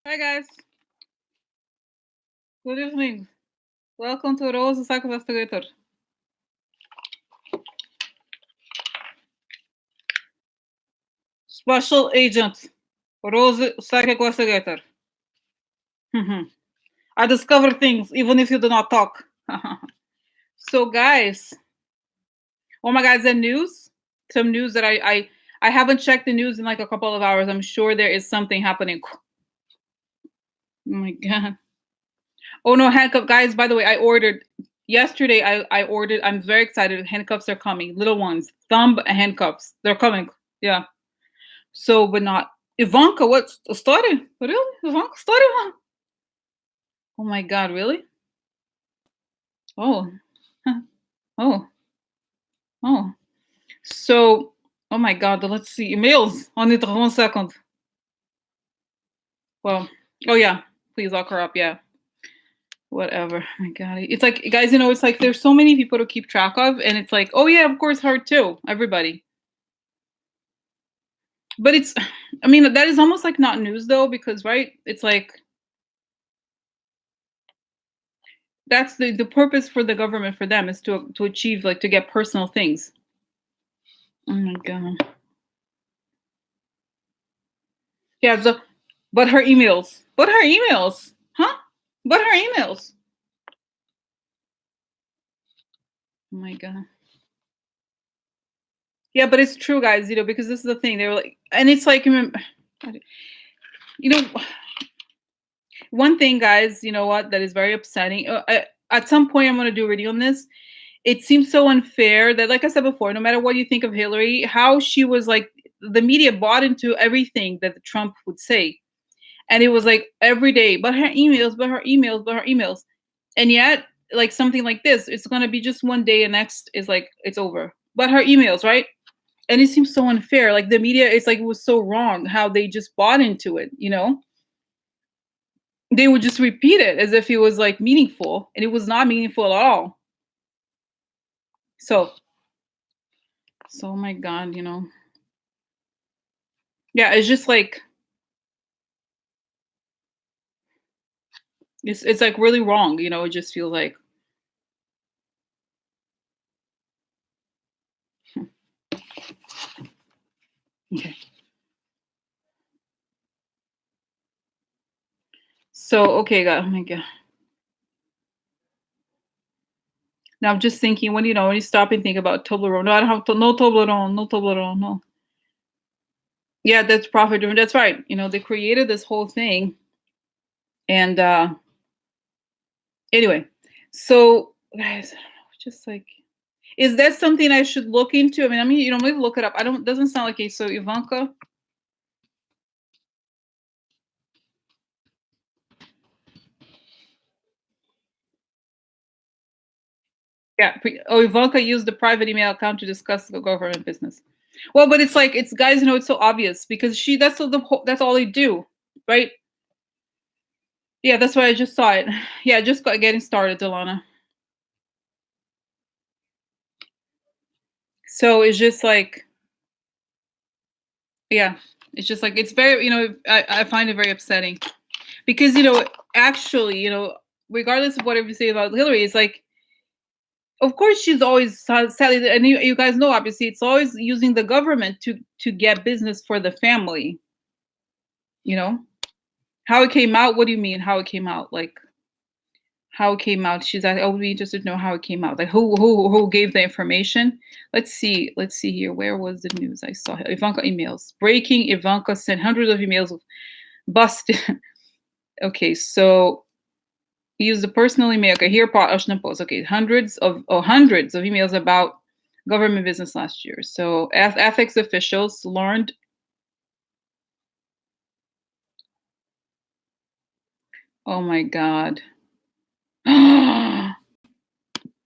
Hi guys. Good evening. Welcome to Rose Psych Investigator. Special Agent Rose Psych Investigator. I discover things even if you do not talk. So guys, oh my god, is there news? Some news that I haven't checked the news in like a couple of hours. I'm sure there is something happening. Oh my god. Oh no, handcuff guys, by the way, I ordered yesterday. I ordered. I'm very excited. Handcuffs are coming. Little ones. Thumb handcuffs. They're coming. Yeah. So, but not Ivanka. What's the story? Really? Ivanka story? Oh my god, really? Oh. Oh. Oh. So, oh my god, let's see. Emails. On it 1 second. Well, oh yeah. Please lock her up. Yeah. Whatever. Oh my god. It's like, guys, it's like there's so many people to keep track of, and it's like, oh yeah, of course, her too. Everybody. But it's, I mean, that is almost like not news though, because right? It's like that's the purpose for the government, for them, is to achieve, like, to get personal things. Oh my god. Yeah, but her emails. But her emails. Huh? But her emails. Oh my god. Yeah, but it's true, guys, because this is the thing. They were like, and it's like, you know, one thing, guys, you know what, that is very upsetting. At some point, I'm going to do a video on this. It seems so unfair that, like I said before, no matter what you think of Hillary, how she was like, the media bought into everything that Trump would say. And it was like every day, but her emails, but her emails, but her emails. And yet, like something like this, it's going to be just one day and next is like, it's over. But her emails, right? And it seems so unfair. Like the media, it's like, it was so wrong how they just bought into it. They would just repeat it as if it was like meaningful, and it was not meaningful at all. So oh my god. Yeah, it's just like it's like really wrong. It just feels like. Okay. So okay, God, oh my god. Now I'm just thinking, when you stop and think about Toblerone. No, I don't have no Toblerone, no Toblerone, no. Yeah, that's profit driven. That's right. They created this whole thing, and anyway. So guys, I don't know, just like, is that something I should look into? I mean, maybe look it up. I don't. Doesn't sound like it. So Ivanka. Yeah. Ivanka used the private email account to discuss the government business. Well, but it's like, it's, guys, it's so obvious because that's all they do, right? Yeah, that's why I just saw it. Yeah, just getting started, Delana. So it's just like, yeah, it's just like, it's very, I find it very upsetting because, actually, regardless of whatever you say about Hillary, it's like, of course, she's always sadly, and you guys know, obviously, it's always using the government to get business for the family. How it came out. What do you mean? How it came out? Like, how it came out? She's like, I would be interested to know how it came out. Like, who gave the information? Let's see. Let's see here. Where was the news? I saw Ivanka emails. Breaking: Ivanka sent hundreds of emails of busted. Okay, so use the personal email. Okay, here post. Okay, hundreds of emails about government business last year. So ethics officials learned. Oh my god.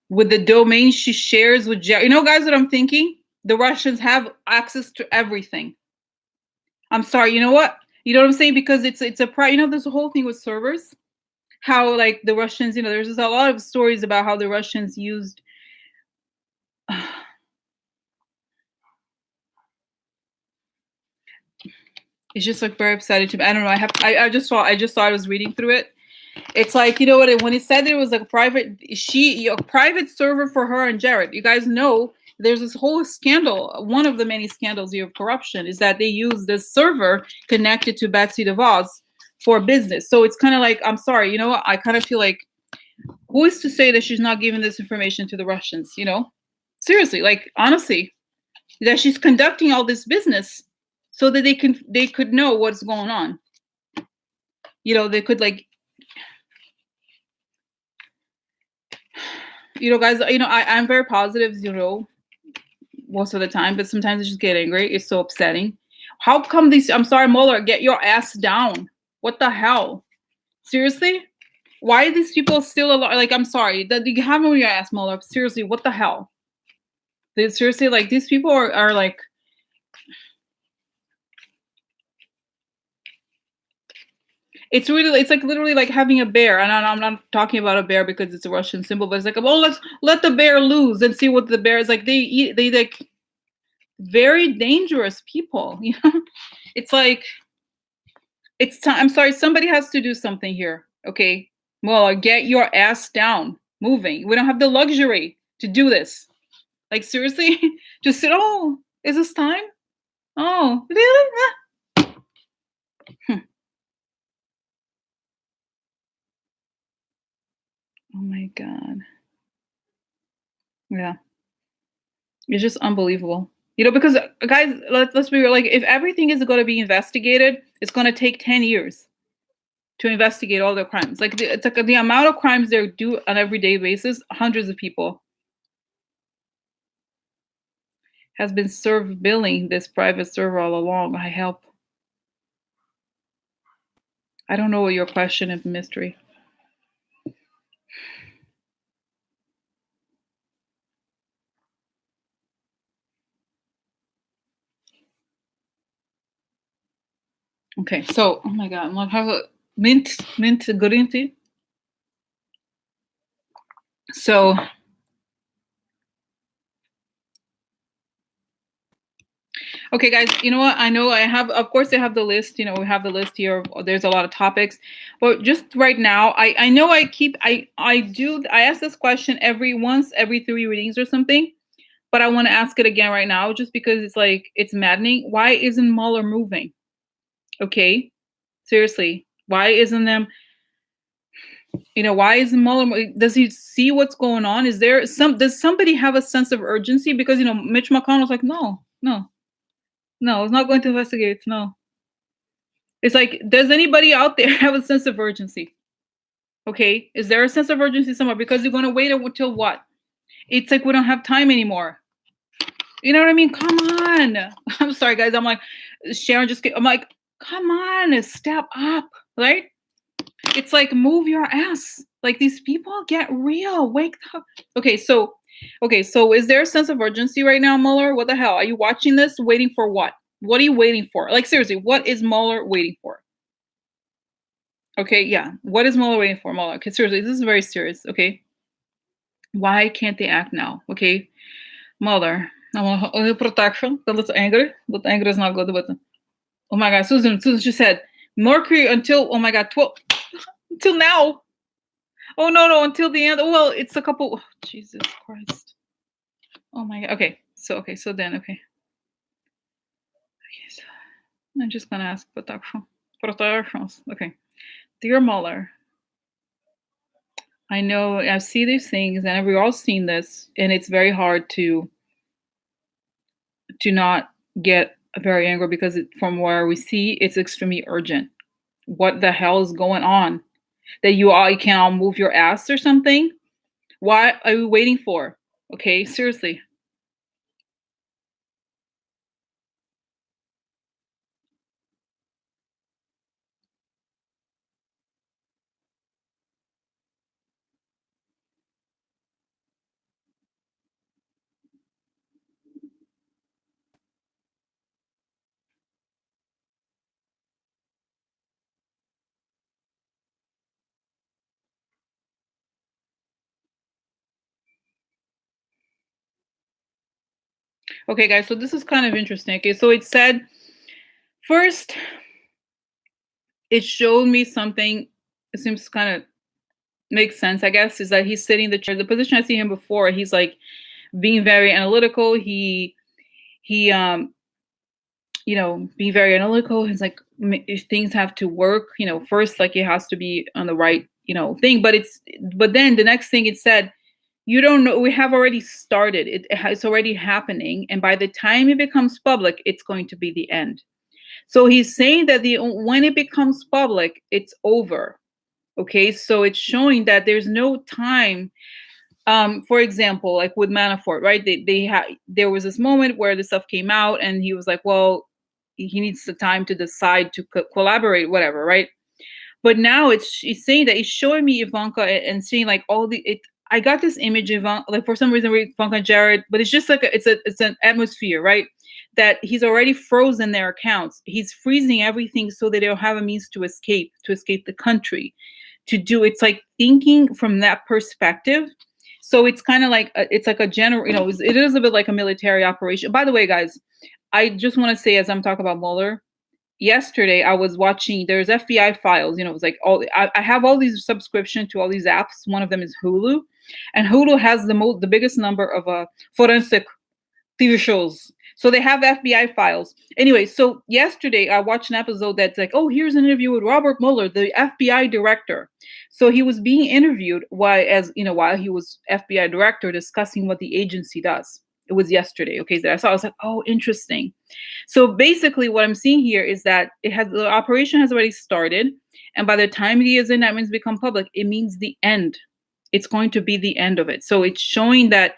With the domain she shares with guys, what I'm thinking? The Russians have access to everything. I'm sorry, you know what? You know what I'm saying? Because it's there's a whole thing with servers. How, like, the Russians, there's just a lot of stories about how the Russians used It's just like very upsetting to me. I don't know. I just saw I was reading through it. It's like, you know what, when it said it was like a private server for her and Jared. You guys know there's this whole scandal. One of the many scandals of corruption is that they use this server connected to Betsy DeVos for business. So it's kind of like, I'm sorry, you know what? I kind of feel like, who is to say that she's not giving this information to the Russians, you know? Seriously, like honestly, that she's conducting all this business so that they could know what's going on. You know, they could like, you know, guys, you know, I'm very positive, you know, most of the time, but sometimes I just get angry. It's so upsetting. How come these, I'm sorry, Mueller, get your ass down. What the hell? Seriously? Why are these people still alive? Like, I'm sorry, that you have on your ass, Mueller. Seriously, what the hell? They, seriously, like these people are like, it's really, it's like literally like having a bear. And I'm not talking about a bear because it's a Russian symbol, but it's like, well, let's let the bear loose and see what the bear is like. They eat, they like very dangerous people, you know? It's like, it's time. I'm sorry, somebody has to do something here, okay? Well, get your ass down, moving. We don't have the luxury to do this. Like, seriously? Just sit, oh, is this time? Oh, really? Hmm. Oh my God. Yeah. It's just unbelievable. You know, because guys, let's be real. Like, if everything is going to be investigated, it's going to take 10 years to investigate all the crimes. Like, it's like the amount of crimes they do on an everyday basis, hundreds of people has been served billing this private server all along. I help. I don't know what your question is, mystery. Okay, so oh my God, I'm gonna have a mint green tea. So okay, guys, you know what? I know I have, of course, I have the list. You know, we have the list here. There's a lot of topics, but just right now, I know I ask this question every 3 readings or something, but I want to ask it again right now, just because it's like it's maddening. Why isn't Mueller moving? Okay, seriously, why isn't them? You know, why isn't Mueller? Does he see what's going on? Is there some? Does somebody have a sense of urgency? Because you know, Mitch McConnell's like, no, no, no, it's not going to investigate. No, it's like, does anybody out there have a sense of urgency? Okay, is there a sense of urgency somewhere? Because you're going to wait until what? It's like we don't have time anymore. You know what I mean? Come on. I'm sorry, guys. I'm like, Sharon just. I'm like, come on, step up, right? It's like, move your ass. Like, these people, get real. Wake up. Okay, so is there a sense of urgency right now, Mueller? What the hell? Are you watching this? Waiting for what? What are you waiting for? Like, seriously, what is Mueller waiting for? Okay, yeah. What is Mueller waiting for, Mueller? Okay, seriously, this is very serious, okay? Why can't they act now? Okay, Mueller. Protection. That looks angry. That anger is not good, but oh my God, Susan just said Mercury until, oh my God, 12 until now. Oh no, until the end. Well, it's a couple. Oh, Jesus Christ. Oh my God. Okay, so then okay. Okay, so I'm just gonna ask protection. Protections. Okay. Dear Mueller, I know I see these things and we've all seen this, and it's very hard to not get very angry because from where we see it's extremely urgent. What the hell is going on? That you can't all move your ass or something? What are you waiting for? Okay, seriously. Okay, guys, so this is kind of interesting. Okay, so it said first, it showed me something. It seems kind of makes sense, I guess, is that he's sitting in the chair. The position I see him before, he's like being very analytical. He be very analytical. He's like, if things have to work, first, like it has to be on the right, thing. But then the next thing it said, you don't know, we have already started. It's already happening. And by the time it becomes public, it's going to be the end. So he's saying that when it becomes public, it's over. Okay. So it's showing that there's no time. For example, like with Manafort, right? There was this moment where the stuff came out and he was like, well, he needs the time to decide to collaborate, whatever, right? But now it's saying that it's showing me Ivanka and seeing like all I got this image of Ivanka, like for some reason with Ivanka and Jared, but it's just like it's an atmosphere, right? That he's already frozen their accounts. He's freezing everything so that they'll have a means to escape the country. It's like thinking from that perspective. So it's kind of like it's like a general, it is a bit like a military operation. By the way, guys, I just want to say, as I'm talking about Mueller, yesterday I was watching, there's FBI files, it was like I have all these subscription to all these apps. One of them is Hulu, and Hulu has the biggest number of forensic TV shows. So they have FBI files. Anyway, so yesterday I watched an episode that's like, oh, here's an interview with Robert Mueller, the FBI director. So he was being interviewed while he was FBI director, discussing what the agency does. It was yesterday. Okay, so I was like, oh, interesting. So basically, what I'm seeing here is that the operation has already started, and by the time these indictments become public, it means the end. It's going to be the end of it. So it's showing that,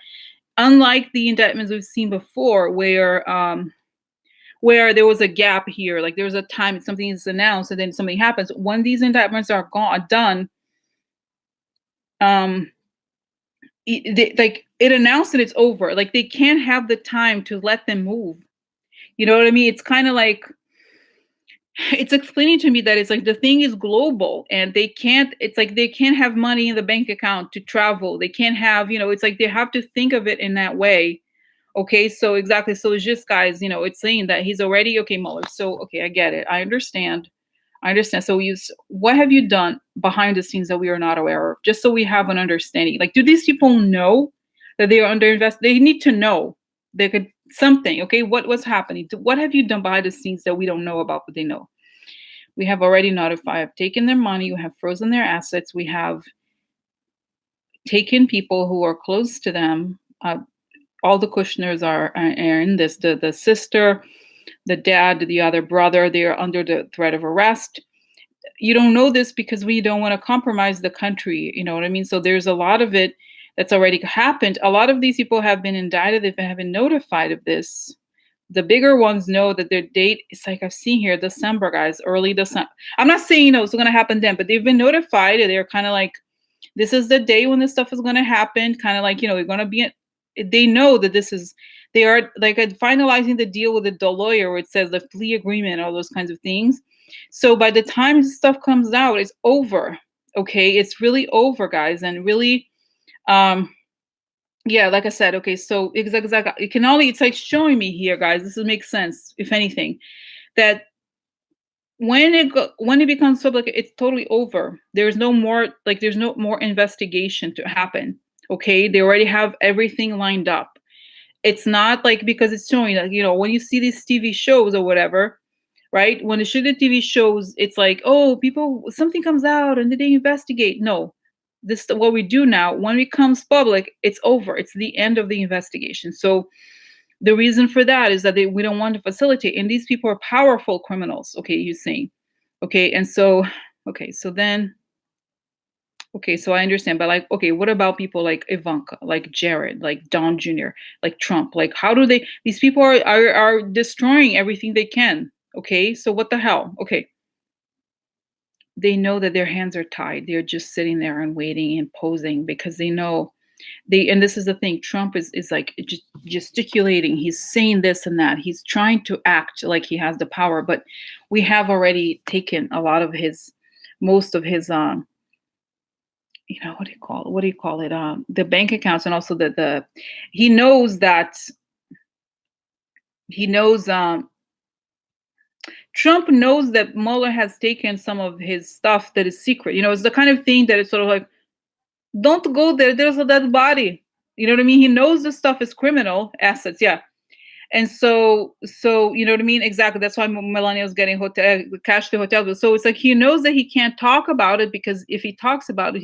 unlike the indictments we've seen before, where there was a gap here, like there was a time something is announced and then something happens. When these indictments are done, it announced that it's over. Like they can't have the time to let them move. You know what I mean? It's kind of like, it's explaining to me that it's like the thing is global and it's like they can't have money in the bank account to travel. They can't have, it's like they have to think of it in that way. Okay, so exactly. So it's just, guys, it's saying that he's already, okay, Mueller. So, okay, I get it. I understand. So what have you done behind the scenes that we are not aware of? Just so we have an understanding. Like, do these people know that they are under invest? They need to know. They could something. Okay, what's happening? What have you done behind the scenes that we don't know about, but they know? We have already notified, have taken their money, we have frozen their assets, we have taken people who are close to them. All the Kushners are in this. The sister, the dad, the other brother, they are under the threat of arrest. You don't know this because we don't want to compromise the country. You know what I mean? So there's a lot of it that's already happened. A lot of these people have been indicted. They have been notified of this. The bigger ones know that their date is, like I've seen here, December, guys, early December. I'm not saying, it's going to happen then, but they've been notified. They're kind of like, this is the day when this stuff is going to happen. Kind of like, you're going to be, they know that they are like finalizing the deal with the lawyer where it says the plea agreement, all those kinds of things. So by the time this stuff comes out, it's over. Okay. It's really over, guys. And really, yeah, like I said, okay. So exactly, it's like showing me here, guys, this makes sense, if anything, that when it becomes public, it's totally over. There's no more investigation to happen. Okay, they already have everything lined up. It's not like, because it's showing that, when you see these TV shows or whatever, right? When they show the TV shows, it's like, oh, something comes out and then they investigate. No, this what we do now. When it becomes public, it's over. It's the end of the investigation. So the reason for that is that we don't want to facilitate, and these people are powerful criminals. Okay, you're saying, okay, and so, okay, so then. Okay, so I understand, but like, okay, what about people like Ivanka, like Jared, like Don Jr., like Trump? Like, how do these people are destroying everything they can? Okay, so what the hell? Okay, they know that their hands are tied. They're just sitting there and waiting and posing because they know and this is the thing, Trump is like just gesticulating. He's saying this and that. He's trying to act like he has the power, but we have already taken a lot of most of his what do you call it? The bank accounts, and also he knows that Trump knows that Mueller has taken some of his stuff that is secret. It's the kind of thing that it's sort of like, don't go there. There's a dead body. You know what I mean? He knows this stuff is criminal assets. Yeah. And so you know what I mean? Exactly. That's why Melania's getting hotel cash to hotel bills. So it's like he knows that he can't talk about it, because if he talks about it,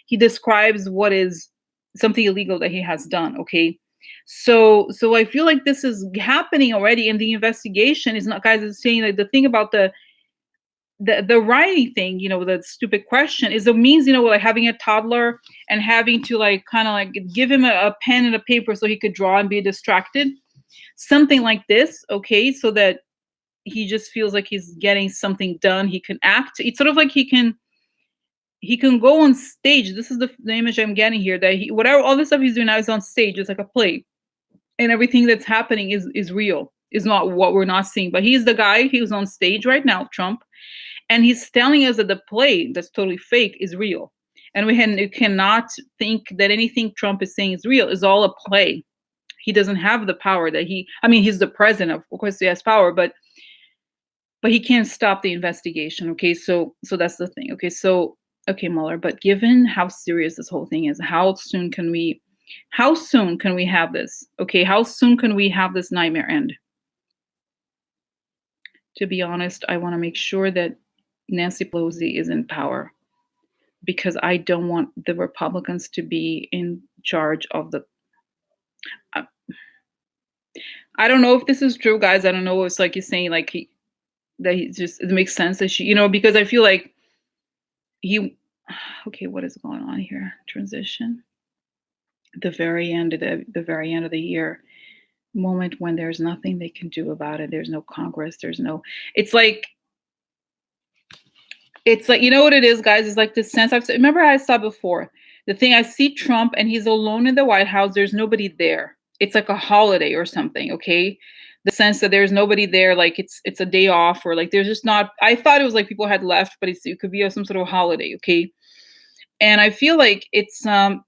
he describes what is something illegal that he has done. Okay. So I feel like this is happening already, and the investigation is not, guys, is saying, like, the thing about the writing thing, the stupid question is, it means, like having a toddler and having to, like, kind of like give him a pen and a paper so he could draw and be distracted. Something like this, okay, so that he just feels like he's getting something done. He can act. It's sort of like he can go on stage. This is the image I'm getting here, that he, whatever, all the stuff he's doing now is on stage. It's like a play, and everything that's happening is real. Is not what we're not seeing. But he's the guy. He's on stage right now, Trump, and he's telling us that the play that's totally fake is real, and we cannot think that anything Trump is saying is real. Is all a play. He doesn't have the power that he's the president, of course he has power, but he can't stop the investigation. Okay, so that's the thing. Okay, Mueller, but given how serious this whole thing is, how soon can we have this? Okay, how soon can we have this nightmare end? To be honest, I want to make sure that Nancy Pelosi is in power, because I don't want the Republicans to be in charge of the. I don't know if this is true, guys. I don't know. It's like he's saying, like, he just, it makes sense that because I feel like he. Okay, what is going on here? Transition. The very end of the year, moment when there's nothing they can do about it. There's no Congress. There's no. It's like you know what it is, guys. It's like this sense. Remember I saw before the thing. I see Trump and he's alone in the White House. There's nobody there. It's like a holiday or something. Okay, the sense that there's nobody there, like it's a day off, or like there's just not. I thought it was like people had left, but it could be some sort of holiday. Okay, and I feel like it's a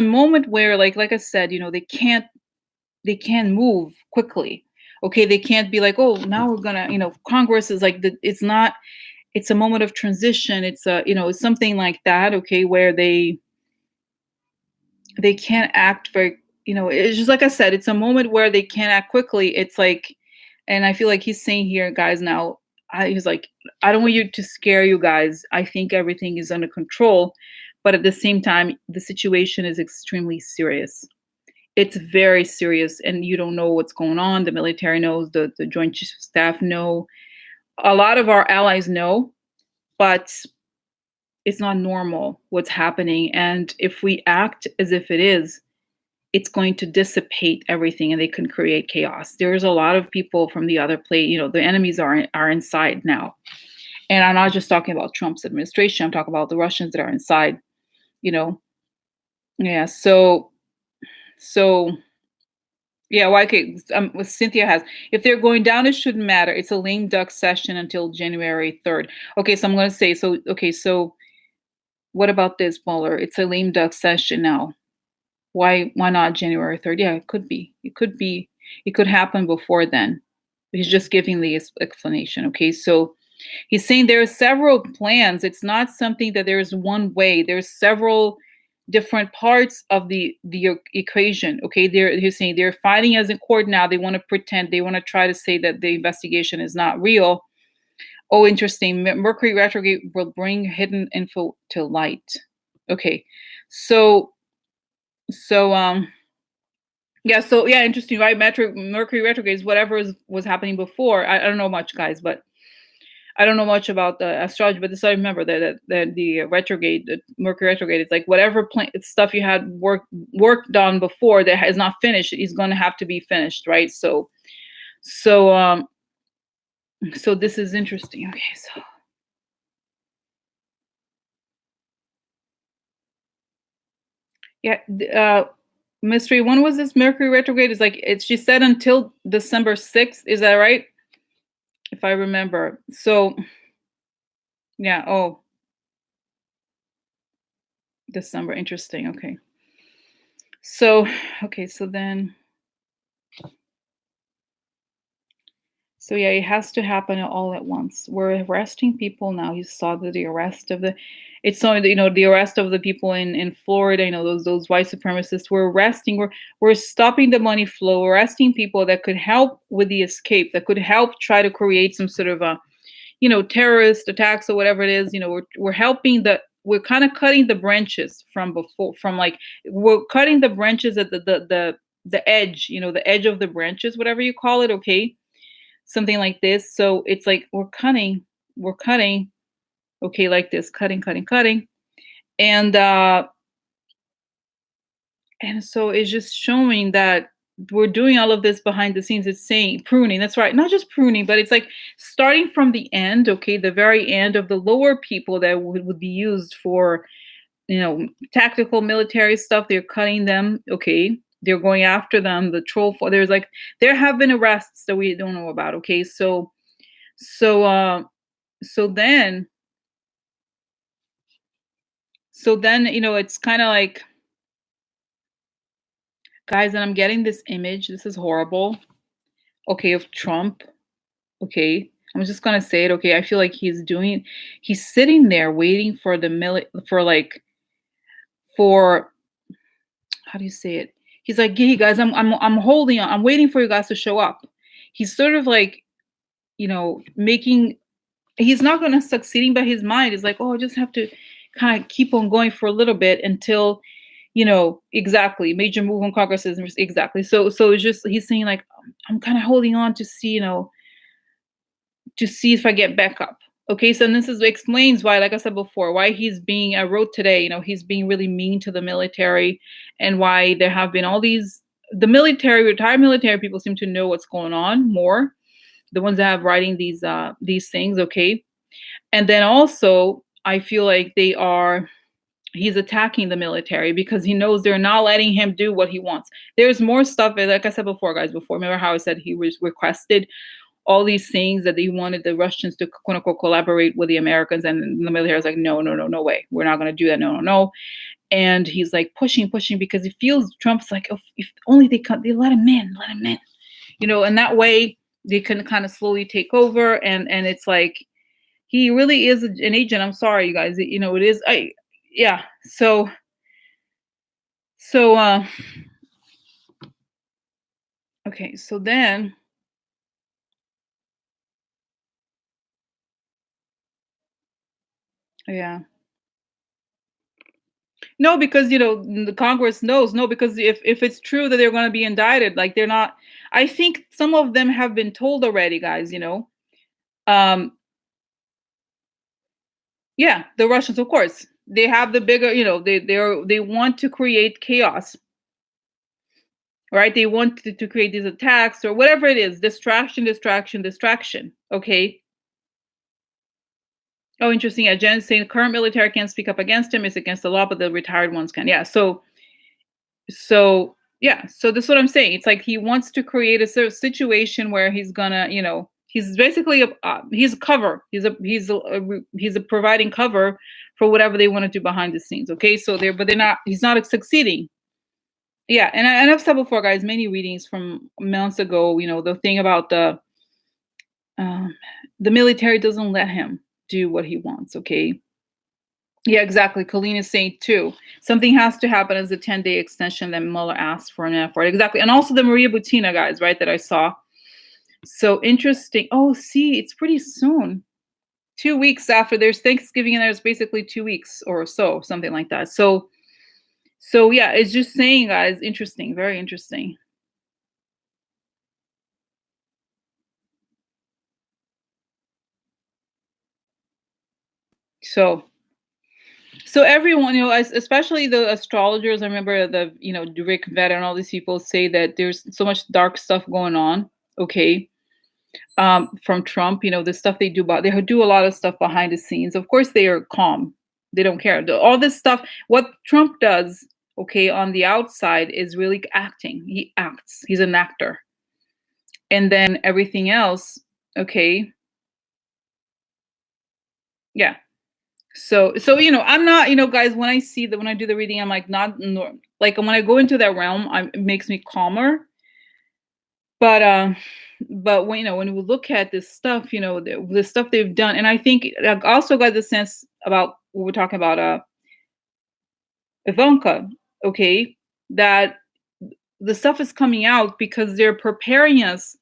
moment where, like I said, they can't move quickly. Okay, they can't be like, oh, now we're gonna, Congress is like it's not. It's a moment of transition. It's it's something like that. Okay, where they can't act very, it's just like I said, it's a moment where they can't act quickly. It's like, and I feel like he's saying here, guys, now, he's like, I don't want you to scare you guys. I think everything is under control. But at the same time, the situation is extremely serious. It's very serious, and you don't know what's going on. The military knows, the Joint Chiefs of Staff know, a lot of our allies know, but it's not normal what's happening. And if we act as if it is, it's going to dissipate everything, and they can create chaos. There's a lot of people from the other play, the enemies are inside now. And I'm not just talking about Trump's administration. I'm talking about the Russians that are inside, you know. Yeah. So yeah, why what Cynthia has. If they're going down, it shouldn't matter. It's a lame duck session until January 3rd. Okay, so I'm gonna say so what about this, Mueller? It's a lame duck session now. Why not January 3rd? Yeah, it could be. It could be. It could happen before then. He's just giving the explanation. Okay, so he's saying there are several plans. It's not something that there's one way. There's several different parts of the equation. Okay, he's saying they're fighting as in court now. They want to pretend. They want to try to say that the investigation is not real. Oh, interesting. Mercury retrograde will bring hidden info to light. Okay, so yeah, so yeah, interesting, right? Mercury retrograde is whatever was happening before. I don't know much, guys, but I don't know much about the astrology, but this I remember that the retrograde, the Mercury retrograde, it's like whatever stuff you had worked on before that is not finished is going to have to be finished, right? So this is interesting. Okay, so yeah, mystery. When was this Mercury retrograde? It's like she said until December 6th. Is that right? If I remember. So yeah. Oh, December. Interesting. Okay. So okay. So then. So yeah, it has to happen all at once. We're arresting people now. You saw the arrest of the it's so the arrest of the people in Florida, those white supremacists. We're stopping the money flow, arresting people that could help with the escape, that could help try to create some sort of a terrorist attacks or whatever it is. We're helping we're kind of cutting the branches from before from like we're cutting the branches at the edge, the edge of the branches, whatever you call it, okay? Something like this. So it's like we're cutting, okay, like this, cutting, cutting, cutting. And so it's just showing that we're doing all of this behind the scenes. It's saying pruning. That's right. Not just pruning, but it's like starting from the end, okay, the very end of the lower people that would be used for, tactical military stuff. They're cutting them, okay. They're going after them. The troll for there have been arrests that we don't know about, okay. So so then then it's kind of like, guys, and I'm getting this image. This is horrible. Okay, of Trump. Okay, I'm just gonna say it. Okay, I feel like he's sitting there waiting for for like for how do you say it? He's like, hey guys, I'm holding on. I'm waiting for you guys to show up. He's sort of like, making. He's not gonna succeeding, but his mind is like, oh, I just have to kind of keep on going for a little bit until exactly, major move on Congress is exactly. So it's just he's saying like, I'm kind of holding on to see, to see if I get back up. Okay, so this is explains why, like I said before, why he's being. I wrote today, he's being really mean to the military, and why there have been all these. The military, retired military people seem to know what's going on more. The ones that have writing these things, okay, and then also I feel like he's attacking the military because he knows they're not letting him do what he wants. There's more stuff, like I said before, guys. Before, remember how I said he was requested all these things that he wanted the Russians to quote unquote collaborate with the Americans, and the military is like, no, no, no, no way, we're not going to do that, no, no, no. And he's like pushing, pushing because he feels Trump's like, oh, if only they let him in, and that way they can kind of slowly take over, and it's like he really is an agent. I'm sorry, you guys, it is. Yeah. So okay, so then yeah. No, because the Congress knows. No, because if it's true that they're going to be indicted, like they're not. I think some of them have been told already, guys. Um, yeah, the Russians, of course, they have the bigger. They want to create chaos, right? They want to create these attacks or whatever it is, distraction, distraction, distraction. Okay. Oh, interesting. Yeah, Jen's saying current military can't speak up against him. It's against the law, but the retired ones can. Yeah. So yeah, so that's what I'm saying. It's like he wants to create a sort of situation where he's gonna, he's basically he's a cover. He's a providing cover for whatever they want to do behind the scenes. Okay, so they're not. He's not succeeding. Yeah, and I've said before, guys, many readings from months ago. The thing about um, the military doesn't let him do what he wants. Okay, yeah, exactly. Colleen is saying too. Something has to happen as a 10-day extension that Mueller asked for an effort. Exactly. And also the Maria Butina guys, right, that I saw. So interesting. Oh, see, it's pretty soon. 2 weeks after there's Thanksgiving, and there's basically 2 weeks or so, something like that. So yeah, it's just saying, guys, interesting, very interesting. So everyone, especially the astrologers, I remember Rick Vedder and all these people say that there's so much dark stuff going on. Okay, from Trump, the stuff they do they do a lot of stuff behind the scenes. Of course, they are calm. They don't care. All this stuff, what Trump does, okay, on the outside is really acting. He acts. He's an actor. And then everything else, okay, yeah. So I'm not, guys, when I see that when I do the reading, I'm like not like when I go into that realm, it makes me calmer. But when when we look at this stuff, the stuff they've done, and I think I also got the sense about what we're talking about, Ivanka, okay, that the stuff is coming out because they're preparing us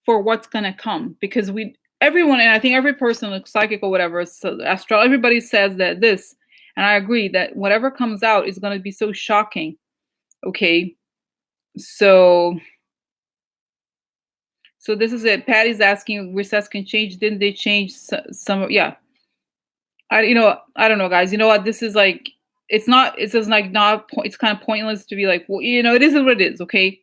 for what's gonna come. Because everyone, and I think every person, like psychic or whatever, so astro, everybody says that this, and I agree that whatever comes out is gonna be so shocking. Okay, so this is it. Patty's asking, recess can change. Didn't they change some? Yeah, I don't know, guys. You know what? This is like, it's not. It's just like not. It's kind of pointless to be like, well, it is what it is. Okay,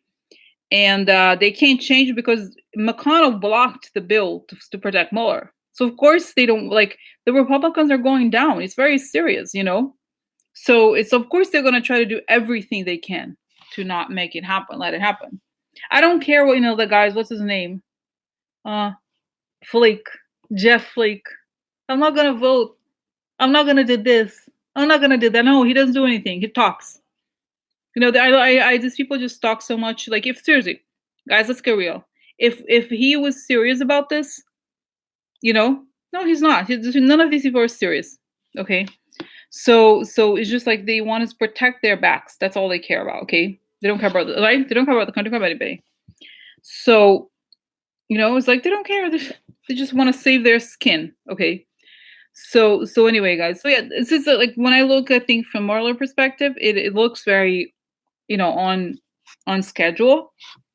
and they can't change because McConnell blocked the bill to protect Mueller. So of course they don't like, the Republicans are going down. It's very serious. So it's, of course, they're going to try to do everything they can to not make it happen, let it happen. I don't care what the guys. What's his name? Uh, Flake, Jeff Flake. I'm not gonna vote. I'm not gonna do this. I'm not gonna do that. No, he doesn't do anything. He talks. These people just talk so much. Like, if seriously, guys, let's get real. If he was serious about this, no, he's not. None of these people are serious. Okay, so it's just like they want to protect their backs. That's all they care about. Okay, they don't care about right. They don't care about the country. They don't care about anybody. So it's like they don't care. They just want to save their skin. Okay. So anyway, guys. So yeah, this is like, when I look at things from moral perspective, it looks very on schedule.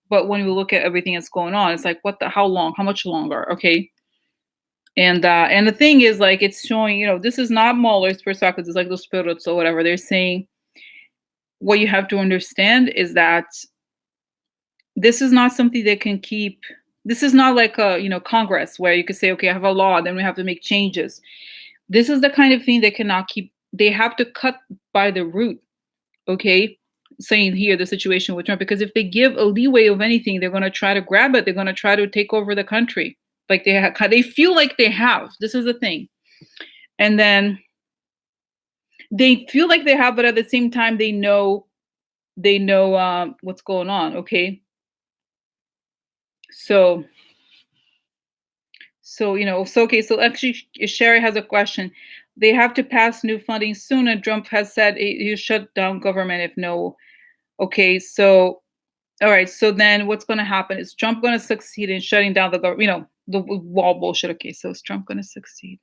But when we look at everything that's going on, it's like, how long? How much longer? Okay. And the thing is, like, it's showing, this is not Mueller's perspective. It's like those spirits or whatever. They're saying, what you have to understand is that this is not something they can keep. This is not like a, Congress, where you could say, okay, I have a law, then we have to make changes. This is the kind of thing they cannot keep. They have to cut by the root. Okay, saying here the situation with Trump, because if they give a leeway of anything, they're going to try to grab it. They're going to try to take over the country, like they feel like they have. This is the thing, and then they feel like they have, but at the same time, they know what's going on. Okay, so okay. So actually, Sherry has a question. They have to pass new funding soon, and Trump has said he'll shut down government if no. Okay, so all right. So then what's going to happen? Is Trump going to succeed in shutting down the government? The wall bullshit. Okay, so is Trump going to succeed?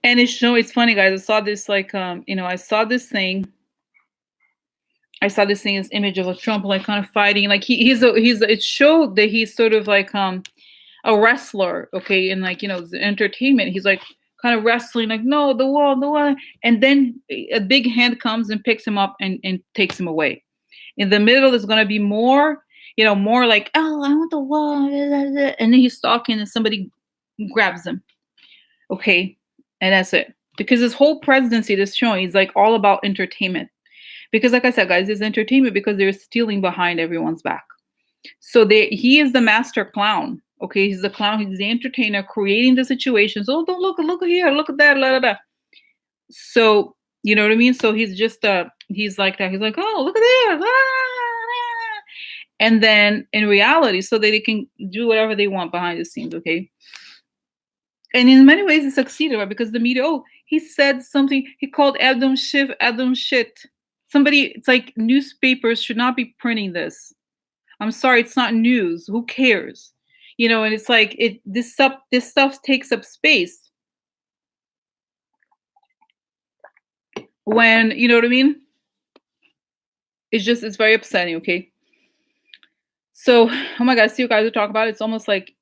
And it's funny, guys. I saw this, like, I saw this thing. This image of a Trump, like, kind of fighting. Like, it showed that he's sort of like a wrestler, okay, and like, the entertainment. He's like kind of wrestling, like, no, the wall, and then a big hand comes and picks him up and takes him away. In the middle is gonna be more, more like, oh, I want the wall, and then he's talking and somebody grabs him, okay, and that's it. Because this whole presidency, this showing, is like all about entertainment. Because, like I said, guys, it's entertainment because they're stealing behind everyone's back. So he is the master clown. Okay, he's the clown. He's the entertainer, creating the situations. Oh, don't look here, look at that, blah, blah, blah. So you know what I mean. So he's just he's like that. He's like, oh, look at there, blah, blah. And then in reality, so that they can do whatever they want behind the scenes. Okay. And in many ways, it succeeded, right? Because the media, oh, he said something. He called Adam Schiff Adam shit. Somebody, it's like, newspapers should not be printing this. I'm sorry, it's not news. Who cares? And it's like, this stuff takes up space. When, you know what I mean? It's very upsetting, okay? So, oh my God, I see you guys are talking about it. It's almost like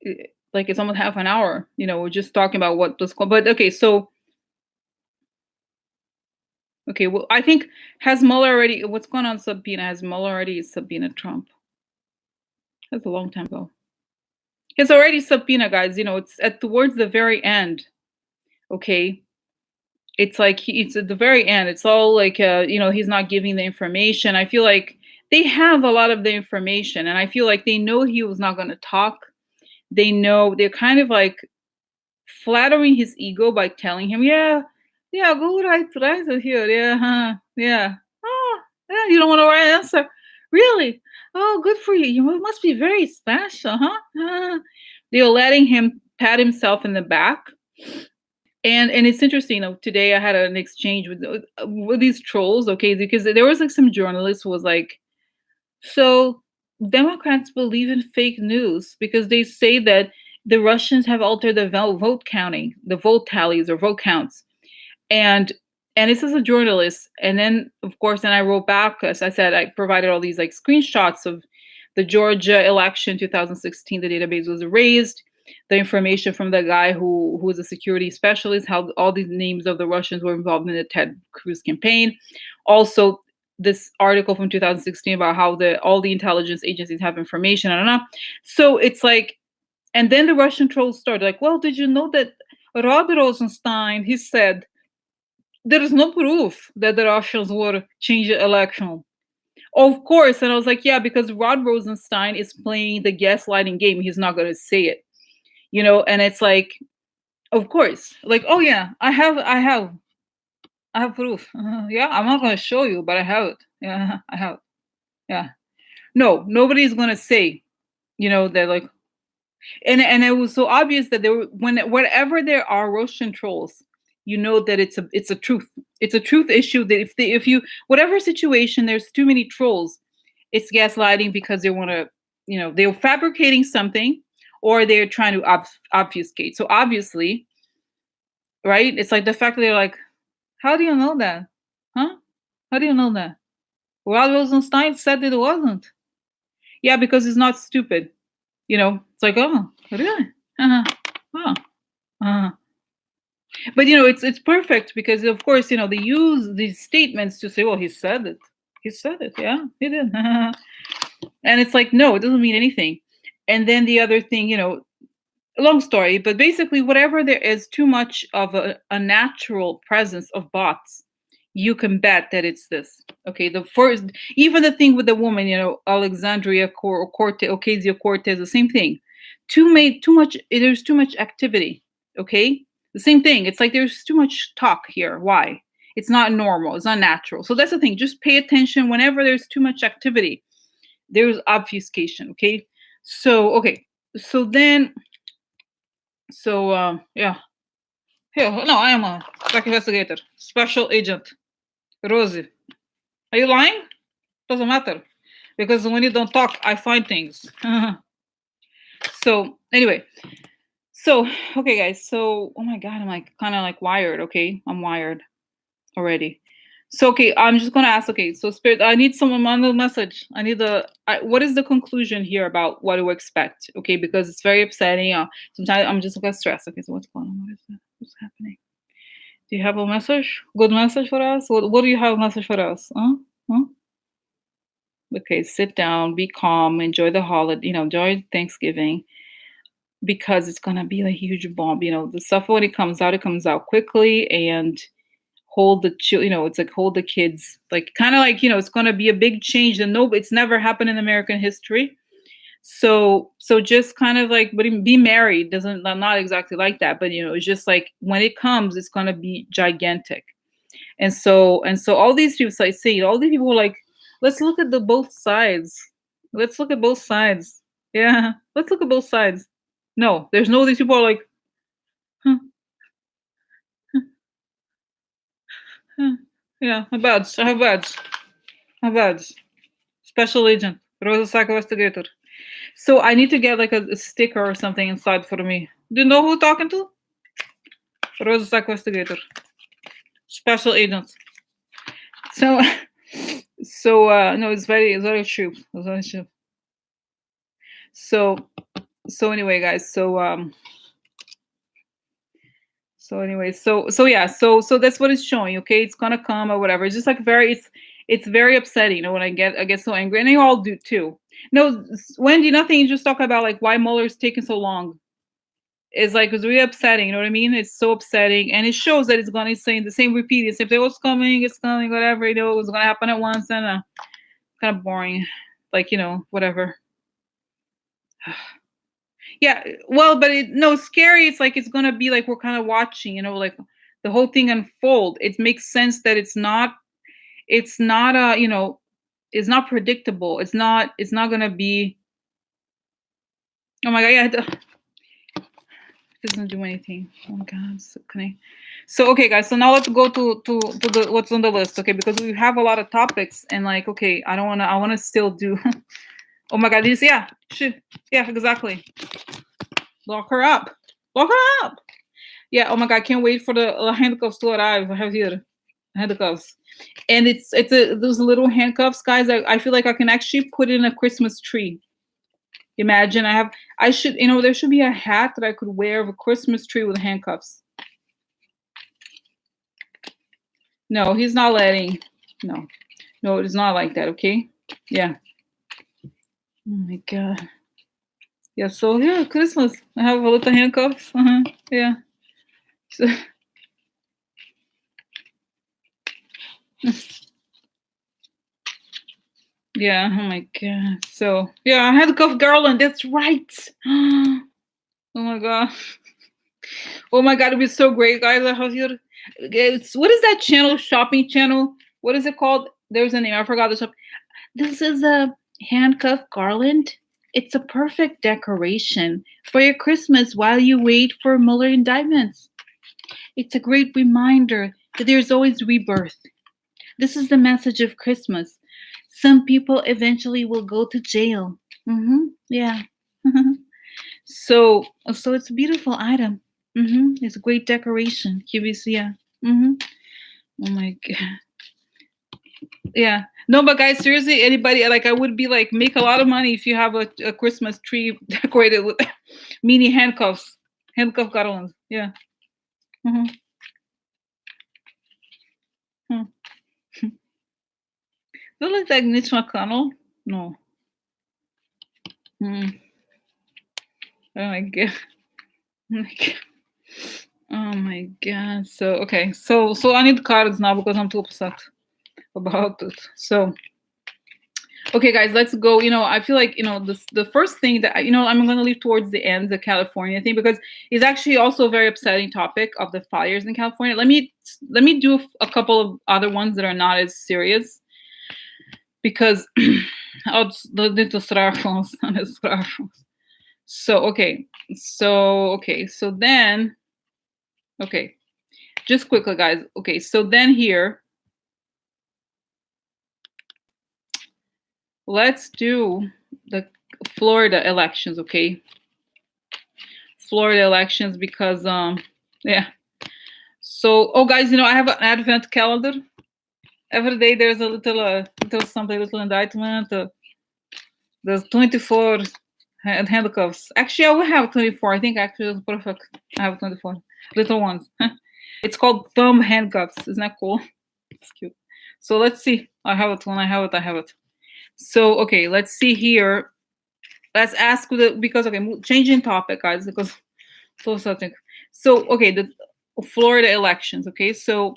it's almost half an hour. We're just talking about what was going. But okay, so okay, well, I think, has Mueller already, what's going on subpoena? Has Mueller already subpoenaed Trump? That's a long time ago. He's already subpoena, guys. It's towards the very end. Okay. It's like it's at the very end. It's all like, he's not giving the information. I feel like they have a lot of the information, and I feel like they know he was not going to talk. They know they're kind of like flattering his ego by telling him, yeah, Yeah, go right here. Yeah, yeah. Oh, yeah. You don't want to write an answer. Really? Oh, good for you. You must be very special, huh? They're letting him pat himself in the back. And it's interesting. Today I had an exchange with these trolls. Okay, because there was like some journalist who was like, so Democrats believe in fake news because they say that the Russians have altered the vote counting, the vote tallies or vote counts. And and this is a journalist. And then of course, then I wrote back, as I said, I provided all these like screenshots of the Georgia election 2016. The database was erased, the information from the guy who was a security specialist, how all these names of the Russians were involved in the Ted Cruz campaign. Also, this article from 2016 about how the all the intelligence agencies have information. I don't know. So it's like, and then the Russian trolls started like, well, did you know that Rod Rosenstein, he said there is no proof that the Russians would change the election. Of course. And I was like, yeah, because Rod Rosenstein is playing the gaslighting game. He's not going to say it, and it's like, of course, like, oh yeah, I have proof. Yeah, I'm not going to show you, but I have it. Yeah, I have it. Yeah. No, nobody's going to say, that like, and it was so obvious that there were, wherever there are Russian trolls, that it's a truth. It's a truth issue that if you, whatever situation there's too many trolls, it's gaslighting because they want to, they're fabricating something, or they're trying to obfuscate. So obviously, right? It's like the fact that they're like, how do you know that? Huh? How do you know that? Rod Rosenstein said that it wasn't. Yeah, because he's not stupid. It's like, oh, really? Uh-huh. Oh. Uh-huh. But it's perfect because of course, they use these statements to say, well, he said it. He said it. Yeah, he did. And it's like, no, it doesn't mean anything. And then the other thing, long story, but basically, whatever there is too much of a natural presence of bots, you can bet that it's this. Okay, the first, even the thing with the woman, Alexandria Cortez, Ocasio Cortez, the same thing. Too much. There's too much activity. Okay, the same thing. It's like there's too much talk here. Why? It's not normal. It's not natural. So that's the thing. Just pay attention whenever there's too much activity. There's obfuscation. Okay. So okay. So then yeah. Here, no, I am a black investigator, special agent, Rosie. Are you lying? Doesn't matter, because when you don't talk, I find things. So anyway, so okay, guys. So oh my god, I'm like kind of like wired. Okay, I'm wired already. So okay, I'm just gonna ask. Okay, so spirit, I need someone on the message. I need what is the conclusion here about what to expect? Okay, because it's very upsetting. Sometimes I'm just like stressed. Okay, so what's going on? What is that? What's happening? Do you have a message? Good message for us? What do you have a message for us? Huh? Huh? Okay, sit down, be calm, enjoy the holiday, enjoy Thanksgiving, because it's gonna be a huge bomb. The stuff when it comes out quickly, and hold the it's like hold the kids, like kind of like, it's gonna be a big change, and no, it's never happened in American history. So just kind of like, but be married doesn't, not exactly like that, but it's just like when it comes, it's gonna be gigantic. And so all these people, like say, all these people are like, let's look at the both sides. Let's look at both sides. Yeah, let's look at both sides. No, there's no, these people are like, huh, huh, huh. Yeah, my badge. I have badge. My badge. Special agent. Rosa Psycho Investigator. So I need to get like a sticker or something inside for me. Do you know who talking to? Rosa Psycho Investigator. Special agent. So no, it's very true. It's very true. So anyway, guys, so yeah, so that's what it's showing. Okay, it's gonna come or whatever. It's just like it's very upsetting, when I get so angry, and they all do too. No, Wendy, nothing. You just talk about like why Mueller's taking so long. It's like it's really upsetting. You know what I mean? It's so upsetting, and it shows that it's gonna saying the same repeating. If it was coming, it's coming, whatever. It was gonna happen at once, and kind of boring. Like whatever. Yeah, well, but no, scary. It's like it's gonna be like we're kind of watching, like the whole thing unfold. It makes sense that it's not it's not predictable. It's not gonna be. Oh my god, yeah, it doesn't do anything. Oh my god, so so okay, guys. So now let's go to the what's on the list, okay? Because we have a lot of topics, and like, okay, I don't wanna. I wanna still do. Oh my god, this, yeah, yeah, exactly. Lock her up. Lock her up. Yeah. Oh my god, I can't wait for the handcuffs to arrive. I have here handcuffs, and it's those little handcuffs, guys. I feel like I can actually put in a Christmas tree. Imagine I should, there should be a hat that I could wear of a Christmas tree with handcuffs. No, he's not letting. No, no, it is not like that. Okay. Yeah. Oh my god. Yeah. So yeah, Christmas. I have a little handcuffs. Yeah. So, yeah. Oh my god. So yeah, I handcuff garland. That's right. Oh my god. Oh my god, it'd be so great, guys. I have your. What is that channel? Shopping channel. What is it called? There's a name. I forgot the shop. This is a handcuff garland. It's a perfect decoration for your Christmas while you wait for Mueller indictments. It's a great reminder that there's always rebirth. This is the message of Christmas. Some people eventually will go to jail. Yeah. So it's a beautiful item. It's a great decoration. Here we see. Yeah. Oh my god. Yeah. No, but guys, seriously, anybody, like, I would be like, make a lot of money if you have a Christmas tree decorated with mini handcuffs, handcuff garlands. Yeah. Hmm. Hmm. Does it look like Mitch McConnell? No. Hmm. Oh my god. Oh my god. Oh my god. So okay. So I need cards now because I'm too upset about it. So okay, guys, let's go. I feel like the first thing that I'm going to leave towards the end, the California thing, because it's actually also a very upsetting topic of the fires in California. Let me do a couple of other ones that are not as serious, because I'll need to start. So okay, so then okay, just quickly, guys. Okay, so then here, let's do the Florida elections. Okay, Florida elections, because yeah. So guys, I have an advent calendar. Every day there's a little something, little indictment. There's 24 handcuffs. Actually, I will have 24. I think actually it's perfect. I have 24 little ones. It's called thumb handcuffs. Isn't that cool? It's cute. So let's see. I have it. When I have it. So okay, let's see here. Let's ask because okay, changing topic, guys, because something. So okay, the Florida elections. Okay, so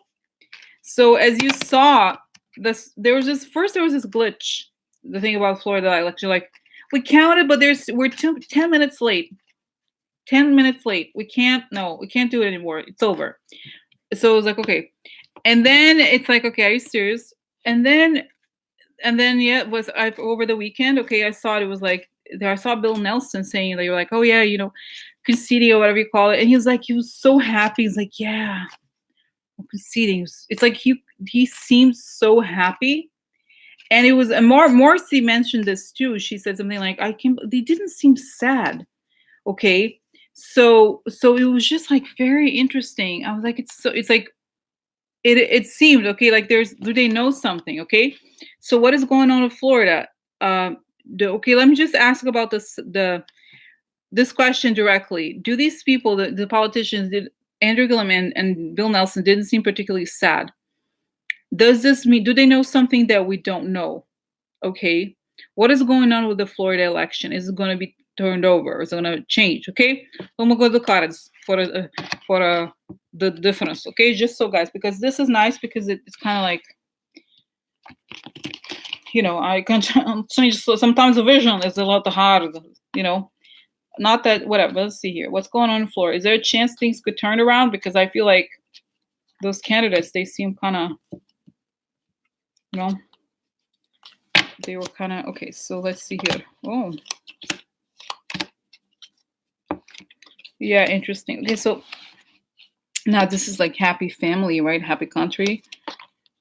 as you saw, there was this glitch. The thing about Florida election, like, we counted, but we're 10 minutes late. 10 minutes late. We can't do it anymore. It's over. So it was like, okay. And then it's like, okay, are you serious? And then yeah, over the weekend, okay, I saw it was like, I saw Bill Nelson saying, they were like, oh yeah, conceding or whatever you call it. And he was so happy. He's like, yeah, I'm conceding. It's like he seems so happy. And it was Morrissey mentioned this too. She said something like, they didn't seem sad. Okay. So it was just like very interesting. I was like, it's like it seemed okay, like do they know something? Okay. So what is going on in Florida? Okay, let me just ask about this question directly. Do these people, the politicians, Andrew Gillum and Bill Nelson, didn't seem particularly sad? Does this mean, do they know something that we don't know? Okay. What is going on with the Florida election? Is it going to be turned over? Is it going to change? Okay. Vamos go to the cards for the difference. Okay. Just so, guys, because this is nice, because it's kind of like, I can change. So sometimes the vision is a lot hard, not that, whatever. Let's see here. What's going on in Florida? Is there a chance things could turn around? Because I feel like those candidates, they seem kind of, you know, they were kind of, okay, so let's see here. Oh, yeah, interesting. Okay, so now this is like happy family, right? Happy country.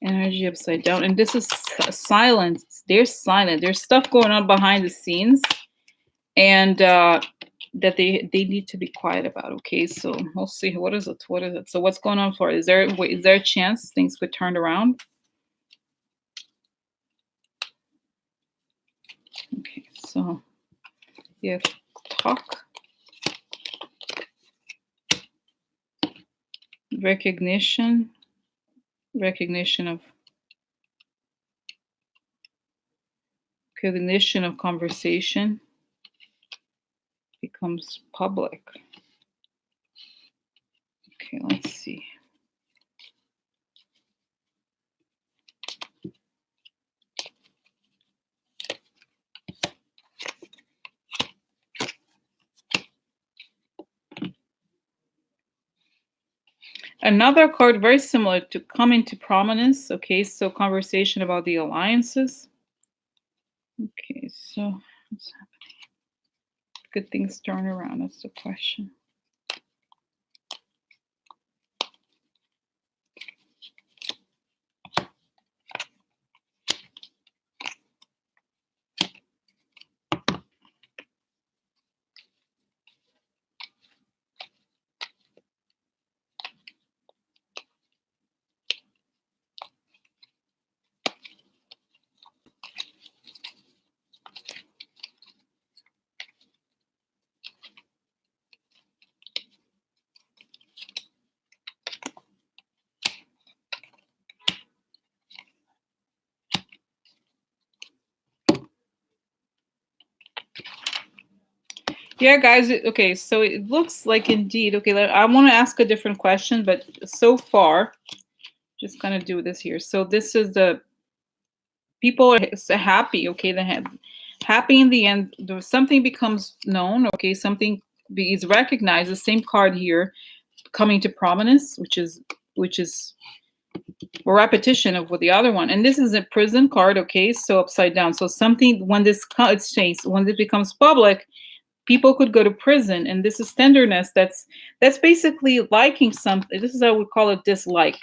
Energy upside down. And this is silence. They're silent. There's stuff going on behind the scenes. And that they need to be quiet about. Okay, so we'll see. What is it? What is it? So what's going on for? Is there a chance things could turn around? Okay, so yeah, talk, recognition of conversation becomes public. Okay, let's see. Another card very similar to come into prominence. Okay, so conversation about the alliances. Okay, so what's happening? Could things turn around? That's the question. Yeah, guys. Okay, so it looks like indeed. Okay, I want to ask a different question, but so far, just gonna do this here. So this is the people are happy. Okay, happy in the end. Something becomes known. Okay, something is recognized. The same card here coming to prominence, which is a repetition of what the other one. And this is a prison card. Okay, so upside down. So something when it's changed, when it becomes public, people could go to prison. And this is tenderness. That's basically liking something. This is how we call it, dislike.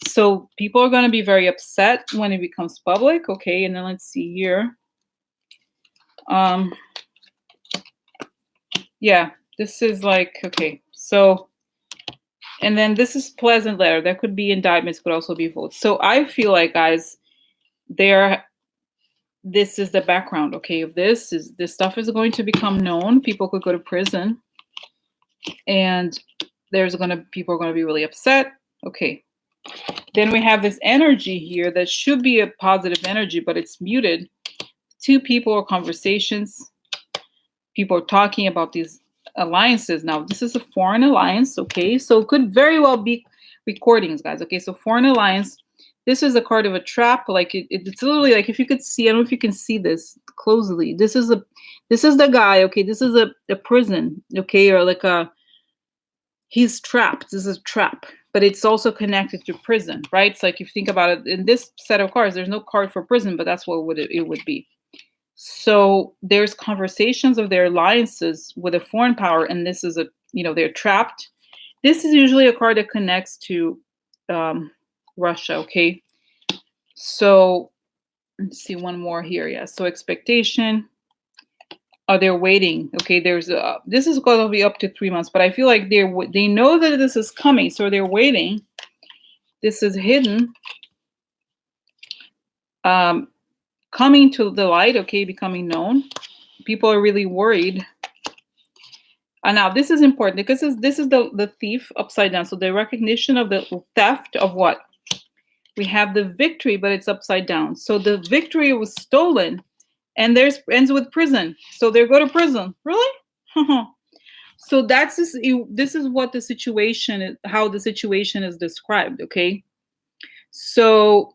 So people are going to be very upset when it becomes public. Okay, and then let's see here. Yeah, this is like, okay, so, and then this is pleasant letter. That could be indictments, could also be votes. So I feel like, guys, this is the background. Okay, if this stuff is going to become known, people could go to prison, and people are going to be really upset. Okay, then we have this energy here that should be a positive energy, but it's muted. Two people or conversations. People are talking about these alliances. Now, this is a foreign alliance, okay? So it could very well be recordings, guys, okay? So foreign alliance. This is a card of a trap. Like it's literally like, if you could see, I don't know if you can see this closely. This is the guy, okay? This is a prison, okay? Or like he's trapped. This is a trap, but it's also connected to prison, right? It's like, if you think about it, in this set of cards, there's no card for prison, but that's what it would be. So there's conversations of their alliances with a foreign power, and this is they're trapped. This is usually a card that connects to Russia, okay? So let's see one more here. Yeah, so expectation. They're waiting. Okay, this is going to be up to 3 months, but I feel like they know that this is coming, so they're waiting. This is hidden. Coming to the light, okay, becoming known. People are really worried. Now, this is important because this is the thief upside down. So the recognition of the theft of what? We have the victory, but it's upside down. So the victory was stolen, and ends with prison. So they go to prison. Really? So this is what the situation is, how the situation is described, okay? So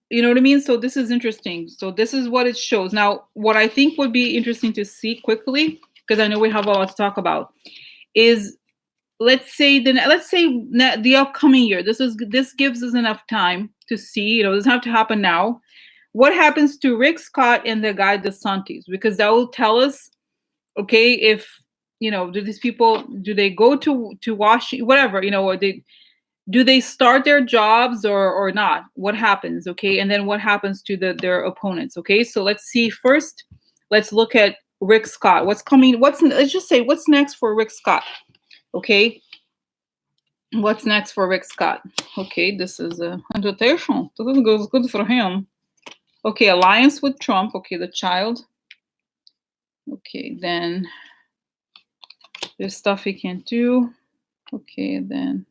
you know what I mean? So this is interesting. So this is what it shows. Now, what I think would be interesting to see quickly, because I know we have a lot to talk about, is, let's say the upcoming year. This gives us enough time to see. You know, it doesn't have to happen now. What happens to Rick Scott and the guy DeSantis? Because that will tell us, okay, if, you know, do these people, do they go to Washington, whatever, you know, or do they start their jobs or not? What happens? Okay, and then what happens to their opponents? Okay, so let's see. First, let's look at Rick Scott. What's coming? Let's just say what's next for Rick Scott? Okay, what's next for Rick Scott? Okay, this is a invitation. This goes good for him. Okay, alliance with Trump. Okay, the child. Okay, then there's stuff he can't do. Okay, then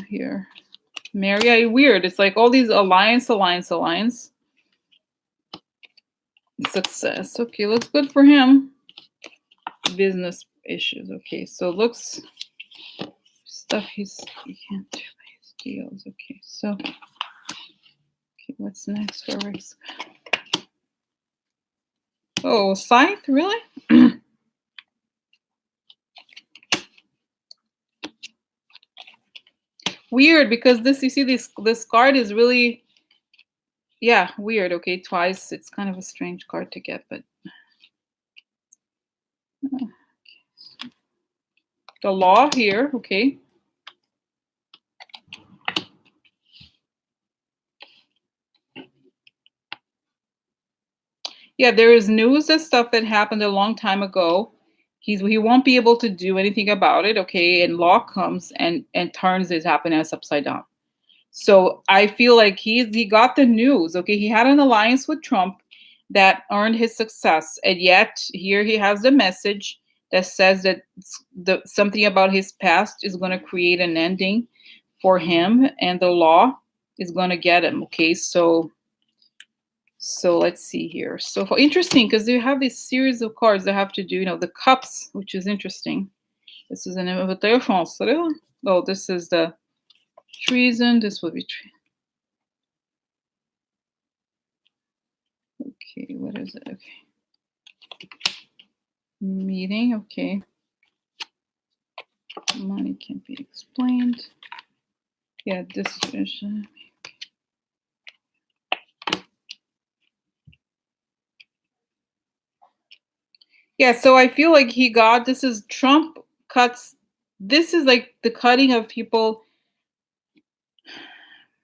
here, Mary. Weird. It's like all these alliance. Success. Okay, looks good for him. Business issues. Okay, so looks stuff he can't do his deals. Okay, so okay, what's next for Rick? Oh, Scythe, really? Weird, because this, you see, this card is really, yeah, weird. Okay, twice. It's kind of a strange card to get, but the law here. Okay. Yeah, there is news and stuff that happened a long time ago. He won't be able to do anything about it. Okay, and law comes and turns his happiness upside down. So I feel like he got the news. Okay, he had an alliance with Trump that earned his success, and yet here he has the message that says that something about his past is going to create an ending for him, and the law is going to get him. Okay, so let's see here. So interesting, because you have this series of cards that have to do, you know, the cups, which is interesting. This is an invitation. Oh, this is the treason. This will be treason. Okay, what is it? Okay. Meeting, okay. Money can't be explained. Yeah, distribution. Yeah, so I feel like he got, this is Trump cuts, this is like the cutting of people.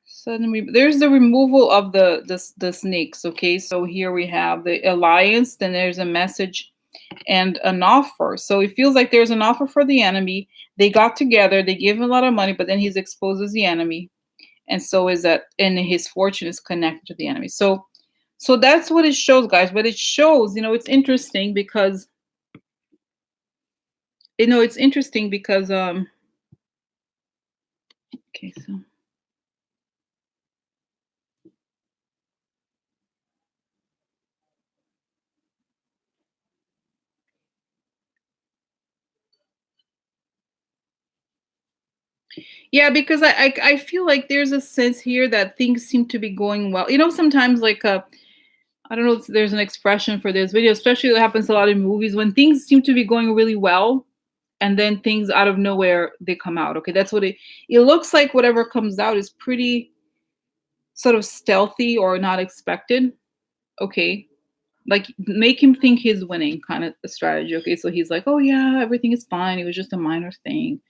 Suddenly, there's the removal of the snakes. Okay, so here we have the alliance, then there's a message and an offer. So it feels like there's an offer for the enemy. They got together, they gave him a lot of money, but then he's exposed as the enemy. And so is that, and his fortune is connected to the enemy. So that's what it shows, guys. But it shows, you know, it's interesting because, you know, it's interesting because okay, so yeah, because I feel like there's a sense here that things seem to be going well. You know, sometimes like I don't know, there's an expression for this video, especially that happens a lot in movies when things seem to be going really well, and then things out of nowhere they come out. Okay, that's what it looks like. Whatever comes out is pretty sort of stealthy or not expected. Okay, like make him think he's winning, kind of a strategy. Okay, so he's like, oh yeah, everything is fine. It was just a minor thing,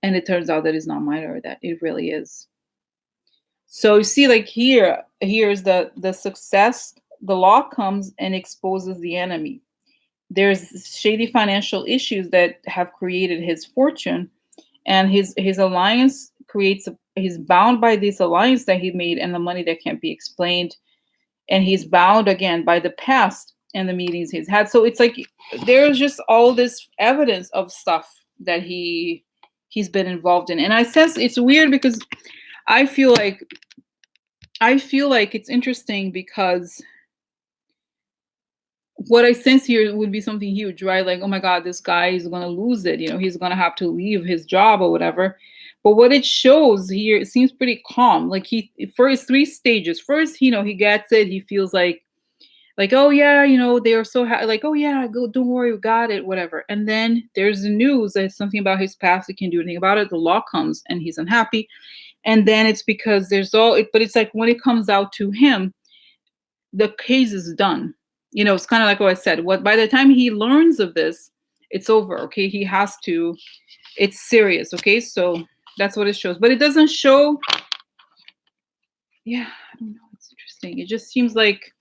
and it turns out that it's not minor. That it really is. So you see, like here's the success. The law comes and exposes the enemy. There's shady financial issues that have created his fortune, and his alliance creates he's bound by this alliance that he made and the money that can't be explained, and he's bound again by the past and the meetings he's had. So it's like there's just all this evidence of stuff that he's been involved in. And I sense it's weird because I feel like it's interesting because what I sense here would be something huge, right? Like, oh my God, this guy is going to lose it. You know, he's going to have to leave his job or whatever. But what it shows here, it seems pretty calm. Like first 3 stages. First, you know, he gets it. He feels like like, oh yeah, you know, they are so like, oh yeah, go, don't worry, we got it, whatever. And then there's the news that something about his past, he can't do anything about it. The law comes and he's unhappy. And then it's because there's all it, but it's like when it comes out to him, the case is done. You know, it's kind of like what I said. What by the time he learns of this, it's over. Okay, he has to. It's serious. Okay, so that's what it shows, but it doesn't show. Yeah, I don't know. It's interesting. It just seems like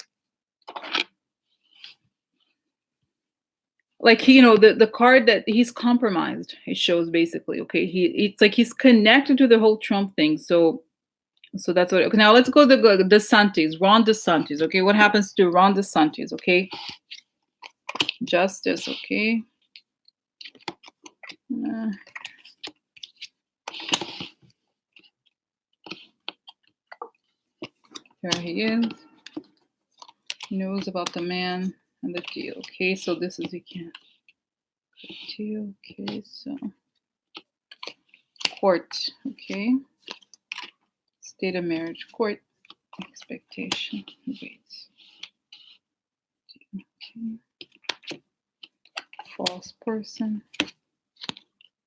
you know the card that he's compromised. It shows basically. Okay, it's like he's connected to the whole Trump thing. So that's what. Okay, now let's go to DeSantis, Ron DeSantis. Okay, what happens to Ron DeSantis? Okay, justice. Okay. Uh, There he is. He knows about the man and the deal. Okay, so this is again deal. Okay, so court. Okay, state of marriage, court, expectation, waits. Okay. False person,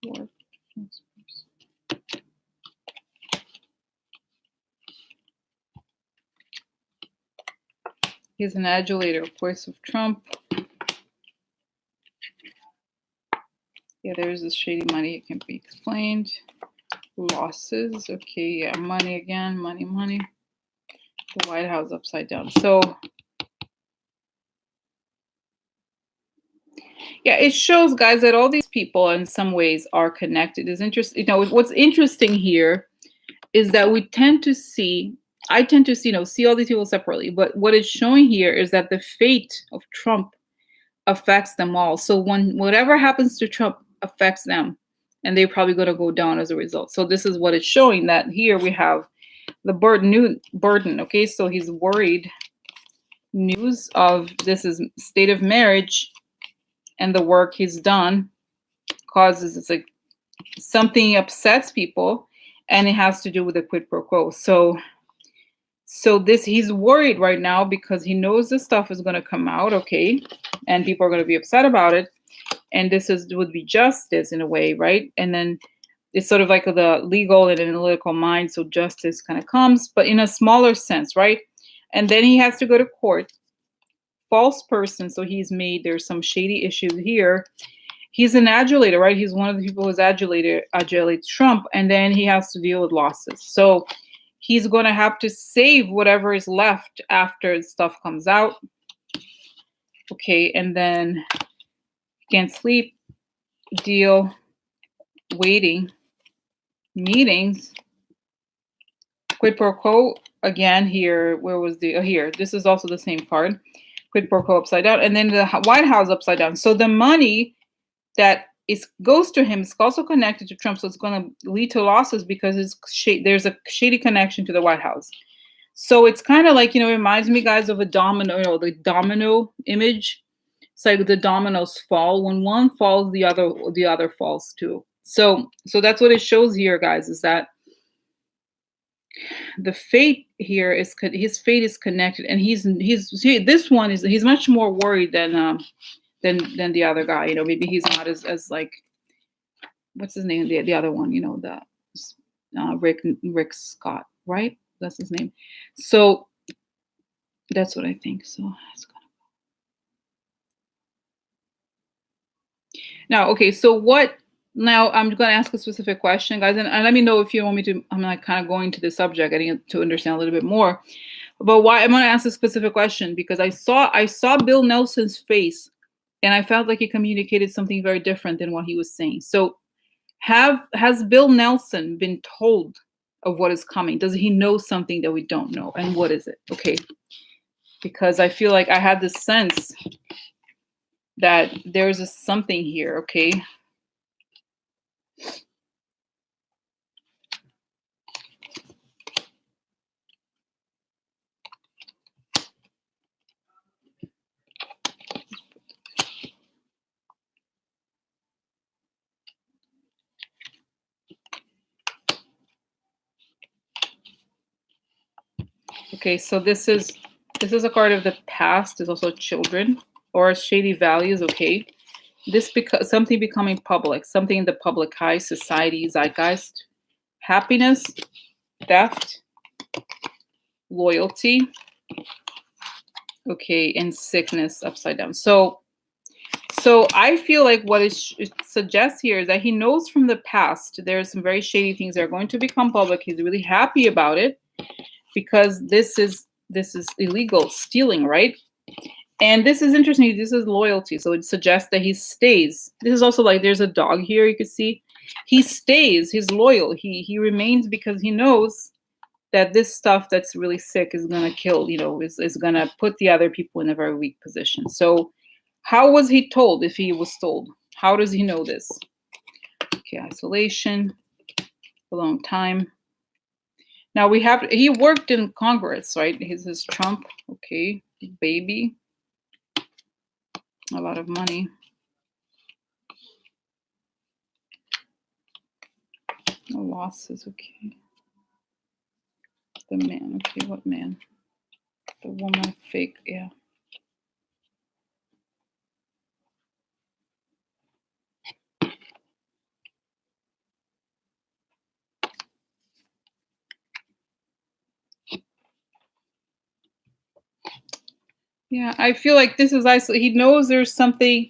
work, false person. He's an adulator, of course, of Trump. Yeah, there's this shady money. It can be explained. Losses. Okay, yeah, money again. Money, money. The White House upside down. So, yeah, it shows, guys, that all these people in some ways are connected. Is interesting. You know, what's interesting here is that we tend to see, I tend to see, you know, see all these people separately. But what it's showing here is that the fate of Trump affects them all. So when whatever happens to Trump affects them, and they're probably going to go down as a result. So this is what it's showing, that here we have the burden. Okay, so he's worried. News of this is state of marriage, and the work he's done causes, it's like something upsets people, and it has to do with the quid pro quo. So this, he's worried right now because he knows this stuff is going to come out. Okay, and people are going to be upset about it, and this is would be justice in a way, right? And then it's sort of like the legal and analytical mind, so justice kind of comes, but in a smaller sense, right? And then he has to go to court. False person, so he's made, there's some shady issues here. He's an adulator, right? He's one of the people who's adulates Trump, and then he has to deal with losses. So he's going to have to save whatever is left after stuff comes out. Okay, and then can't sleep, deal, waiting, meetings, quid pro quo again here. Where was the here? This is also the same card. Quid pro quo upside down, and then the White House upside down. So the money that is goes to him is also connected to Trump, so it's going to lead to losses because there's a shady connection to the White House. So it's kind of like, you know, it reminds me, guys, of a domino, you know, the domino image. It's like the dominoes fall. When one falls, the other falls too. So that's what it shows here, guys, is that the fate here is his fate is connected, and this one is, he's much more worried than the other guy. You know, maybe he's not as like, what's his name, the other one, you know, the Rick Scott, right? That's his name. So that's what I think. So it's gonna now, okay, so what now, I'm going to ask a specific question, guys, and let me know if you want me to. I'm like kind of going to the subject, getting to understand a little bit more. But why I'm going to ask a specific question, because I saw Bill Nelson's face, and I felt like he communicated something very different than what he was saying. So has Bill Nelson been told of what is coming? Does he know something that we don't know? And what is it? Okay. Because I feel like I had this sense that there's something here, okay? Okay, so this is This is a card of the past. There's also children or shady values. Okay. This because something becoming public, something in the public eye, society, zeitgeist, happiness, theft, loyalty, okay, and sickness upside down. So I feel like what it suggests here is that he knows from the past there's some very shady things that are going to become public. He's really happy about it because this is illegal stealing, right? And this is interesting. This is loyalty. So it suggests that he stays. This is also like there's a dog here, you can see. He stays, he's loyal. He remains because he knows that this stuff that's really sick is gonna kill, is gonna put the other people in a very weak position. So how was he told if he was told? How does he know this? Okay, isolation, a long time. Now he worked in Congress, right? His Trump, okay, baby, a lot of money. No losses, okay. The man, okay, what man? The woman, fake, yeah. Yeah, I feel like this is isolated. He knows there's something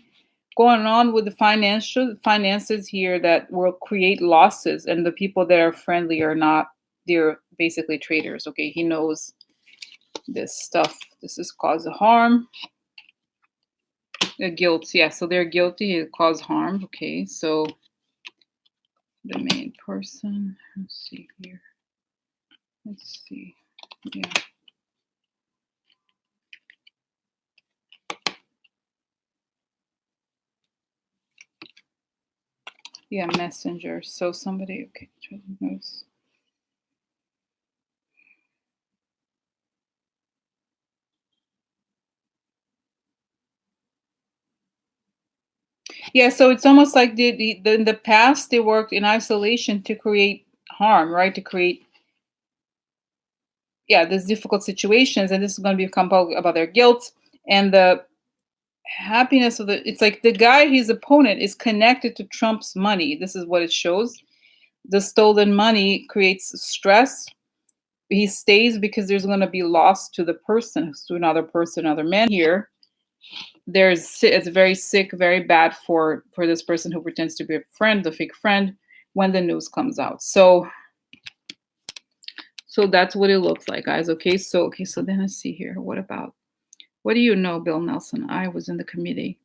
going on with the finances here that will create losses, and the people that are friendly are not. They're basically traitors. Okay, he knows this stuff. This is cause of harm. Guilt. Yeah, so they're guilty. It caused harm. Okay, so the main person. Let's see here. Let's see. Yeah. Yeah, messenger. So somebody, okay, knows. Yeah, so it's almost like in the past they worked in isolation to create harm, right? To create, yeah, these difficult situations, and this is going to become about their guilt and the happiness of the. It's like the guy, his opponent, is connected to Trump's money. This is what it shows. The stolen money creates stress. He stays because there's going to be loss to the person, to another person, another man here. It's very sick, very bad for this person who pretends to be a friend, the fake friend, when the news comes out. So that's what it looks like, guys. Okay, so then let's see here. What do you know, Bill Nelson? I was in the committee,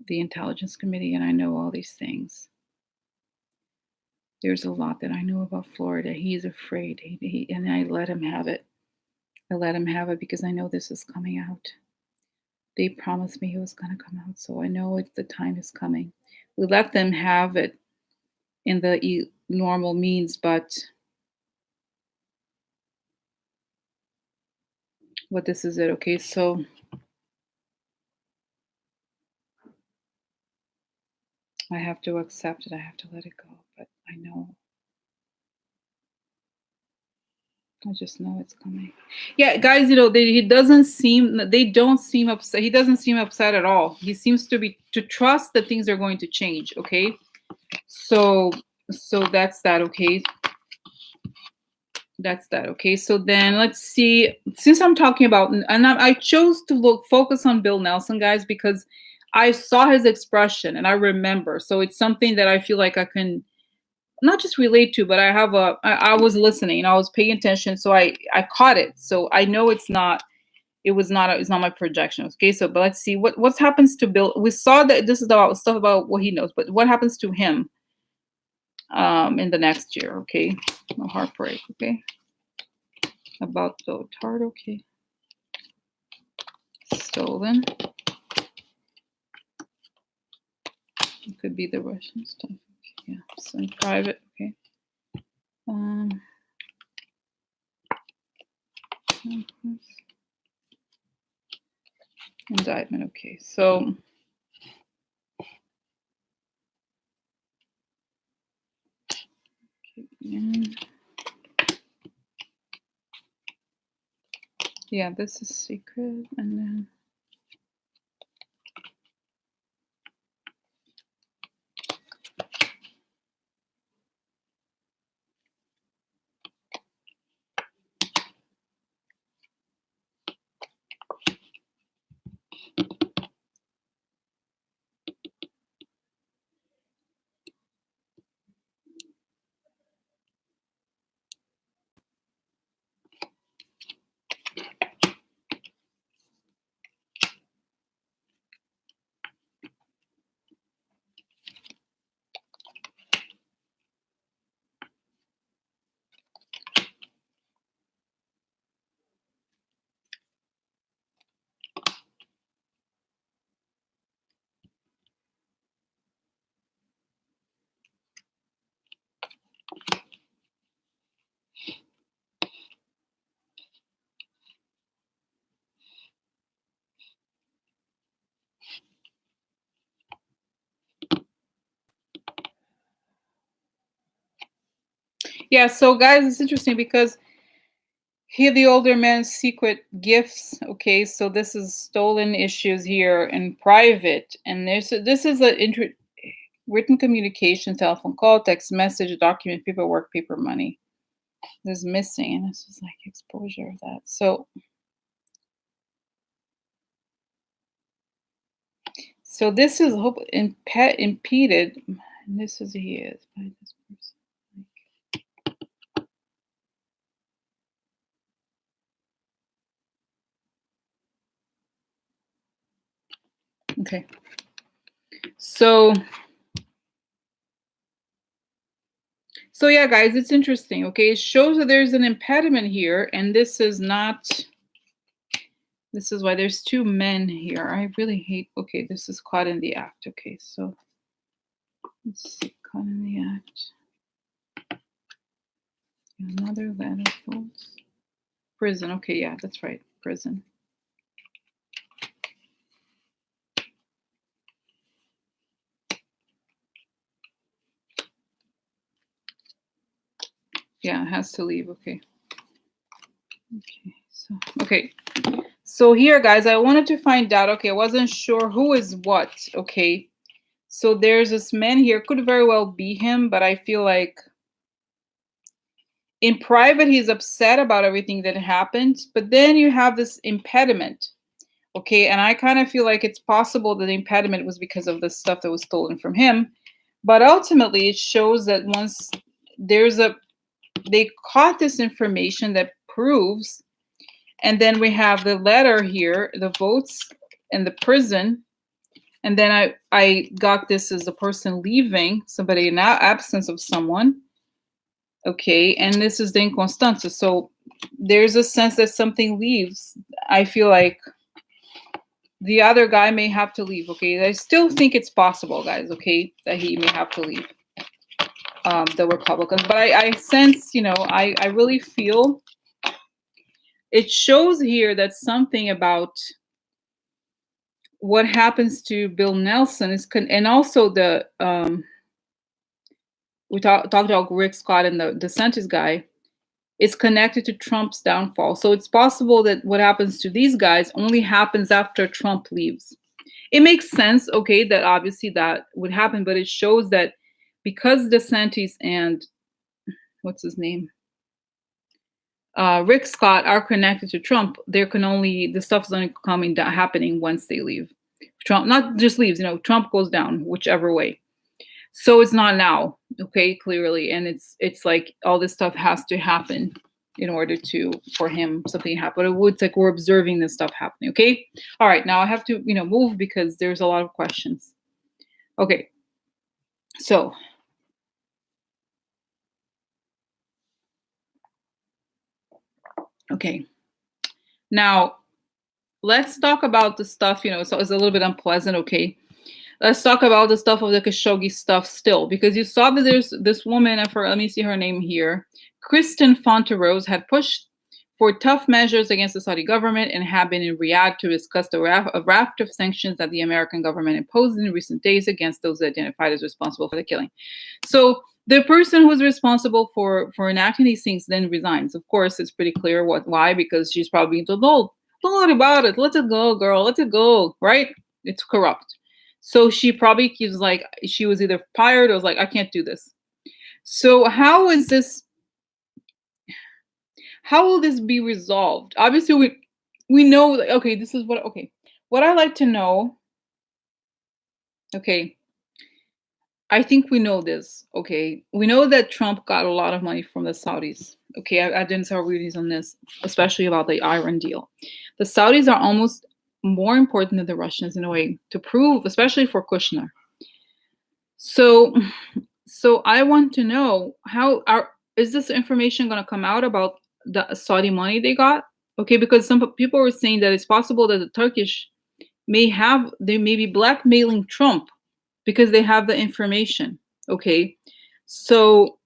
the intelligence committee, and I know all these things. There's a lot that I know about Florida. He's afraid, and I let him have it. I let him have it because I know this is coming out. They promised me it was going to come out, so I know the time is coming. We let them have it in the normal means, but this is it. Okay, so I have to accept it. I have to let it go, but I know. I just know it's coming. Yeah, guys, they don't seem upset. He doesn't seem upset at all. He seems to trust that things are going to change. Okay, so that's that. Okay, that's that. Okay, so then let's see. Since I'm talking about, and I chose to focus on Bill Nelson, guys, because I saw his expression and I remember. So it's something that I feel like I can not just relate to, but I was listening, I was paying attention, so I caught it. So I know it's not my projection. Okay, so but let's see what happens to Bill. We saw that this is about stuff about what he knows, but what happens to him in the next year? Okay, no heartbreak. Okay, about the tart. Okay, stolen. It could be the Russian stuff. Okay, yeah, so in private. Okay. Indictment. Okay, so yeah, Yeah, this is secret, and then yeah. So guys, it's interesting because here the older man's secret gifts. Okay, so this is stolen issues here in private, and this is a written communication, telephone call, text message, document, paperwork, paper money. This is missing, and this is like exposure of that. So this is impeded. And this is he is by this person. Okay. So yeah, guys, it's interesting. Okay, it shows that there's an impediment here, and this is not. This is why there's two men here. I really hate. Okay, this is caught in the act. Okay, so let's see, caught in the act. Another letter, folks. Prison. Okay, yeah, that's right. Prison. Yeah, it has to leave. Okay. Okay. So here, guys, I wanted to find out. Okay, I wasn't sure who is what. Okay. So there's this man here. Could very well be him, but I feel like in private he's upset about everything that happened. But then you have this impediment. Okay, and I kind of feel like it's possible that the impediment was because of the stuff that was stolen from him. But ultimately, it shows that once there's they caught this information that proves, and then we have the letter here, the votes, and the prison, and then I got this as a person leaving, somebody in absence of someone. Okay, and this is the inconstanza. So there's a sense that something leaves. I feel like the other guy may have to leave. Okay, I still think it's possible, guys. Okay, that he may have to leave. The Republicans, but I sense, I really feel it shows here that something about what happens to Bill Nelson is, and also the we talked about Rick Scott and the DeSantis guy, is connected to Trump's downfall. So it's possible that what happens to these guys only happens after Trump leaves. It makes sense, okay, that obviously that would happen, but it shows that because DeSantis and what's his name, Rick Scott are connected to Trump, the stuff is only happening once they leave. Trump not just leaves, Trump goes down, whichever way. So it's not now, okay, clearly, and it's like all this stuff has to happen in order for him something to happen. It's like we're observing this stuff happening, okay? All right, now I have to move because there's a lot of questions. Okay, so okay, now let's talk about the stuff. So it's a little bit unpleasant, okay? Let's talk about the stuff of the Khashoggi stuff still, because you saw that there's this woman, let me see her name here, Kristen Fonterose, had pushed for tough measures against the Saudi government and had been in Riyadh to discuss a raft of sanctions that the American government imposed in recent days against those identified as responsible for the killing. So The person who's responsible for enacting these things then resigns. Of course, it's pretty clear why, because she's probably being told, no, don't worry about it. Let it go, girl. Let it go. Right? It's corrupt. So she probably keeps like, she was either fired or was like, I can't do this. So how is this? How will this be resolved? Obviously, we know. Like, okay, this is what. Okay, what I like to know. Okay, I think we know this. Okay, we know that Trump got a lot of money from the Saudis. Okay, I didn't tell readings on this, especially about the Iran deal. The Saudis are almost more important than the Russians in a way to prove, especially for Kushner. So, so I want to know is this information going to come out about the Saudi money they got? Okay, because some people were saying that it's possible that the Turkish they may be blackmailing Trump because they have the information. Okay, so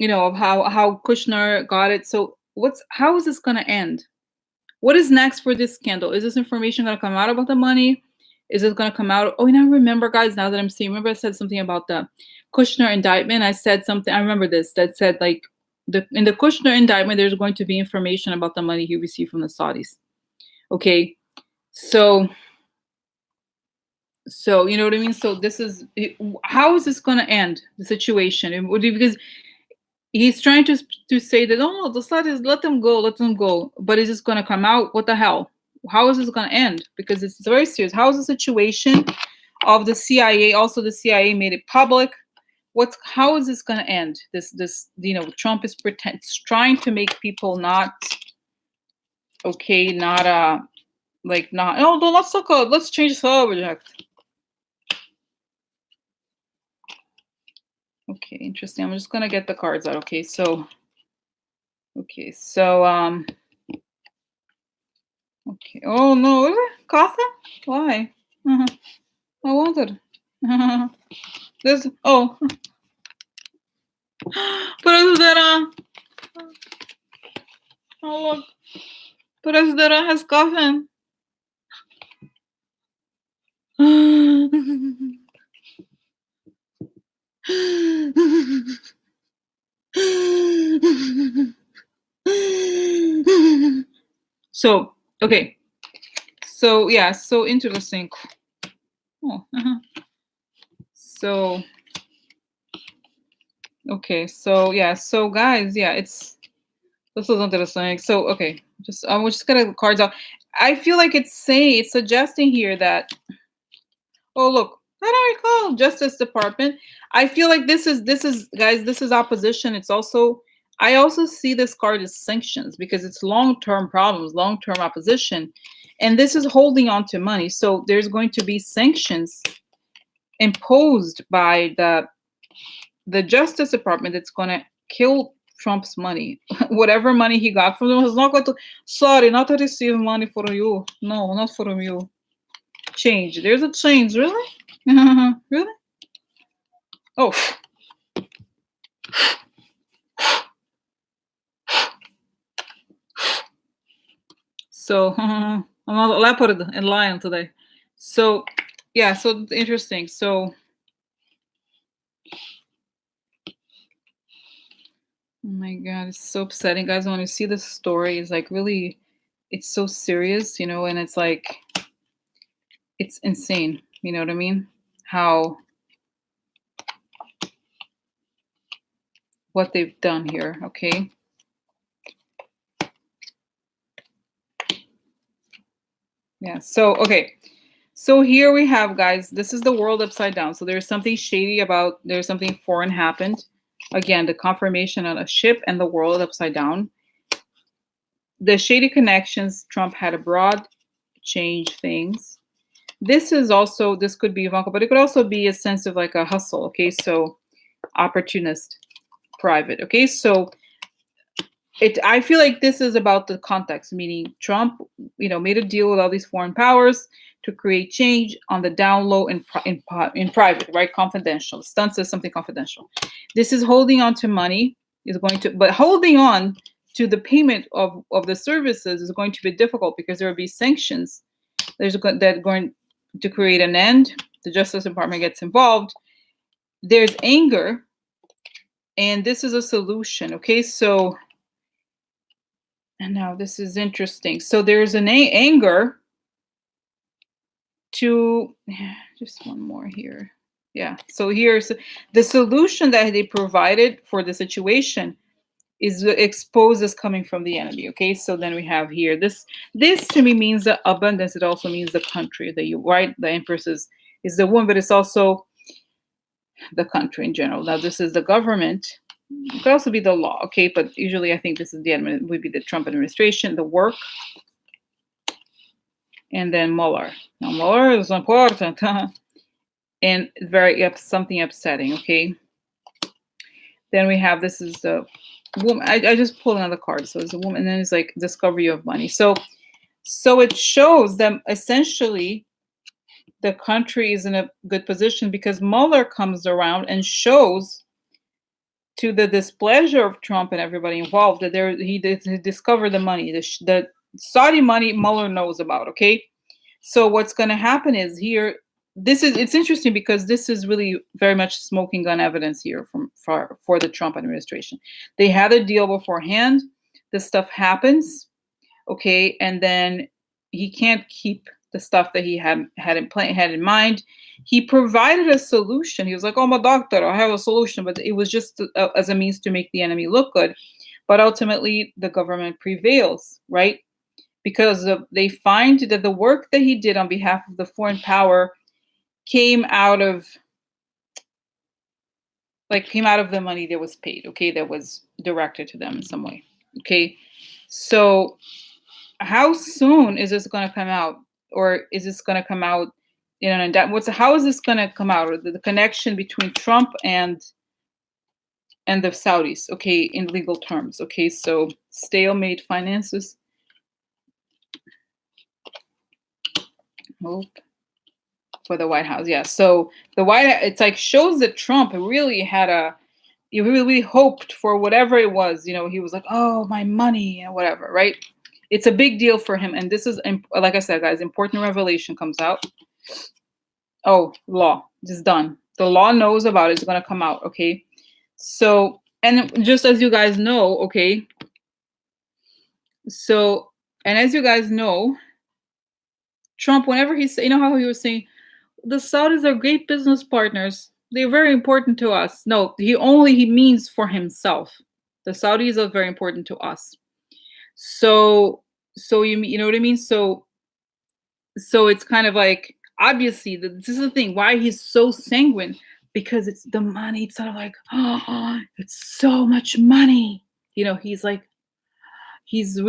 of how Kushner got it. So how is this going to end? What is next for this scandal? Is this information going to come out about the money? Is it going to come out? Oh, and I remember, guys, now that I'm seeing, remember I said something about the Kushner indictment. I said something, I remember this, that said like in the Kushner indictment, there's going to be information about the money he received from the Saudis. Okay, so you know what I mean. So how is this going to end the situation? Because he's trying to say that, oh no, the Saudis, let them go. But is this going to come out? What the hell? How is this going to end? Because it's very serious. How is the situation of the CIA? Also, the CIA made it public. How is this going to end? This Trump is trying to make people not okay, not like not. Oh, no, let's change the subject. Okay, interesting. I'm just gonna get the cards out. Okay, so okay. Oh no, is it coffee? Why? I wanted. This. Oh, Presidera. Oh look, Presidera has coffin. So okay, so yeah, so interesting. Oh, so okay, so yeah, so guys, yeah, this is interesting. So okay, we're just gonna cards out. I feel like it's suggesting here that, oh look, I don't recall Justice Department. I feel like this is guys, this is opposition. It's also, I also see this card as sanctions because it's long-term problems, long-term opposition, and this is holding on to money. So there's going to be sanctions imposed by the Justice Department that's going to kill Trump's money. Whatever money he got from them was not going to, sorry, not to receive money from you. No, not from you. Change. There's a change, really? Really? Oh. So, I'm a leopard and lion today. So, yeah, so interesting. So, oh my God, it's so upsetting, guys. When you see this story, it's like really, it's so serious, and it's like, it's insane. You know what I mean? What they've done here, okay? Yeah, so, okay. So here we have, guys, this is the world upside down. So there's something shady there's something foreign happened. Again, the confirmation on a ship and the world upside down. The shady connections Trump had abroad change things. This could be Ivanka, but it could also be a sense of like a hustle, okay? So opportunist, private, okay? So I feel like this is about the context, meaning Trump, made a deal with all these foreign powers to create change on the down low in private, right? Confidential. Stunt says something confidential. This is holding on to money, but holding on to the payment of the services is going to be difficult because there will be sanctions. That going to create an end. The Justice Department gets involved. There's anger And this is a solution. Okay, so, and now this is interesting. So there's an anger to, just one more here. Yeah, so here's the solution that they provided for the situation is exposed as coming from the enemy. Okay, so then we have here this to me means the abundance. It also means the country that you, right, the empress is the one, but it's also the country in general. Now this is the government. It could also be the law. Okay, but usually I think this is the would be the Trump administration, the work, and then Mueller. Now Mueller is important, and very something upsetting. Okay, then we have, this is the woman. I just pulled another card. So it's a woman, and then it's like discovery of money. So it shows them essentially the country is in a good position because Mueller comes around and shows, to the displeasure of Trump and everybody involved, that he discovered the money, the Saudi money Mueller knows about. Okay, so what's going to happen is here. It's interesting because this is really very much smoking gun evidence here for the Trump administration. They had a deal beforehand. This stuff happens, okay, and then he can't keep the stuff that he had in mind. He provided a solution. He was like, "Oh, my doctor, I have a solution," but it was just as a means to make the enemy look good. But ultimately, the government prevails, right? Because they find that the work that he did on behalf of the foreign power came out of the money that was paid, okay, that was directed to them in some way. Okay, so how soon is this going to come out, or is this going to come out in an how is this going to come out, or the connection between Trump and the Saudis, okay, in legal terms? Okay, so stalemate finances. Hope for the White House. Yeah, so the it's like shows that Trump really he really hoped for whatever it was. He was like, "Oh, my money," and whatever, right? It's a big deal for him, and this is, like I said, guys, important revelation comes out. Oh, law, it's done. The law knows about it. It's going to come out, okay? So, and just as you guys know, okay, so, and as you guys know, Trump, whenever he said, how he was saying, the Saudis are great business partners. They're very important to us. No, he means for himself. The Saudis are very important to us. So you know what I mean? So it's kind of like, obviously, this is the thing why he's so sanguine, because it's the money. It's sort of like, oh, it's so much money. He's like, his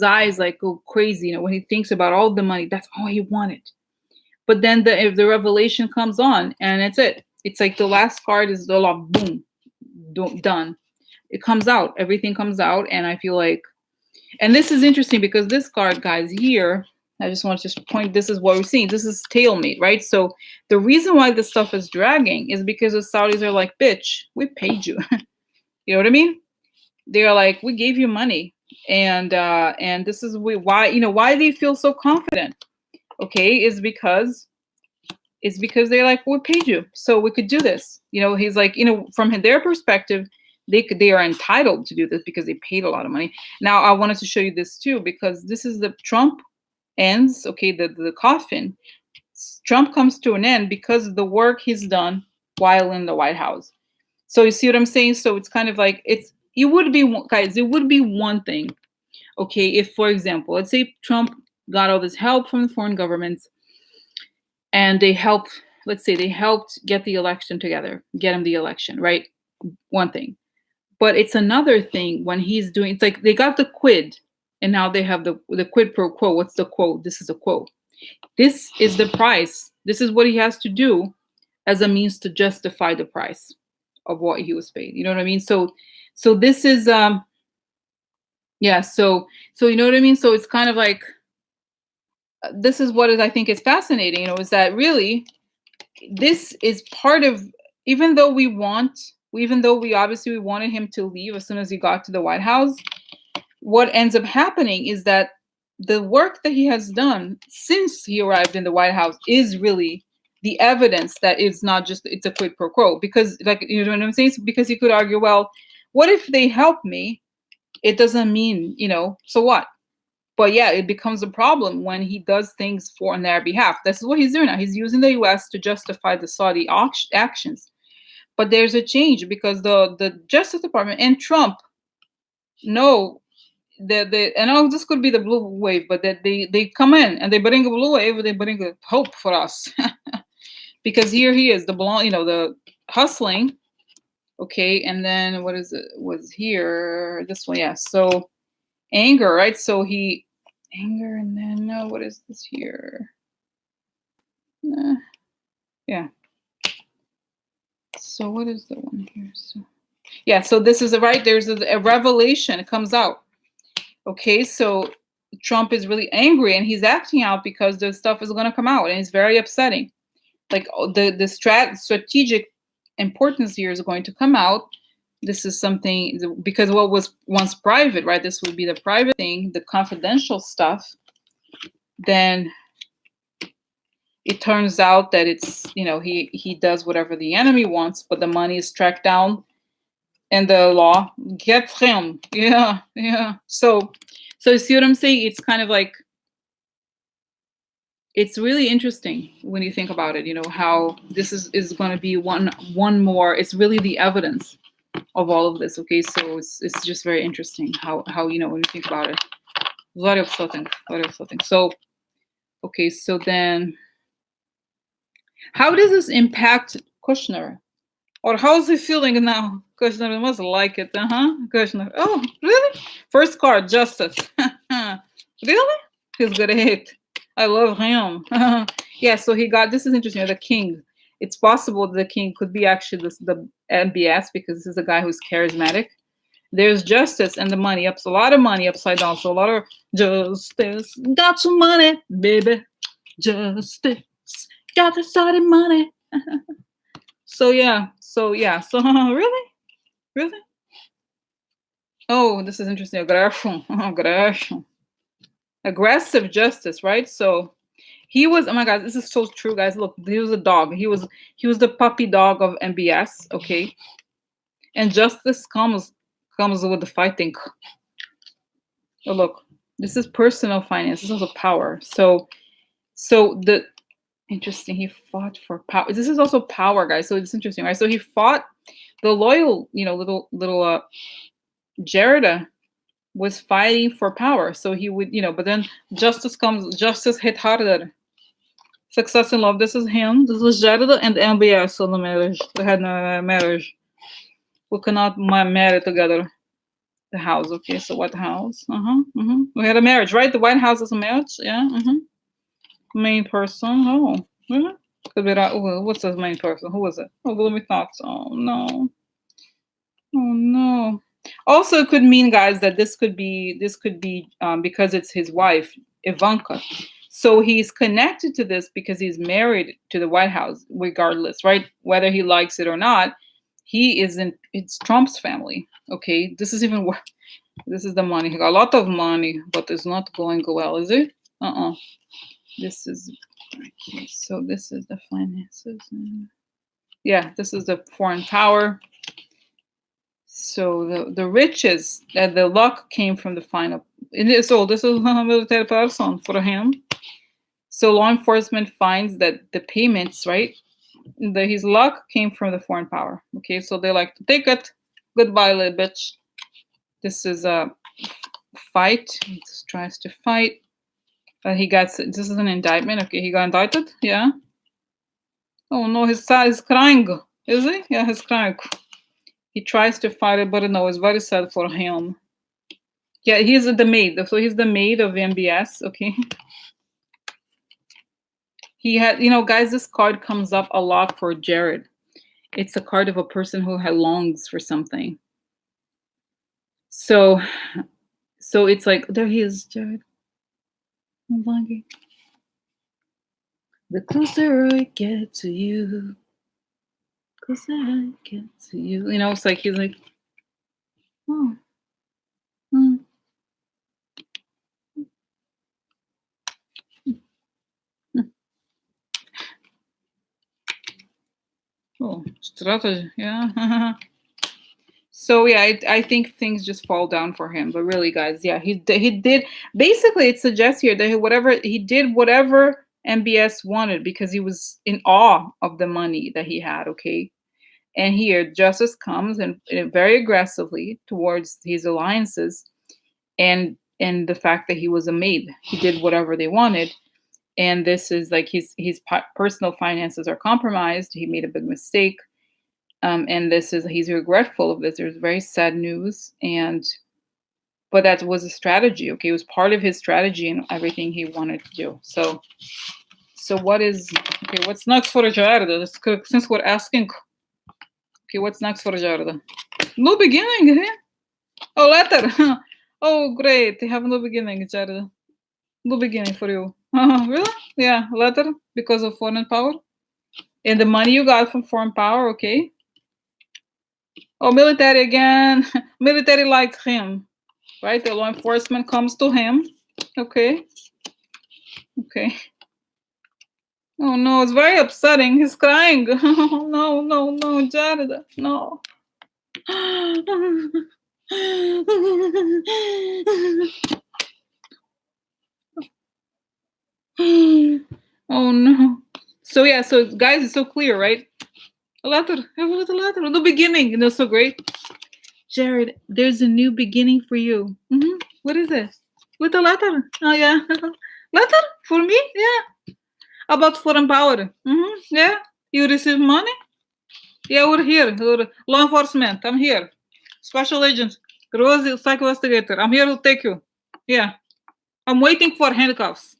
eyes like go crazy. When he thinks about all the money, that's all he wanted. But then if the revelation comes on, and it's it. It's like the last card is the law. Boom, done. It comes out. Everything comes out, and I feel like, and this is interesting because this card, guys, here, I just want to just point, this is what we're seeing. This is stalemate, right? So the reason why this stuff is dragging is because the Saudis are like, bitch, we paid you. You know what I mean? They're like, we gave you money. And this is why, why they feel so confident. Okay, is because they're like, we paid you, so we could do this. He's like, from their perspective, they are entitled to do this because they paid a lot of money. Now, I wanted to show you this too, because this is the Trump ends, okay, the coffin. Trump comes to an end because of the work he's done while in the White House. So you see what I'm saying? So it's kind of like, it would be one thing, okay, if, for example, let's say Trump got all this help from the foreign governments, and they helped get the election together, get him the election, right? One thing. But it's another thing when he's doing, it's like they got the quid, and now they have the quid pro quo. What's the quo? This is a quo. This is the price. This is what he has to do as a means to justify the price of what he was paid. You know what I mean? So this is yeah, so you know what I mean? So it's kind of like, this is what I think is fascinating, is that really this is part of, even though we obviously wanted him to leave as soon as he got to the White House, what ends up happening is that the work that he has done since he arrived in the White House is really the evidence that it's not just it's a quid pro quo. Because, like, you know what I'm saying? Because you could argue, well, what if they help me? It doesn't mean, so what? But yeah, it becomes a problem when he does things for on their behalf. This is what he's doing now. He's using the US to justify the Saudi actions. But there's a change, because the Justice Department and Trump know that and this could be the blue wave, but that they come in and they bring a blue wave, they bring a hope for us. Because here he is, the hustling. Okay, and then what is it? Was here this one? Yeah. So anger, right? So anger, and then what is this here? Yeah. So what is the one here? So yeah. So this is right. There's a revelation. It comes out. Okay, so Trump is really angry and he's acting out because the stuff is going to come out, and it's very upsetting. Like, the strategic importance here is going to come out. This is something, because what was once private, right? This would be the private thing, the confidential stuff. Then it turns out that it's, he does whatever the enemy wants, but the money is tracked down and the law gets him. Yeah, yeah. So you see what I'm saying? It's kind of like, it's really interesting when you think about it, how this is going to be one more. It's really the evidence of all of this. Okay, so it's just very interesting how when you think about it. A lot of something. So, okay, so then how does this impact Kushner? Or how's he feeling now? Kushner must like it, Kushner. Oh, really? First card, Justice. Really? He's good at it. I love him. Yeah, so he got, this is interesting, the king. It's possible the king could be actually the MBS, because this is a guy who's charismatic. There's justice and the money. So a lot of money upside down. So a lot of justice. Got some money, baby. Justice. Got the started money. So yeah. So really? Really? Oh, this is interesting. Aggression. Aggression. Aggressive justice, right? So he was, oh my god, this is so true, guys. Look, he was a dog. He was the puppy dog of MBS, okay? And justice comes with the fighting. Oh, look, this is personal finance. This is also power. So the interesting, he fought for power. This is also power, guys. So it's interesting, right? So he fought the loyal, little Jarida was fighting for power. So he would, but then justice hit harder. Success in love. This is him. This is Jarida and MBS on the marriage. They had no marriage. We cannot marry together. The house. Okay, so what house? We had a marriage, right? The White House is a marriage. Yeah. Main person. Oh, really? Could be that. Oh, what's the main person? Who was it? Oh, let me thoughts. Oh no. Oh no. Also, it could mean, guys, that this could be because it's his wife, Ivanka. So he's connected to this because he's married to the White House, regardless, right? Whether he likes it or not, he isn't. It's Trump's family. Okay, this is even worse. This is the money. He got a lot of money, but it's not going well, is it? This is okay. So this is the finances. Yeah, this is the foreign power. So the riches and the luck came from the final. So this is a military person for him. So law enforcement finds that the payments, right? His luck came from the foreign power. Okay, so they like to take it. Goodbye, little bitch. This is a fight. He just tries to fight. This is an indictment. Okay, he got indicted. Yeah. Oh no, he's crying. Is he? Yeah, he's crying. He tries to fight it, but no, it's very sad for him. Yeah, he's the maid. So he's the maid of MBS. Okay. He had, guys, this card comes up a lot for Jared. It's a card of a person who longs for something. So it's like, there he is, Jared. I'm longing. The closer I get to you, closer I get to you. It's like he's like, oh. Oh, strategy. Yeah. So yeah, I think things just fall down for him. But really, guys, yeah, he did. Basically, it suggests here that he did whatever MBS wanted because he was in awe of the money that he had. Okay, and here justice comes and very aggressively towards his alliances, and the fact that he was a maid, he did whatever they wanted, and this is like his personal finances are compromised. He made a big mistake, and he's regretful of this. There's very sad news, but that was a strategy. Okay, it was part of his strategy and everything he wanted to do. So what is okay? What's next for Gerardo? Since we're asking, okay, what's next for Gerardo? No beginning, eh? Oh, letter. Oh, great. They have no beginning, Gerardo. No beginning for you. Really? Yeah, letter because of foreign power and the money you got from foreign power. Okay. Oh, military again. Military likes him, right? The law enforcement comes to him. Okay. Okay. Oh no, it's very upsetting. He's crying. Oh, no, no, no, Jared. No. Oh no. So yeah, so guys, it's so clear, right? A letter. Have a little letter. The beginning. And that's so great. Jared, there's a new beginning for you. What is it? With a letter. Oh yeah. Letter? For me? Yeah. About foreign power. Yeah. You receive money? Yeah, we're here. We're law enforcement. I'm here. Special agent. Rosie, psycho investigator. I'm here to take you. Yeah. I'm waiting for handcuffs.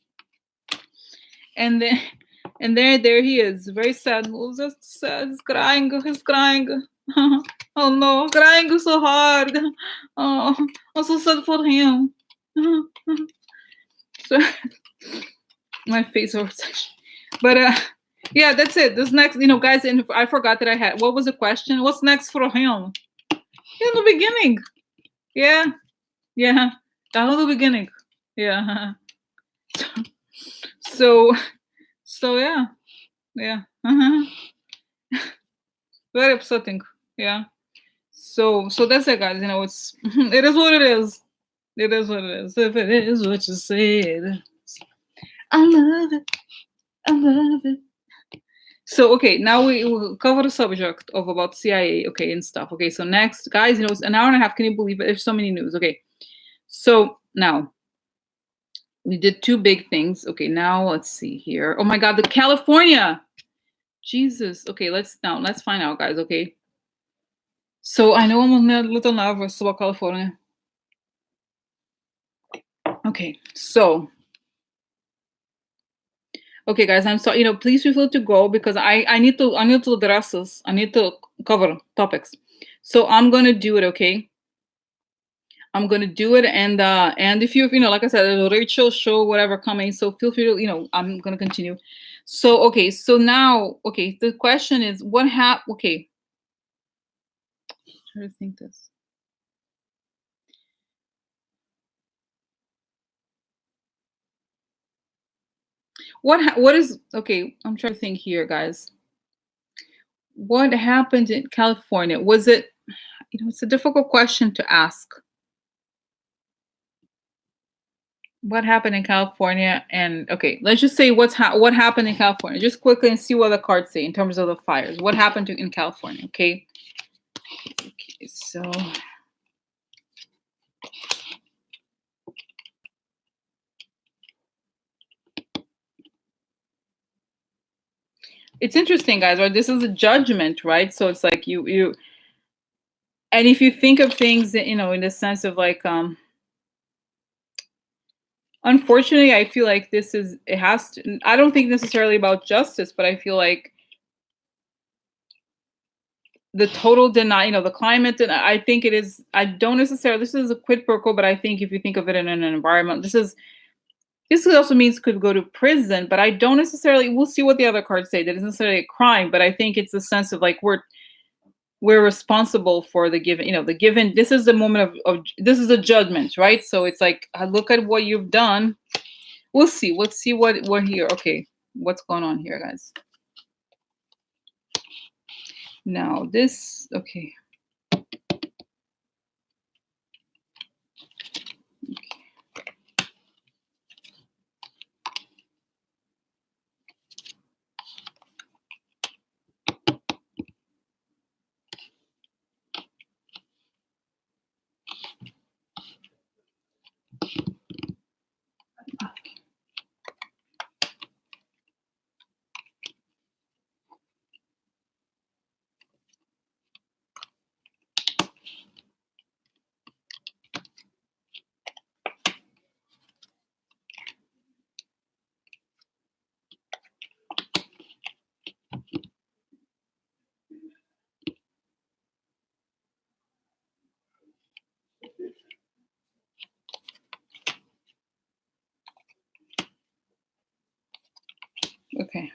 And then there he is. Very sad. Just sad. He's crying. He's crying. Oh no, crying so hard. Oh, I'm so sad for him. So my face hurts. But yeah, that's it. This next, guys, and I forgot that I had. What was the question? What's next for him? In the beginning. Yeah. Yeah. That was the beginning. Yeah. So yeah. Yeah. Very upsetting. Yeah. So that's it, guys. It's it is what it is. It is what it is. If it is what you say it is. I love it. I love it. So okay, now we will cover the subject of about CIA, okay, and stuff. Okay, so next, guys, it's an hour and a half. Can you believe it? There's so many news. Okay, so now we did two big things. Okay, now let's see here. Oh my God, the California. Jesus. Okay, let's find out, guys. Okay. So I know I'm a little nervous about California. Okay, so okay, guys, I'm sorry. Please feel free to go because I need to address this. I need to cover topics. So I'm gonna do it. Okay, I'm gonna do it, and if you like I said, there's a Rachel show, whatever coming. So feel free to I'm gonna continue. So okay, so now the question is what happened. Okay, try to think this. What is okay? I'm trying to think here, guys. What happened in California? Was it? It's a difficult question to ask. What happened in California? And okay, let's just say what happened in California. Just quickly and see what the cards say in terms of the fires. What happened in California? Okay. Okay, so it's interesting, guys. Right? This is a judgment, right? So it's like you, and if you think of things, in the sense of like, unfortunately, I feel like it has to. I don't think necessarily about justice, but I feel like the total deny, the climate, and I think it is. I don't necessarily. This is a quid pro quo, but I think if you think of it in an environment, this also means could go to prison, but I don't necessarily. We'll see what the other cards say. That isn't necessarily a crime, but I think it's a sense of like we're responsible for the given. The given. This is the moment of this is a judgment, right? So it's like look at what you've done. We'll see. Let's see what we're here. Okay, what's going on here, guys? Now this, okay. Okay.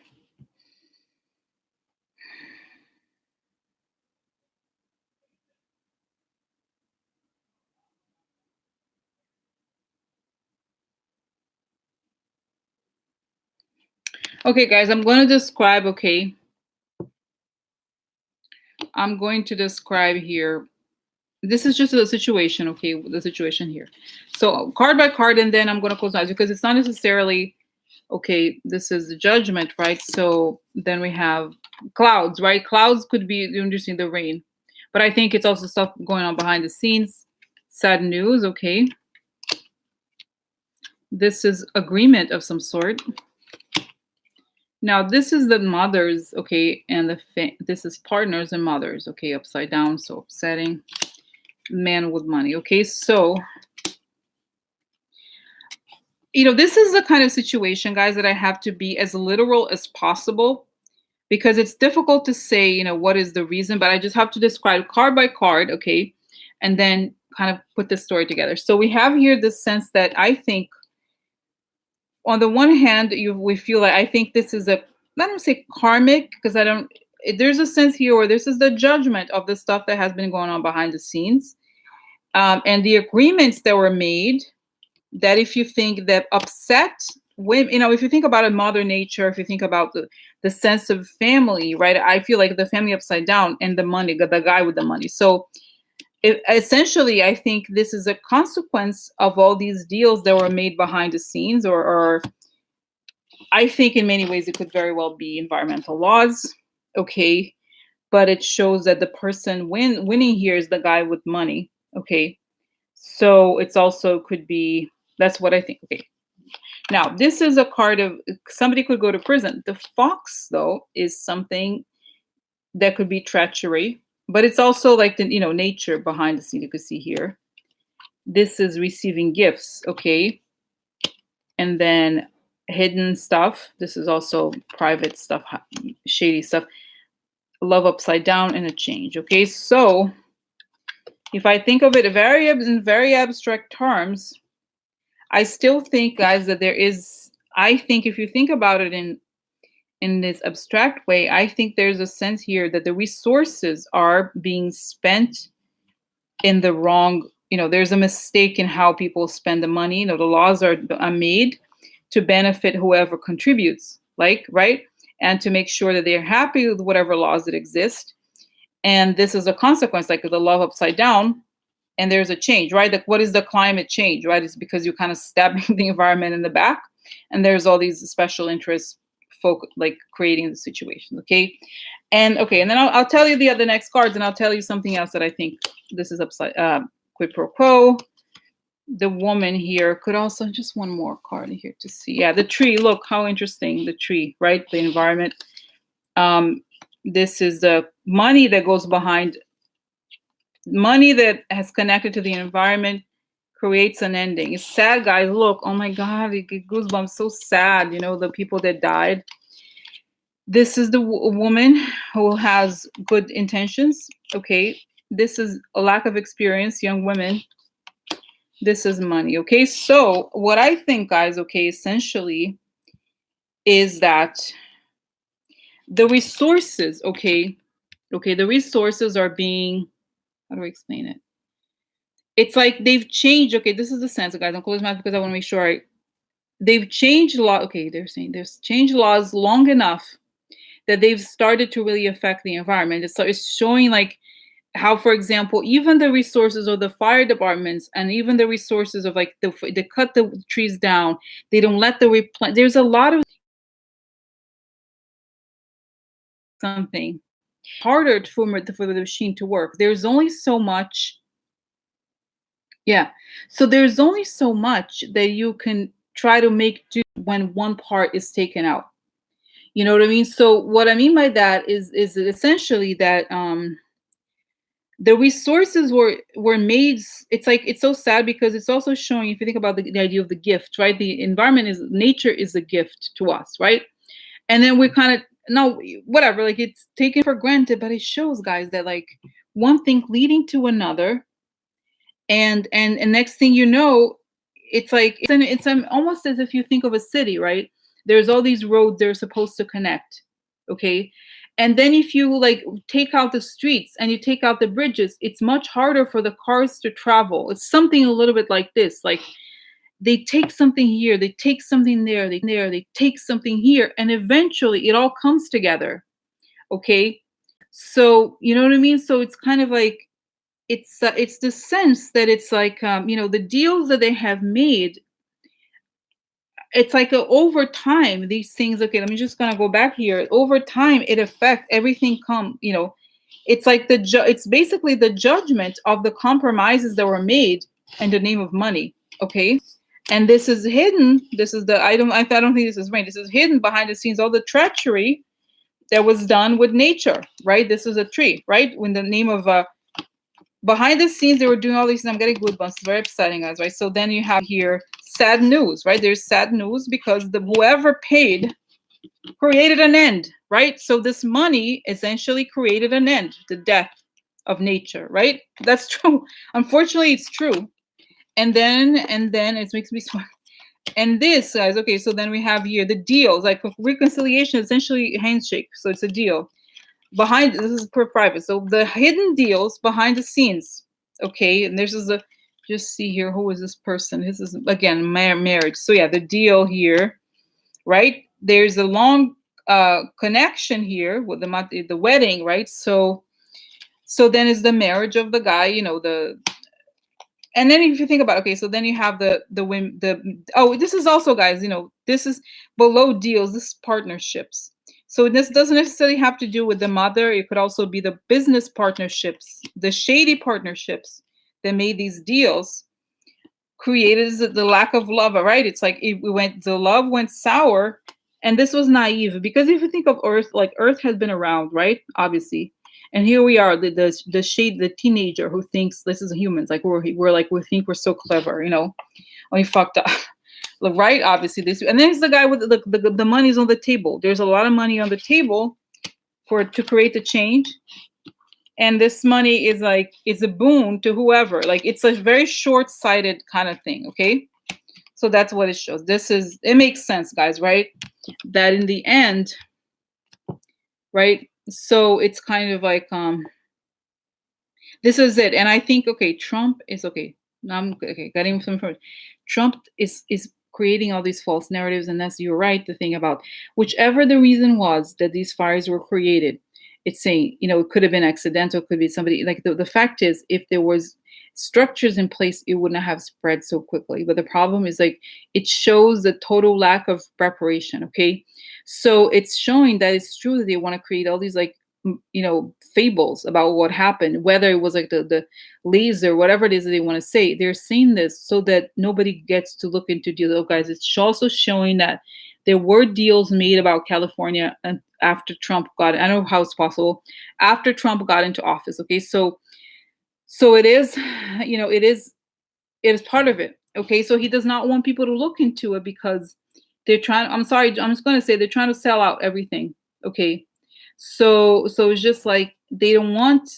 Okay, guys, I'm going to describe, okay. I'm going to describe here. This is just the situation, okay, the situation here. So card by card, and then I'm going to close my eyes because it's not necessarily, okay, this is the judgment, right? So then we have clouds, right? Clouds could be, you understand, the rain. But I think it's also stuff going on behind the scenes. Sad news, okay. This is agreement of some sort. Now this is the mothers, okay, and this is partners and mothers, okay, upside down, so upsetting. Man with money, okay. So, you know, this is the kind of situation, guys, that I have to be as literal as possible because it's difficult to say, you know, what is the reason, but I just have to describe card by card, okay, and then kind of put the story together. So we have here this sense that I think, on the one hand, we feel like I think this is a, I don't say karmic because I don't. There's a sense here where this is the judgment of the stuff that has been going on behind the scenes, and the agreements that were made. That if you think that upset women, you know, if you think about a mother nature, if you think about the sense of family, right? I feel like the family upside down and the money, the guy with the money. So essentially, I think this is a consequence of all these deals that were made behind the scenes, or I think in many ways it could very well be environmental laws, okay, but it shows that the person winning here is the guy with money, okay. So it's also could be, that's what I think. Okay. Now this is a card of somebody could go to prison. The fox though is something that could be treachery, but it's also like the, you know, nature behind the scene. You could see here. This is receiving gifts, okay, and then hidden stuff. This is also private stuff, shady stuff. Love upside down and a change. Okay, so if I think of it in very abstract terms, I still think, guys, that there is. I think if you think about it in this abstract way, I think there's a sense here that the resources are being spent in the wrong. You know, there's a mistake in how people spend the money. You know, the laws are made to benefit whoever contributes, like, right, and to make sure that they're happy with whatever laws that exist. And this is a consequence, like the love upside down, and there's a change, right? Like, what is the climate change, right? It's because you're kind of stabbing the environment in the back, and there's all these special interest folk like creating the situation, okay? And okay, and then I'll tell you the next cards, and I'll tell you something else that I think this is upside quid pro quo. The woman here could also, just one more card here to see. Yeah, the tree. Look how interesting, the tree, right? The environment. This is the money that goes behind, money that has connected to the environment creates an ending. It's sad, guys. Look, oh my God, it get goosebumps. So sad, you know, the people that died. This is the woman who has good intentions. Okay, this is a lack of experience, young women. This is money. Okay, so what I think, guys, okay, essentially is that the resources, okay, the resources are being, how do I explain it? It's like they've changed. Okay, this is the sense, guys. I'm closing my mouth because I want to make sure they've changed law. Okay, they're saying there's changed laws long enough that they've started to really affect the environment. So it's showing like how, for example, even the resources of the fire departments and even the resources of like they cut the trees down, they don't let the replant. There's a lot of something harder for the machine to work. There's only so much. Yeah. So there's only so much that you can try to make do when one part is taken out. You know what I mean? So what I mean by that is essentially that the resources were made. It's like it's so sad because it's also showing, if you think about the idea of the gift, right? The environment is nature is a gift to us, right? And then we kind of no whatever, like it's taken for granted, but it shows guys that like one thing leading to another, and next thing you know, it's like almost as if you think of a city, right? There's all these roads they're supposed to connect, okay? And then if you like take out the streets and you take out the bridges, it's much harder for the cars to travel. It's something a little bit like this, like they take something here, they take something there, they take something here, and eventually it all comes together, okay? So you know what I mean? So it's kind of like it's the sense that it's like you know, the deals that they have made, it's like over time these things, okay, let me just kind of go back here, over time it affect everything come, you know, it's like it's basically the judgment of the compromises that were made in the name of money, okay? And this is hidden, this is the I don't think this is right, this is hidden behind the scenes, all the treachery that was done with nature, right? This is a tree, right? In the name of behind the scenes they were doing all these, and I'm getting good ones, it's very upsetting guys, right? So then you have here sad news, right? There's sad news because the whoever paid created an end, right? So this money essentially created an end, the death of nature, right? That's true. Unfortunately, it's true. And then it makes me smart. And this guys, okay, so then we have here the deals, like reconciliation, essentially handshake. So it's a deal. Behind this is per private. So the hidden deals behind the scenes. Okay, and this is a just see here, who is this person? This is again marriage. So yeah, the deal here, right? There's a long connection here with the wedding, right? So then is the marriage of the guy, you know, the and then if you think about okay, so then you have the women, oh, this is also guys, you know, this is below deals, this is partnerships. So this doesn't necessarily have to do with the mother, it could also be the business partnerships, the shady partnerships that made these deals, created the lack of love, right? It's like the love went sour, and this was naive because if you think of Earth, like Earth has been around, right? Obviously, and here we are, the teenager who thinks this is humans, like we're like we think we're so clever, you know, we fucked up, right? Obviously, this, and then it's the guy with the money's on the table. There's a lot of money on the table to create the change, and this money is like it's a boon to whoever. Like it's a very short-sighted kind of thing, okay? So that's what it shows. It makes sense, guys, right? That in the end, right? So it's kind of like this is it. And I think okay, Trump is okay. Now I'm okay, getting some information. Trump is creating all these false narratives, and that's, you're right, the thing about whichever the reason was that these fires were created, it's saying, you know, it could have been accidental, could be somebody, like the fact is, if there was structures in place, it wouldn't have spread so quickly. But the problem is like it shows the total lack of preparation, okay? So it's showing that it's true that they want to create all these like you know, fables about what happened, whether it was like the laser, whatever it is that they want to say. They're saying this so that nobody gets to look into deals. Oh, guys, it's also showing that there were deals made about California and after Trump got, I don't know how it's possible, after Trump got into office. Okay, so it is, you know, it is part of it. Okay, so he does not want people to look into it because they're trying, I'm sorry, I'm just going to say they're trying to sell out everything. Okay, so it's just like they don't want,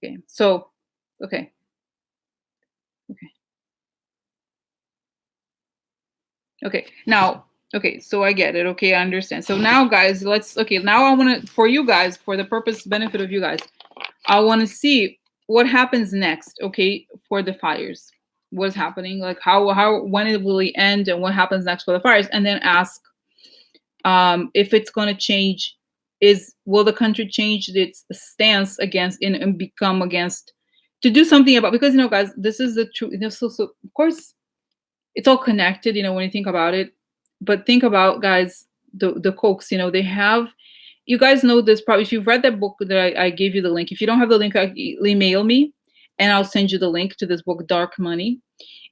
okay, so okay, now, okay, so I get it. Okay, I understand. So now guys, now I want to, for you guys, for the benefit of you guys, I want to see what happens next, okay, for the fires. What's happening, like how when it will end and what happens next for the fires, and then ask If it's going to change, will the country change its stance against and become against to do something about, because guys, this is the truth. So of course it's all connected, when you think about it. But think about, guys, the Cokes, they have, you guys know this probably if you've read that book that I gave you the link. If you don't have the link, email me and I'll send you the link to this book, Dark Money.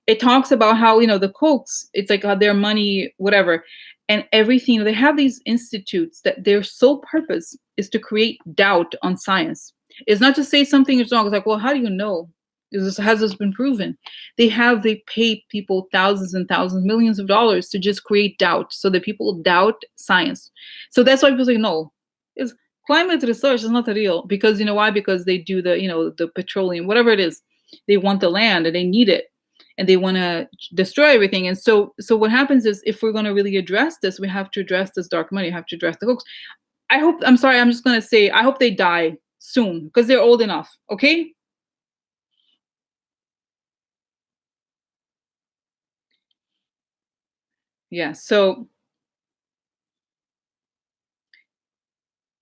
It talks about how, the Cokes, it's like their money, whatever, and everything. They have these institutes that their sole purpose is to create doubt on science. It's not to say something is wrong. It's like, well, how do you know? Has this been proven? They pay people thousands and thousands, millions of dollars to just create doubt so that people doubt science. So that's why people say, no, is climate research is not real, because you know why? Because they do the petroleum, whatever it is. They want the land and they need it and they want to destroy everything. And so what happens is, if we're going to really address this, we have to address this dark money, have to address the hoax. I'm just going to say, I hope they die soon because they're old enough. Okay. Yeah. So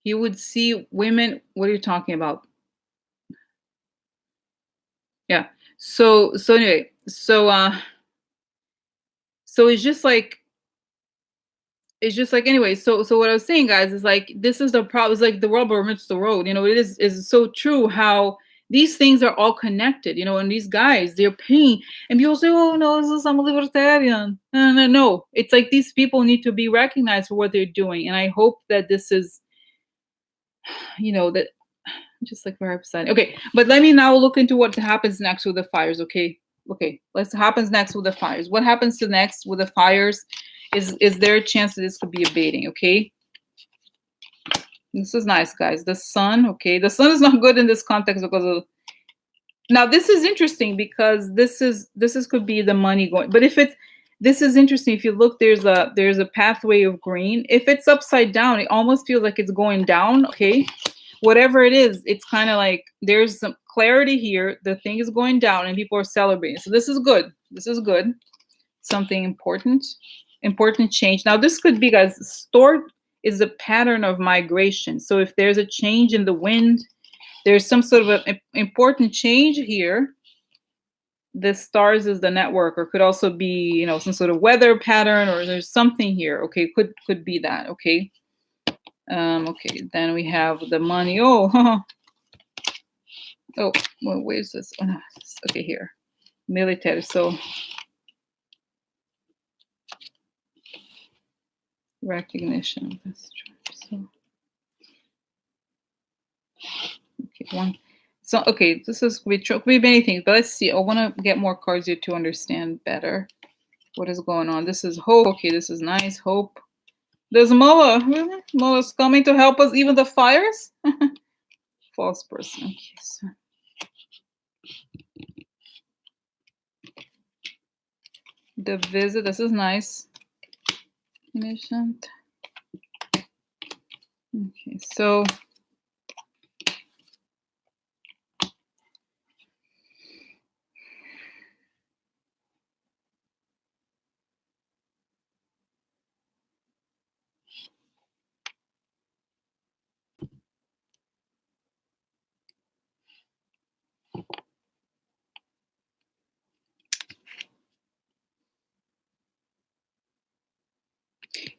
you would see women. What are you talking about? Yeah. So anyway, so it's just like anyway. So what I was saying, guys, is like, this is the problem. It's like the rubber meets the road. It is so true how these things are all connected. And these guys, they're paying, and people say, "Oh no, this is, I'm a libertarian." No, no, no. It's like these people need to be recognized for what they're doing, and I hope that this is, that just like very upsetting. Okay, but let me now look into what happens next with the fires. Okay, let's happens next with the fires. What happens to next with the fires? Is there a chance that this could be abating? Okay, this is nice, guys. The sun. Okay, the sun is not good in this context because of. Now this is interesting because this could be the money going. But if it's this is interesting. If you look, there's a pathway of green. If it's upside down, it almost feels like it's going down. Okay, whatever it is, it's kind of like there's some clarity here. The thing is going down and people are celebrating. So this is good. This is good. Something important change. Now this could be, guys, storm is a pattern of migration. So if there's a change in the wind, there's some sort of an important change here. The stars is the network, or could also be, some sort of weather pattern, or there's something here. Okay, could be that. Okay. Okay, then we have the money. Oh, oh, well, where's this? Oh, no, okay, here, military. So recognition. That's true. So okay, one. So okay, this is could be many things, but let's see. I want to get more cards here to understand better what is going on. This is hope. Okay, this is nice. Hope. There's Moa. Really? Moa's coming to help us. Even the fires. False person. Okay, so. The visit. This is nice. Mission. Okay, so.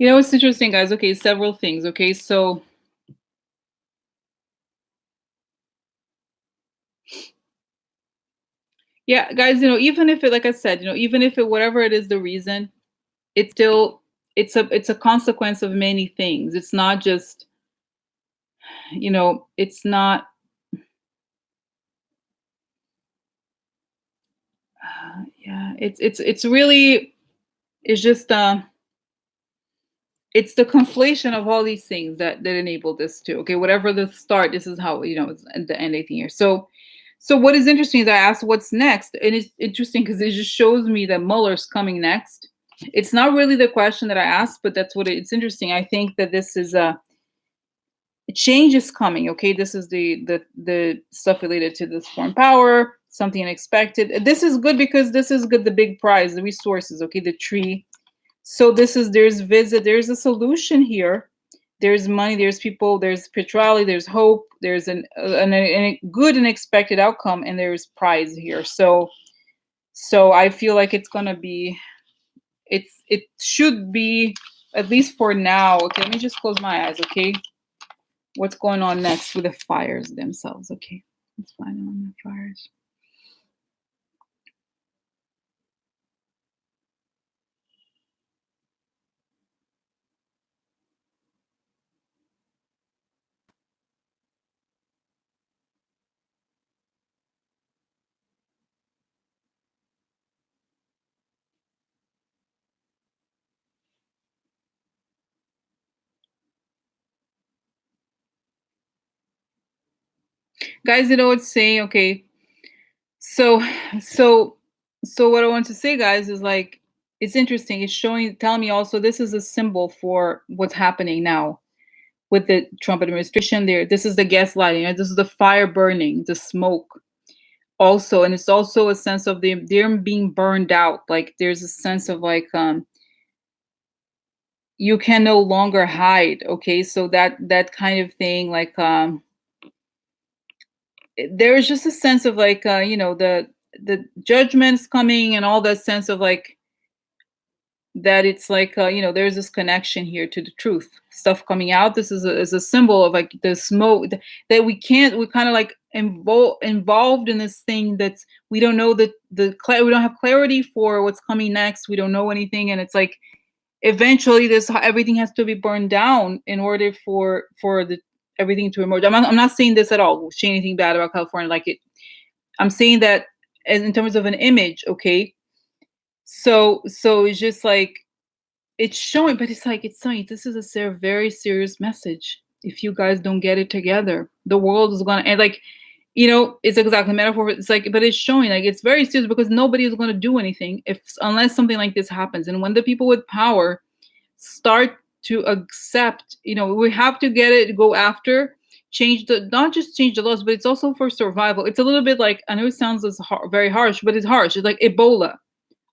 It's interesting, guys. Okay, several things. Okay, so yeah, guys, even if it, like I said, even if it, whatever it is, the reason, it's still, it's a consequence of many things. It's not just, it's not, yeah, it's really, it's just, it's the conflation of all these things that enable this too. Okay, whatever the start, this is how, it's the end 18 years. So what is interesting is I asked what's next, and it's interesting because it just shows me that Mueller's coming next. It's not really the question that I asked, but that's what it's interesting. I think that this is a change is coming. Okay, this is the stuff related to this foreign power, something unexpected. This is good because this is good. The big prize, the resources. Okay, the tree. So this is there's visit, there's a solution here. There's money, there's people, there's spirituality, there's hope, there's a good and expected outcome, and there's prize here. So I feel like it's gonna be, it should be, at least for now. Okay, let me just close my eyes. Okay, what's going on next with the fires themselves? Okay, let's find them on the fires. Guys, you know what's saying? Okay, so so so what I want to say, guys, is like, it's interesting. It's showing, telling me also this is a symbol for what's happening now with the Trump administration. There, this is the gaslighting, right? This is the fire burning, the smoke also, and it's also a sense of them being burned out. Like there's a sense of like, you can no longer hide. Okay, so that kind of thing, like, there is just a sense of like, the judgments coming, and all that sense of like, that it's like, there's this connection here to the truth stuff coming out. This is a symbol of like the smoke, that we can't, we're kind of like involved in this thing that's, we don't know we don't have clarity for what's coming next. We don't know anything, and it's like eventually this everything has to be burned down in order for the everything to emerge. I'm not saying this at all, saying anything bad about California, like it. I'm saying that as in terms of an image. Okay, so it's just like, it's showing, but it's like, it's saying this is a very serious message. If you guys don't get it together, the world is gonna, and like, it's exactly metaphor. It's like, but it's showing like it's very serious, because nobody is gonna do anything if, unless something like this happens. And when the people with power start to accept, we have to get it, go after, change the, not just change the laws, but it's also for survival. It's a little bit like, I know it sounds as very harsh, but it's harsh. It's like Ebola.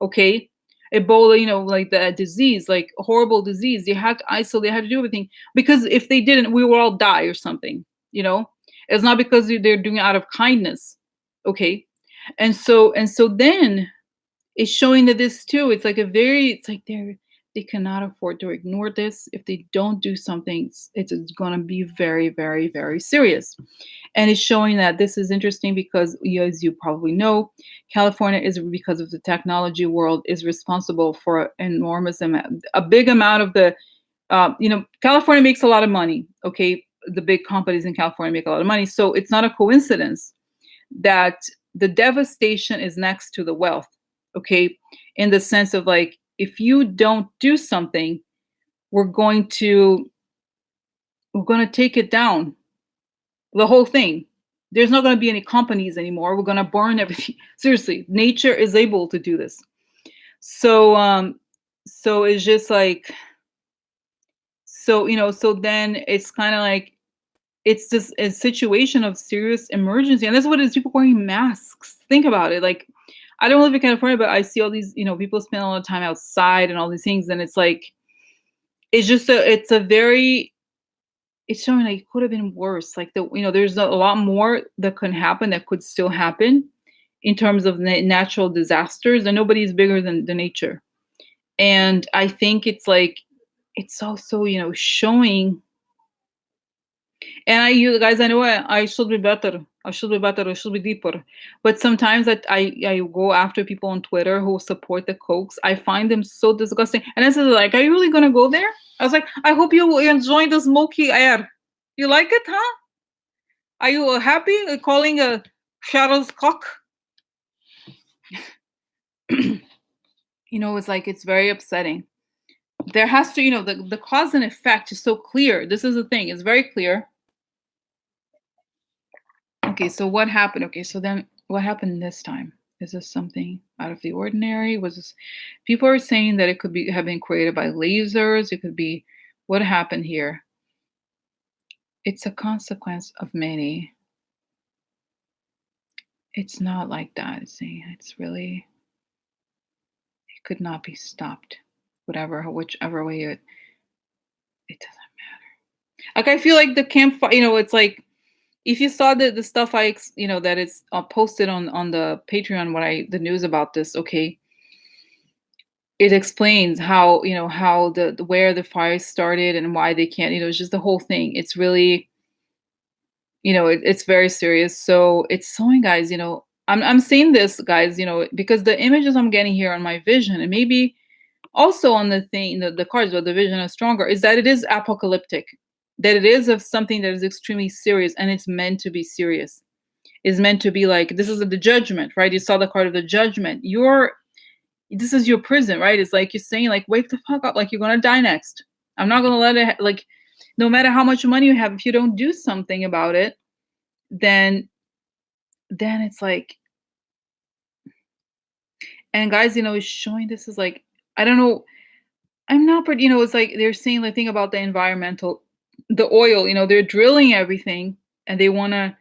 Okay, Ebola, like the disease, like horrible disease. You had to isolate, you had to do everything, because if they didn't, we would all die or something. It's not because they're doing it out of kindness. Okay, and so then it's showing that this too, it's like a very, it's like they cannot afford to ignore this. If they don't do something, it's going to be very, very, very serious. And it's showing that this is interesting because, as you probably know, California is, because of the technology world, is responsible for enormous amount, a big amount of the, California makes a lot of money. Okay, the big companies in California make a lot of money, so it's not a coincidence that the devastation is next to the wealth. Okay, in the sense of like, if you don't do something, we're going to take it down, the whole thing. There's not going to be any companies anymore. We're going to burn everything. Seriously, nature is able to do this. So it's just like, so then it's kind of like, it's just a situation of serious emergency, and that's what it is. People wearing masks. Think about it. Like, I don't live in California, but I see all these, people spend a lot of time outside and all these things, and it's like, it's a very, it's showing like it could have been worse. Like there's a lot more that could happen, that could still happen in terms of natural disasters, and nobody's bigger than the nature. And I think it's like, it's also, showing. And you guys, I know I should be better. I should be better. I should be deeper. But sometimes I go after people on Twitter who support the Cokes. I find them so disgusting. And I said, like, are you really gonna go there? I was like, I hope you enjoy the smoky air. You like it, huh? Are you happy calling a Charles cock? It's like, it's very upsetting. There has to, the cause and effect is so clear. This is the thing. It's very clear. Okay, so what happened? Okay, so then what happened this time? Is this something out of the ordinary? Was this, people are saying that it could be have been created by lasers? It could be, what happened here? It's a consequence of many. It's not like that. It's really, it could not be stopped whatever, whichever way it doesn't. Like I feel like the campfire, it's like if you saw the stuff that is posted on the Patreon when I the news about this, okay, it explains how how where the fire started and why they can't, it's just the whole thing. It's really, it's very serious. So it's showing, guys, I'm seeing this, guys, because the images I'm getting here on my vision, and maybe also on the thing, the cards where the vision is stronger, is that it is apocalyptic, that it is of something that is extremely serious, and it's meant to be serious. Is meant to be like, this is the judgment, right? You saw the card of the judgment. This is your prison, right? It's like you're saying, like, wake the fuck up, like you're gonna die next. I'm not gonna let it, like, no matter how much money you have, if you don't do something about it, then it's like, and guys, it's showing this is like, I don't know, I'm not pretty, it's like they're saying the thing about the environmental, the oil, they're drilling everything, and they wanna,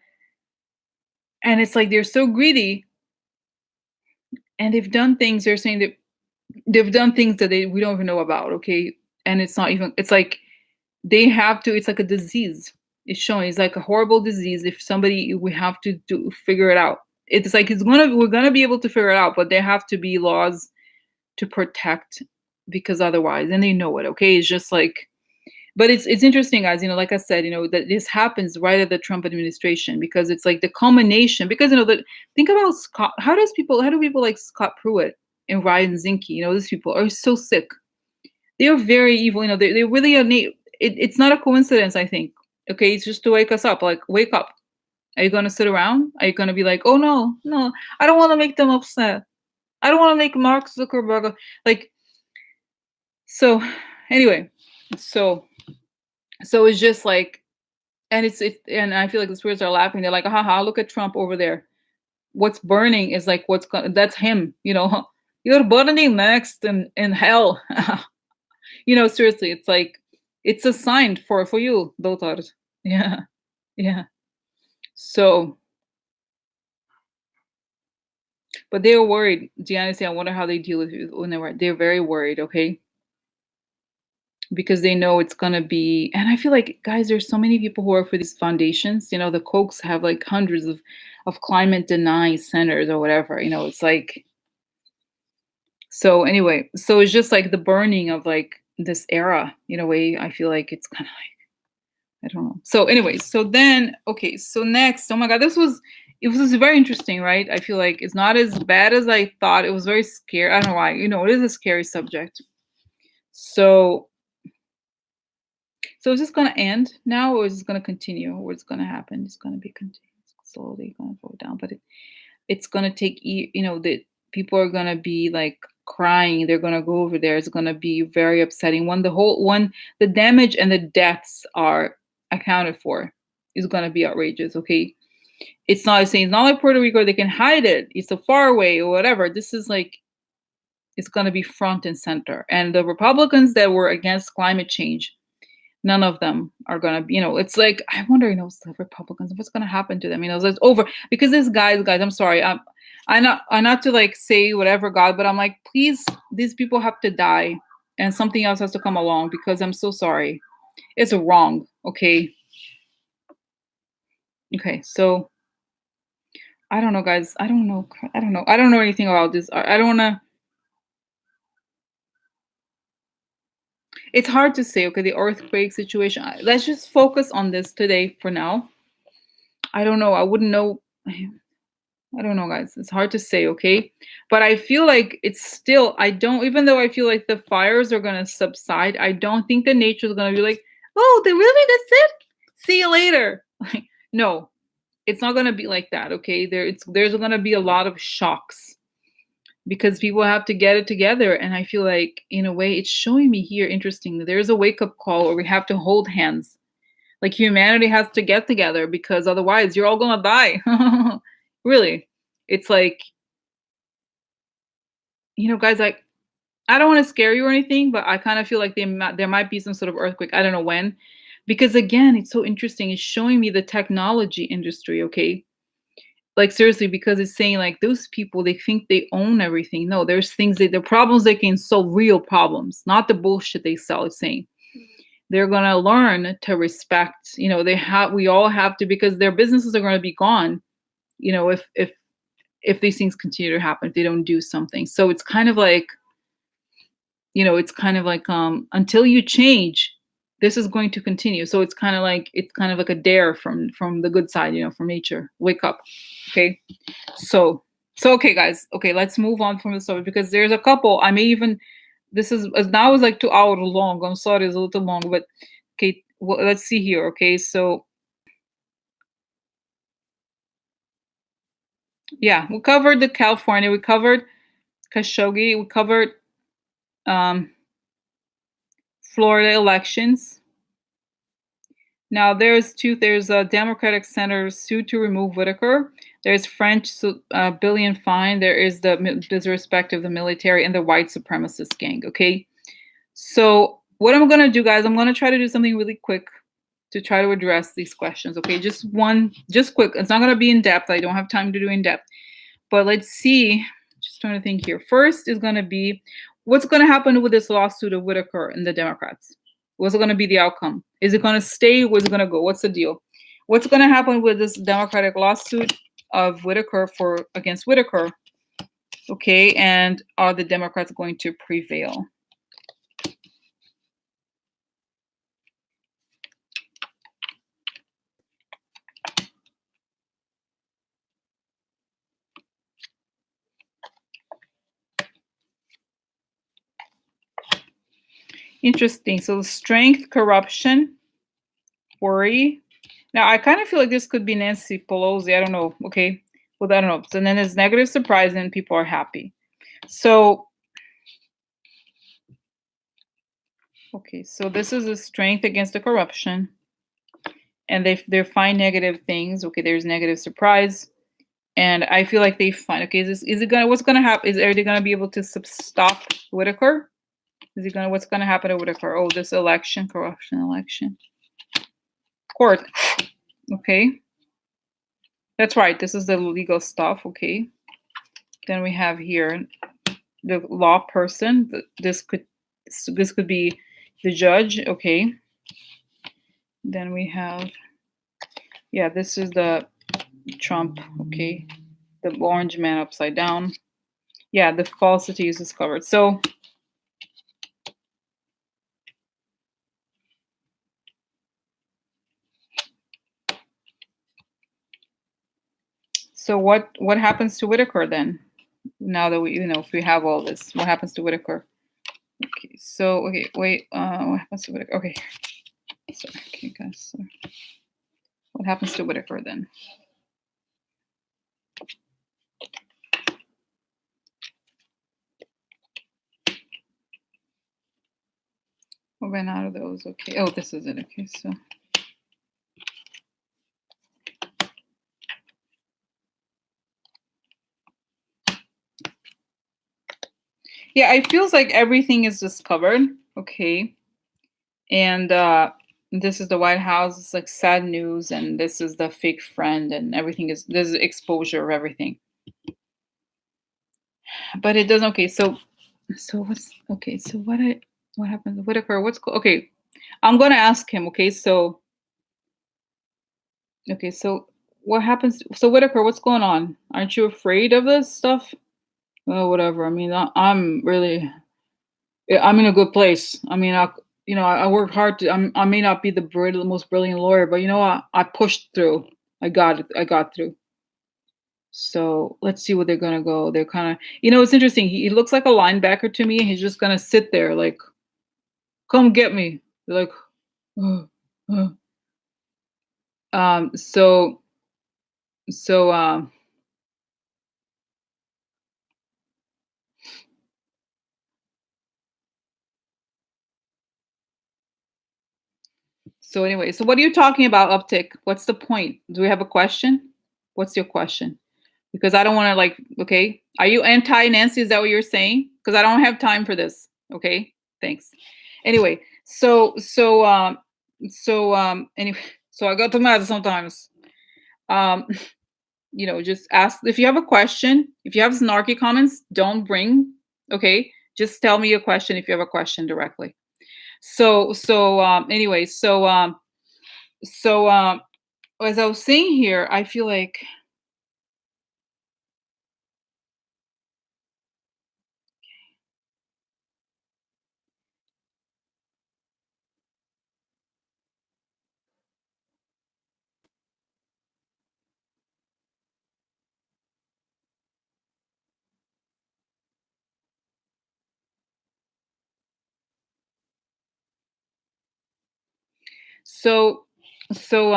and it's like they're so greedy, and they've done things, they're saying that they've done things that we don't even know about, okay? And it's not even, it's like they have to, it's like a disease. It's showing it's like a horrible disease. If somebody, we have to figure it out. It's like we're gonna be able to figure it out, but there have to be laws to protect, because otherwise, and they know it, okay? It's just like, but it's interesting, guys, like I said, that this happens right at the Trump administration, because it's like the culmination, because think about Scott, how do people like Scott Pruitt and Ryan Zinke, these people are so sick. They are very evil, they really are it's not a coincidence, I think. Okay, it's just to wake us up, like, wake up. Are you gonna sit around? Are you gonna be like, oh no, no, I don't wanna make them upset. I don't wanna make Mark Zuckerberg like, so anyway, so it's just like, and and I feel like the spirits are laughing. They're like, haha, look at Trump over there. What's burning is like that's him, You're burning next in hell. Seriously, it's like it's a sign for you, daughter. Yeah, yeah. So, but they're worried. Giannis, I wonder how they deal with it when they're very worried, okay? Because they know it's gonna be, and I feel like, guys, there's so many people who work for these foundations. The Kochs have like hundreds of climate denying centers or whatever. It's like, so anyway, so it's just like the burning of like this era in a way. I feel like it's kind of like, I don't know. So anyway, so then, okay, so next, oh my God, it was very interesting, right? I feel like it's not as bad as I thought. It was very scary. I don't know why. It is a scary subject. So is this gonna end now, or is this gonna continue? Or what's gonna happen? It's gonna be continuous, slowly gonna go down, but it's gonna take that people are gonna be like crying. They're gonna go over there. It's gonna be very upsetting when the damage and the deaths are accounted for. Is gonna be outrageous. Okay, it's not saying it's not like Puerto Rico. They can hide it. It's so far away or whatever. This is like, it's gonna be front and center. And the Republicans that were against climate change, none of them are gonna be, it's like, I wonder, the Republicans, what's gonna happen to them? It's over, because this guys, I'm sorry, I'm not to like say whatever, God, but I'm like, please, these people have to die, and something else has to come along, because I'm so sorry, it's wrong. Okay, so I don't know, guys, I don't know anything about this. I don't want to. It's hard to say. Okay, the earthquake situation. Let's just focus on this today for now. I don't know. I wouldn't know. I don't know, guys. It's hard to say, okay? But I feel like it's still, I don't, even though I feel like the fires are going to subside, I don't think the nature is going to be like, oh, they really, that's it? See you later. Like, no, it's not going to be like that, okay? There's going to be a lot of shocks, because people have to get it together. And I feel like, in a way, it's showing me here, interestingly, there's a wake-up call where we have to hold hands. Like, humanity has to get together, because otherwise you're all going to die. Really. It's like, guys, like, I don't want to scare you or anything, but I kind of feel like there might be some sort of earthquake. I don't know when. Because again, it's so interesting. It's showing me the technology industry, okay? like seriously, because it's saying like those people, they think they own everything. No, there's things that the problems they can solve, real problems, not the bullshit they sell. It's saying they're gonna learn to respect. They have. We all have to, because their businesses are gonna be gone. If these things continue to happen, if they don't do something. So it's kind of like, until you change, this is going to continue. So it's kind of like a dare from the good side, from nature. Wake up. Okay. So okay, guys. Okay, let's move on from the subject, because there's a couple. I may even this is now is like 2 hours long. I'm sorry, it's a little long, but okay. Well, let's see here. Okay, so yeah, we covered the California. We covered Khashoggi. We covered um, Florida elections. Now there's a Democratic senator sued to remove Whitaker. There's French billion fine. There is the disrespect of the military and the white supremacist gang. Okay, so what I'm gonna do, guys, I'm gonna try to do something really quick to try to address these questions. Okay, just quick. It's not gonna be in depth. I don't have time to do in depth. But let's see. Just trying to think here. First is going to be, what's going to happen with this lawsuit of Whitaker and the Democrats? What's going to be the outcome? Is it going to stay? Where's it going to go? What's the deal? What's going to happen with this Democratic lawsuit of Whitaker against Whitaker? Okay, and are the Democrats going to prevail? Interesting. So strength, corruption, worry. Now I kind of feel like this could be Nancy Pelosi. I don't know. Okay. Well, I don't know. So then there's negative surprise and people are happy. So okay, so this is a strength against the corruption. And they find negative things. Okay, there's negative surprise. And I feel like they find, okay, what's gonna happen? Are they gonna be able to stop Whitaker? What's gonna happen to Whitaker? Oh, this election, corruption election. Court. Okay. That's right. This is the legal stuff. Okay. Then we have here the law person. This could be the judge. Okay. Then we have, yeah, this is the Trump. Okay. The orange man upside down. Yeah, the falsity is discovered. So what happens to Whitaker then? Now that if we have all this, what happens to Whitaker? Okay, so okay, wait, what happens to Whitaker? Okay, so okay, guys, so what happens to Whitaker then? We ran out of those. Okay. Oh, this is it. Okay, so yeah, it feels like everything is discovered. Okay, and this is the White House. It's like sad news, and this is the fake friend, and everything is there's exposure of everything. But it doesn't. Okay, so what's okay? So what happens to Whitaker? Okay? I'm gonna ask him. Okay, so what happens? So Whitaker, what's going on? Aren't you afraid of this stuff? Oh, whatever. I mean, I'm really, yeah, I'm in a good place. I mean, I worked hard to. I may not be the most brilliant lawyer, but I pushed through. I got it. I got through. So let's see where they're gonna go. They're kind of, it's interesting. He looks like a linebacker to me. He's just gonna sit there like, come get me. They're like, "Ugh, ugh." um, so so so anyway, so what are you talking about, uptick? What's the point? Do we have a question? What's your question? Because I don't want to okay. Are you anti Nancy? Is that what you're saying? Because I don't have time for this. Okay. Thanks. Anyway, anyway, so I got to mad sometimes. Um Just ask if you have a question. If you have snarky comments, don't bring. Okay, just tell me your question if you have a question directly. Anyway, so as I was saying here, I feel like so so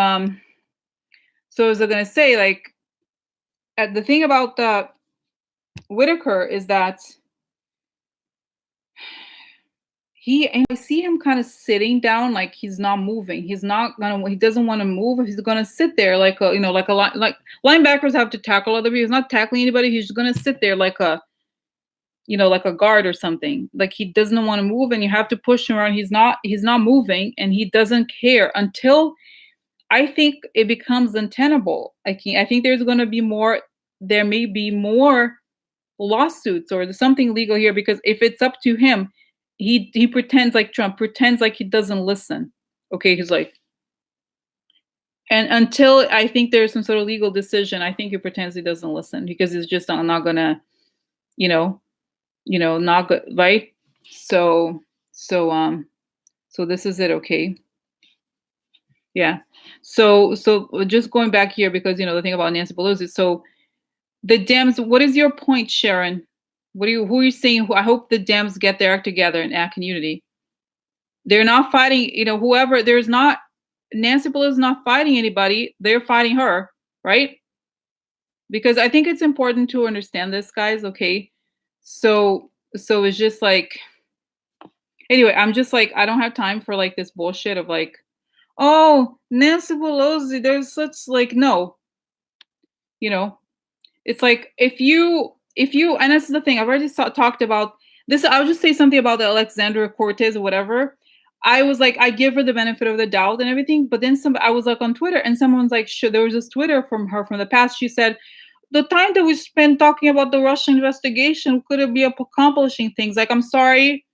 so as I'm gonna say, like the thing about Whitaker is that I see him kind of sitting down, like he's not moving. He doesn't want to move. He's gonna sit there like like linebackers have to tackle other people. He's not tackling anybody. He's just gonna sit there like like a guard or something. Like he doesn't want to move, and you have to push him around. He's not moving, and he doesn't care until I think it becomes untenable. I think there may be more lawsuits or something legal here, because if it's up to him, he pretends like Trump pretends like he doesn't listen. Okay, he's like, and until I think there's some sort of legal decision, I think he pretends he doesn't listen because he's just not gonna, you know, not good, right? So, so this is it. Okay, yeah. So just going back here, because the thing about Nancy Pelosi. So the Dems. What is your point, Sharon? Who are you saying? I hope the Dems get their act together and act in unity. They're not fighting. Whoever there's not Nancy Pelosi is not fighting anybody. They're fighting her, right? Because I think it's important to understand this, guys. Okay, so it's just like, anyway. I'm just like, I don't have time for like this bullshit of like, oh, Nancy Pelosi. There's such like, no, you know. It's like if you and that's the thing. I've already talked about this. I'll just say something about the Alexandra Cortez or whatever. I was like, I give her the benefit of the doubt and everything, but then I was like on Twitter, and someone's like, sure, there was this Twitter from her from the past. She said, the time that we spent talking about the Russian investigation could it be accomplishing things. Like, I'm sorry,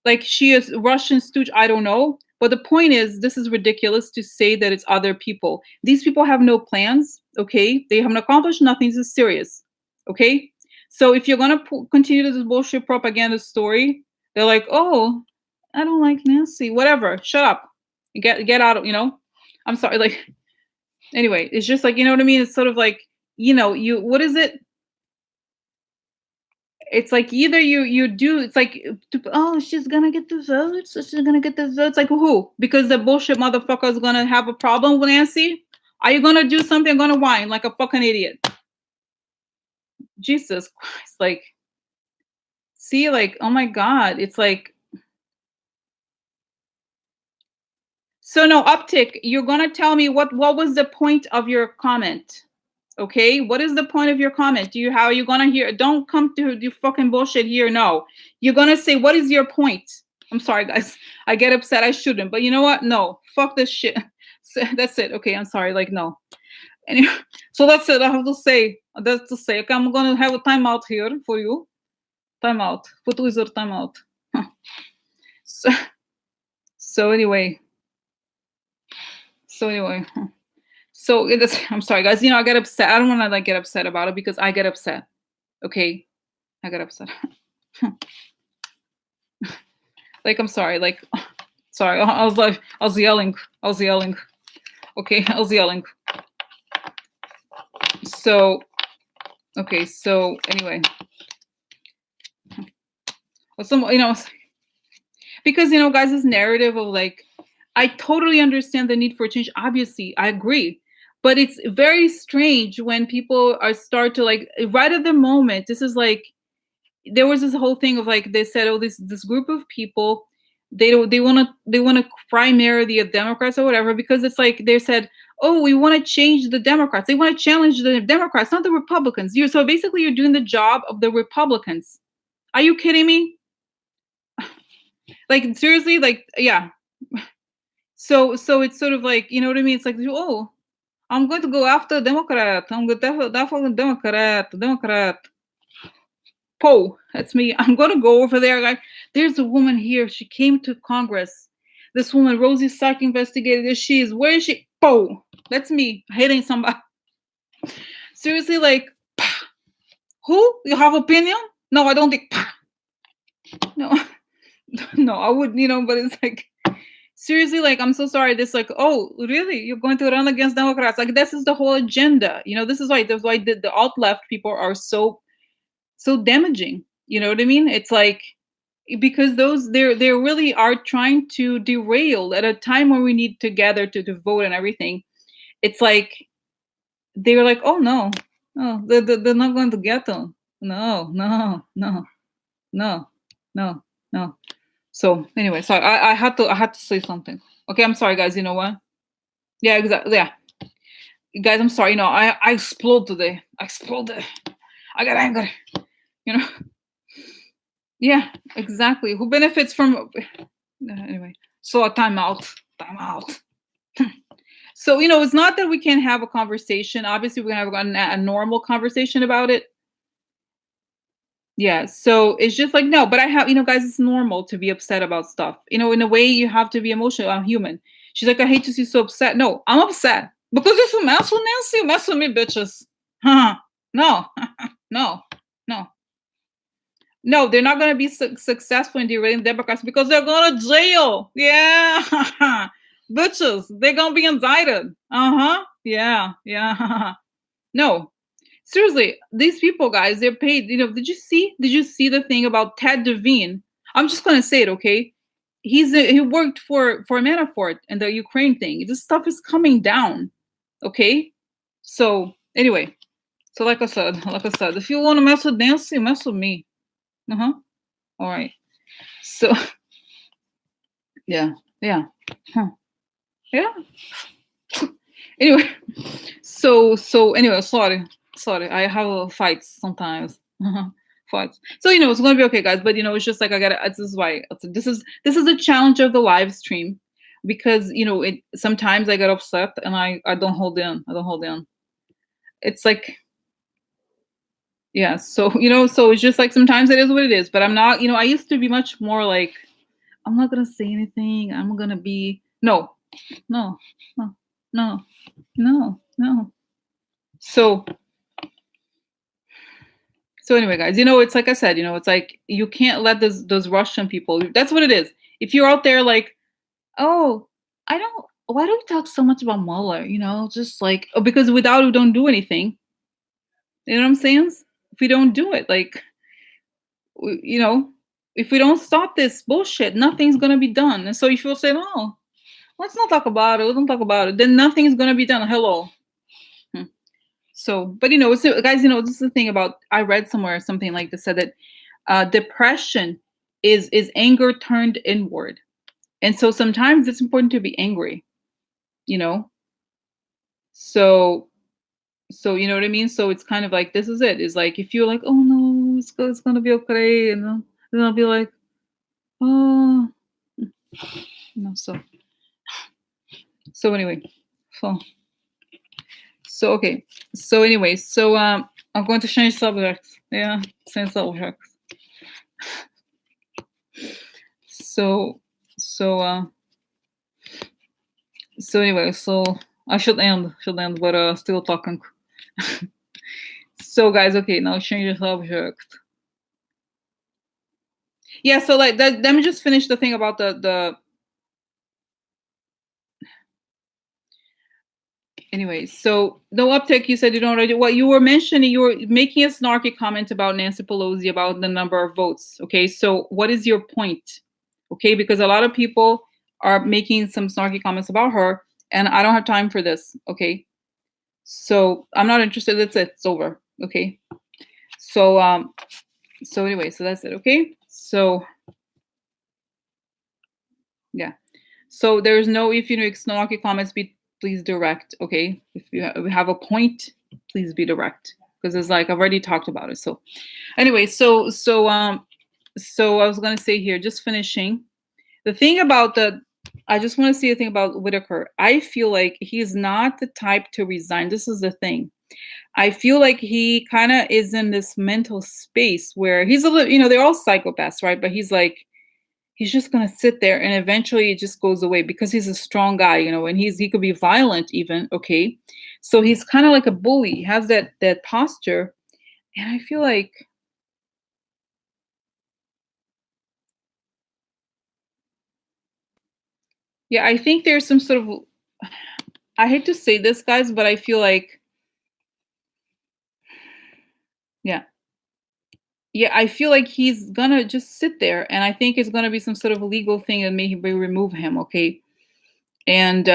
like she is Russian stooge. I don't know. But the point is, this is ridiculous to say that it's other people. These people have no plans. Okay, they haven't accomplished nothing. This is serious. Okay, so if you're gonna continue this bullshit propaganda story, they're like, oh, I don't like Nancy. Whatever. Shut up. Get out of. I'm sorry. Like, anyway, it's just like, you know what I mean. It's sort of like, you what is it? It's like either you do, it's like, oh, she's gonna get the votes, she's gonna get the votes. Like, who? Because the bullshit motherfucker is gonna have a problem with Nancy. Are you gonna do something? Gonna whine like a fucking idiot? Jesus Christ! Like, see, like, oh my God, it's like, so no uptick. You're gonna tell me what was the point of your comment? Okay, what is the point of your comment? How are you gonna hear? Don't come to do fucking bullshit here. No, you're gonna say, what is your point? I'm sorry, guys. I get upset. I shouldn't, but you know what? No, fuck this shit. So that's it. Okay, I'm sorry. Like, no. Anyway, so that's it. I have to say. That's to say. Okay, I'm gonna have a timeout here for you. Timeout. Put wizard timeout. So, so anyway. So anyway. So I'm sorry, guys. I get upset. I don't want to like get upset about it because I get upset. Okay, I got upset. Like, I'm sorry. Like, sorry. I was like, I was yelling. I was yelling. Okay, I was yelling. So, okay. So anyway, well, because guys, this narrative of like, I totally understand the need for change. Obviously, I agree. But it's very strange when people start to like right at the moment. This is like, there was this whole thing of like, they said, oh, this group of people, they want to primary the Democrats or whatever, because it's like they said, oh, we want to change the Democrats. They want to challenge the Democrats, not the Republicans. So basically you're doing the job of the Republicans. Are you kidding me? Like, seriously, like, yeah. So it's sort of like, you know what I mean? It's like, oh, I'm going to go after Democrat. I'm going to definitely Democrat. Poe, that's me. I'm going to go over there. Like, there's a woman here. She came to Congress. This woman, Rosie Stark, investigated this. She is. Where is she? Poe, that's me hitting somebody. Seriously, like, who? You have opinion? No, I don't think. No, no, I would, but it's like, seriously, like, I'm so sorry. This, like, oh, really? You're going to run against Democrats? Like, this is the whole agenda. This is why. That's why the alt left people are so damaging. You know what I mean? It's like, because they really are trying to derail at a time when we need to gather to vote and everything. It's like they're like, oh no, they're not going to get them. No, no, no, no, no, no. So anyway, sorry, I had to say something. Okay, I'm sorry, guys. You know what? Yeah, exactly. Yeah, guys, I'm sorry. I explode today. I exploded. I got angry. You know. Yeah, exactly. Who benefits from? Anyway, so a timeout. Timeout. So it's not that we can't have a conversation. Obviously, we're gonna have a normal conversation about it. Yeah. So it's just like, no, but I have, guys, it's normal to be upset about stuff. In a way, you have to be emotional. I'm human. She's like, I hate to see you so upset. No, I'm upset because if you mess with Nancy, you mess with me, bitches. Huh? No, no, no. No, they're not going to be successful in derailing Democrats because they're going to jail. Yeah. Bitches, they're going to be indicted. Uh-huh. Yeah. Yeah. No. Seriously, these people, guys, they're paid. Did you see the thing about Ted Devine? I'm just going to say it, okay? He worked for Manafort and the Ukraine thing. This stuff is coming down. Okay? So, anyway. So like I said, if you want to mess with Nancy, mess with me. Uh-huh. All right. So yeah, yeah, huh. Yeah. Anyway, so anyway, sorry. I have fights sometimes. Fights. So it's gonna be okay, guys. But it's just like I gotta. This is why. This is a challenge of the live stream, because it sometimes I get upset and I don't hold in. I don't hold in. It's like, yeah. So so it's just like sometimes it is what it is. But I'm not. I used to be much more like, I'm not gonna say anything. I'm gonna be no, no, no, no, no, no. So anyway, guys, it's like I said, it's like you can't let those Russian people. That's what it is. If you're out there like, oh, I don't. Why do we talk so much about Mueller? Just like, oh, because without it, we don't do anything. You know what I'm saying? If we don't do it, like, if we don't stop this bullshit, nothing's gonna be done. And so if you'll say, no, let's not talk about it. We don't talk about it. Then nothing is gonna be done. Hello. So, but guys, this is the thing about. I read somewhere something like this said that depression is anger turned inward, and so sometimes it's important to be angry. So you know what I mean. So it's kind of like, this is it. It's like, if you're like, oh no, it's gonna be okay, and then I'll be like, oh, so anyway, so okay. So anyway, so I'm going to change subjects. Yeah, change subjects. So anyway, so I should end, but still talking. So guys, okay, now change the subject. Yeah, so like that. Let me just finish the thing about the. Anyway, so no uptick. You said you don't already. What you were mentioning, you were making a snarky comment about Nancy Pelosi about the number of votes. Okay, so what is your point? Okay, because a lot of people are making some snarky comments about her, and I don't have time for this. Okay, so I'm not interested. That's it. It's over. Okay, so anyway, so that's it. Okay, so yeah, so there's no, if you know snarky comments, please direct. Okay, if you have a point, please be direct, because it's like I've already talked about it. So anyway, so I was gonna say here, just finishing the thing about I just want to see a thing about Whitaker. I feel like he's not the type to resign. This is the thing. I feel like he kind of is in this mental space where he's a little, they're all psychopaths, right? But he's like, he's just gonna sit there and eventually it just goes away because he's a strong guy, and he could be violent even, okay? So he's kind of like a bully. He has that posture. And I feel like, yeah, I think there's some sort of, I hate to say this, guys, but I feel like, yeah, yeah, I feel like he's gonna just sit there, and I think it's gonna be some sort of legal thing that maybe remove him, okay? And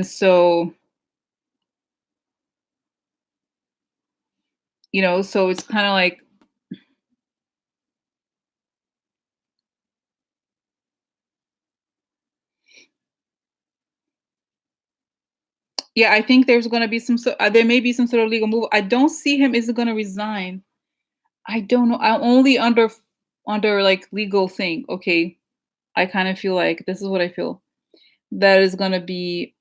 so, so it's kind of like, yeah, I think there's gonna be there may be some sort of legal move. I don't see him is gonna resign. I don't know. I'm only under like legal thing, okay? I kind of feel like this is what I feel. That is gonna be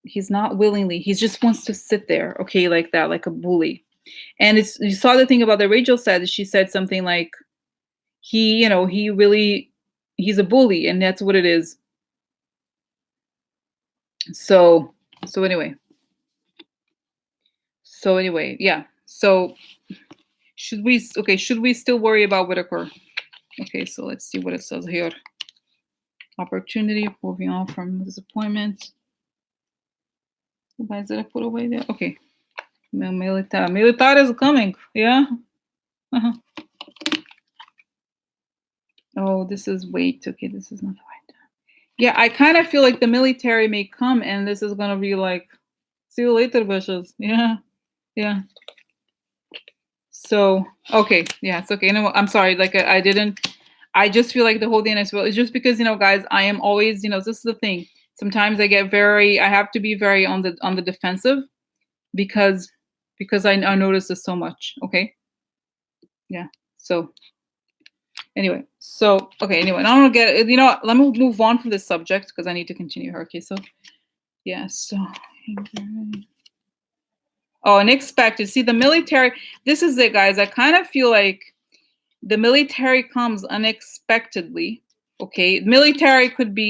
he's not willingly. He just wants to sit there, okay, like that, like a bully. And it's you saw the thing about that Rachel said. She said something like he really he's a bully, and that's what it is. So so anyway, yeah. So should we still worry about Whitaker? Okay, so let's see what it says here. Opportunity, moving on from disappointment. Guys, did I put away there? Okay. Militar. Militar is coming. Yeah. Uh-huh. Oh, this is wait. Okay, this is not the right time. Yeah, I kind of feel like the military may come and this is gonna be like, see you later, bitches. Yeah. Yeah. So okay, yeah, it's okay. I'm sorry. Like I didn't. I just feel like the whole thing as well. It's just because guys, I am always this is the thing. Sometimes I have to be very on the defensive because I notice this so much. Okay, yeah. So anyway, okay. Anyway, I don't want to get Let me move on from this subject because I need to continue her. Okay, so yeah. So oh, unexpected. See the military. This is it, guys. I kind of feel like the military comes unexpectedly. Okay, military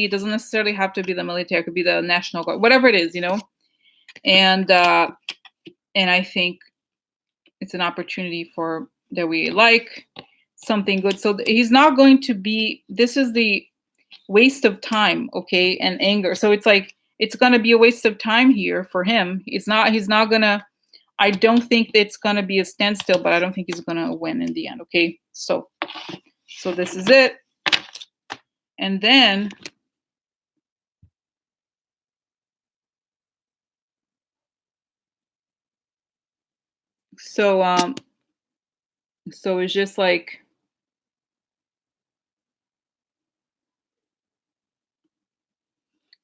doesn't necessarily have to be the military. It could be the National Guard, whatever it is, and I think it's an opportunity for that we like something good. So he's not going to be. This is the waste of time, okay, and anger. So it's like it's gonna be a waste of time here for him. It's not. He's not gonna. I don't think it's gonna be a standstill, but I don't think he's gonna win in the end. Okay, so this is it. And then so so it's just like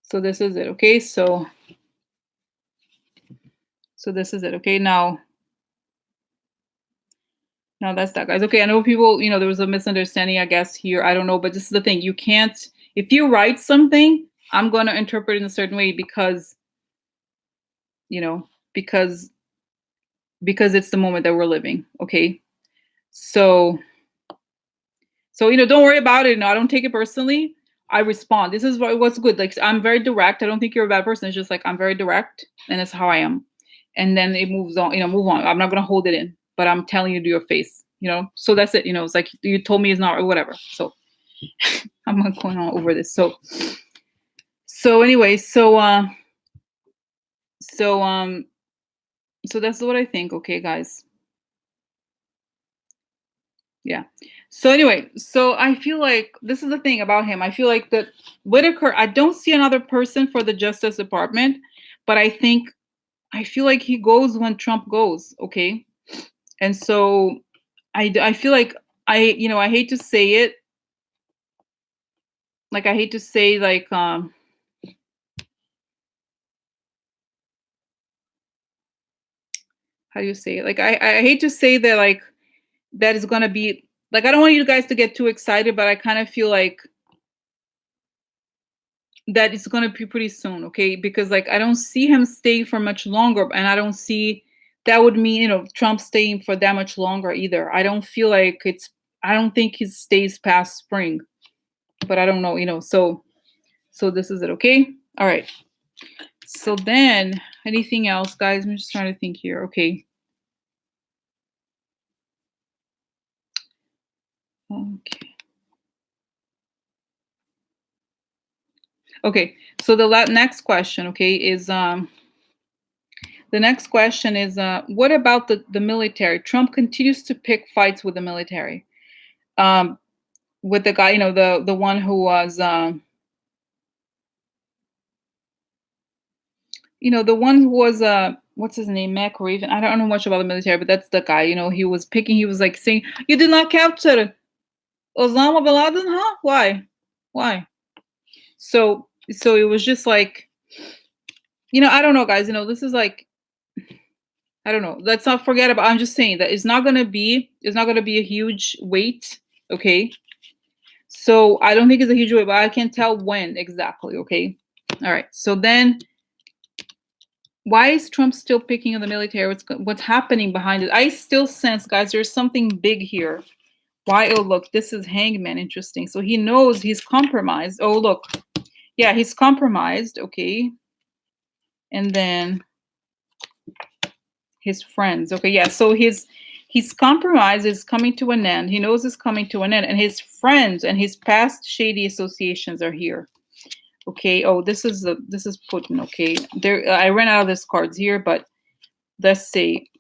so this is it. Okay, so this is it. Okay, now that's that, guys. Okay, I know people, there was a misunderstanding, I guess, here. I don't know, but this is the thing. You can't if you write something, I'm going to interpret it in a certain way because you know because it's the moment that we're living. Okay, so don't worry about it. No, I don't take it personally. I respond. This is what's good. Like I'm very direct. I don't think you're a bad person. It's just like I'm very direct, and it's how I am. And then it moves on. Move on. I'm not gonna hold it in, but I'm telling you to your face. So that's it. It's like you told me it's not or whatever. So I'm not going on over this. Anyway, so that's what I think. Okay, guys. Yeah. So anyway, so I feel like this is the thing about him. I feel like that Whitaker, I don't see another person for the Justice Department, but I feel like he goes when Trump goes, okay? And so I feel like I hate to say it, like I hate to say like how do you say it? Like I hate to say that like that is gonna be like I don't want you guys to get too excited, but I kind of feel like that it's gonna be pretty soon, okay? Because like I don't see him stay for much longer, and I don't see that would mean, Trump staying for that much longer either. I don't feel like I don't think he stays past spring, but I don't know, so this is it, okay? All right. So then anything else, guys? I'm just trying to think here. Okay. Okay. Okay. So the next question, okay, is the next question is what about the military? Trump continues to pick fights with the military. With the guy, the one who was the one who was what's his name, Mac Raven. I don't know much about the military, but that's the guy. He was like saying, "You did not capture Osama bin Laden, huh? Why? Why?" So it was just like, I don't know, guys. This is like, I don't know. Let's not forget about. I'm just saying that it's not gonna be a huge weight. Okay. So I don't think it's a huge weight, but I can't tell when exactly. Okay. All right. So then, why is Trump still picking on the military? What's happening behind it? I still sense, guys, there's something big here. Why? Oh, look, this is Hangman. Interesting. So he knows he's compromised. Oh, look. Yeah, he's compromised. Okay. And then his friends. Okay, yeah. So his compromise is coming to an end. He knows it's coming to an end, and his friends and his past shady associations are here. Okay. Oh, this is Putin. Okay. There, I ran out of these cards here, but let's see.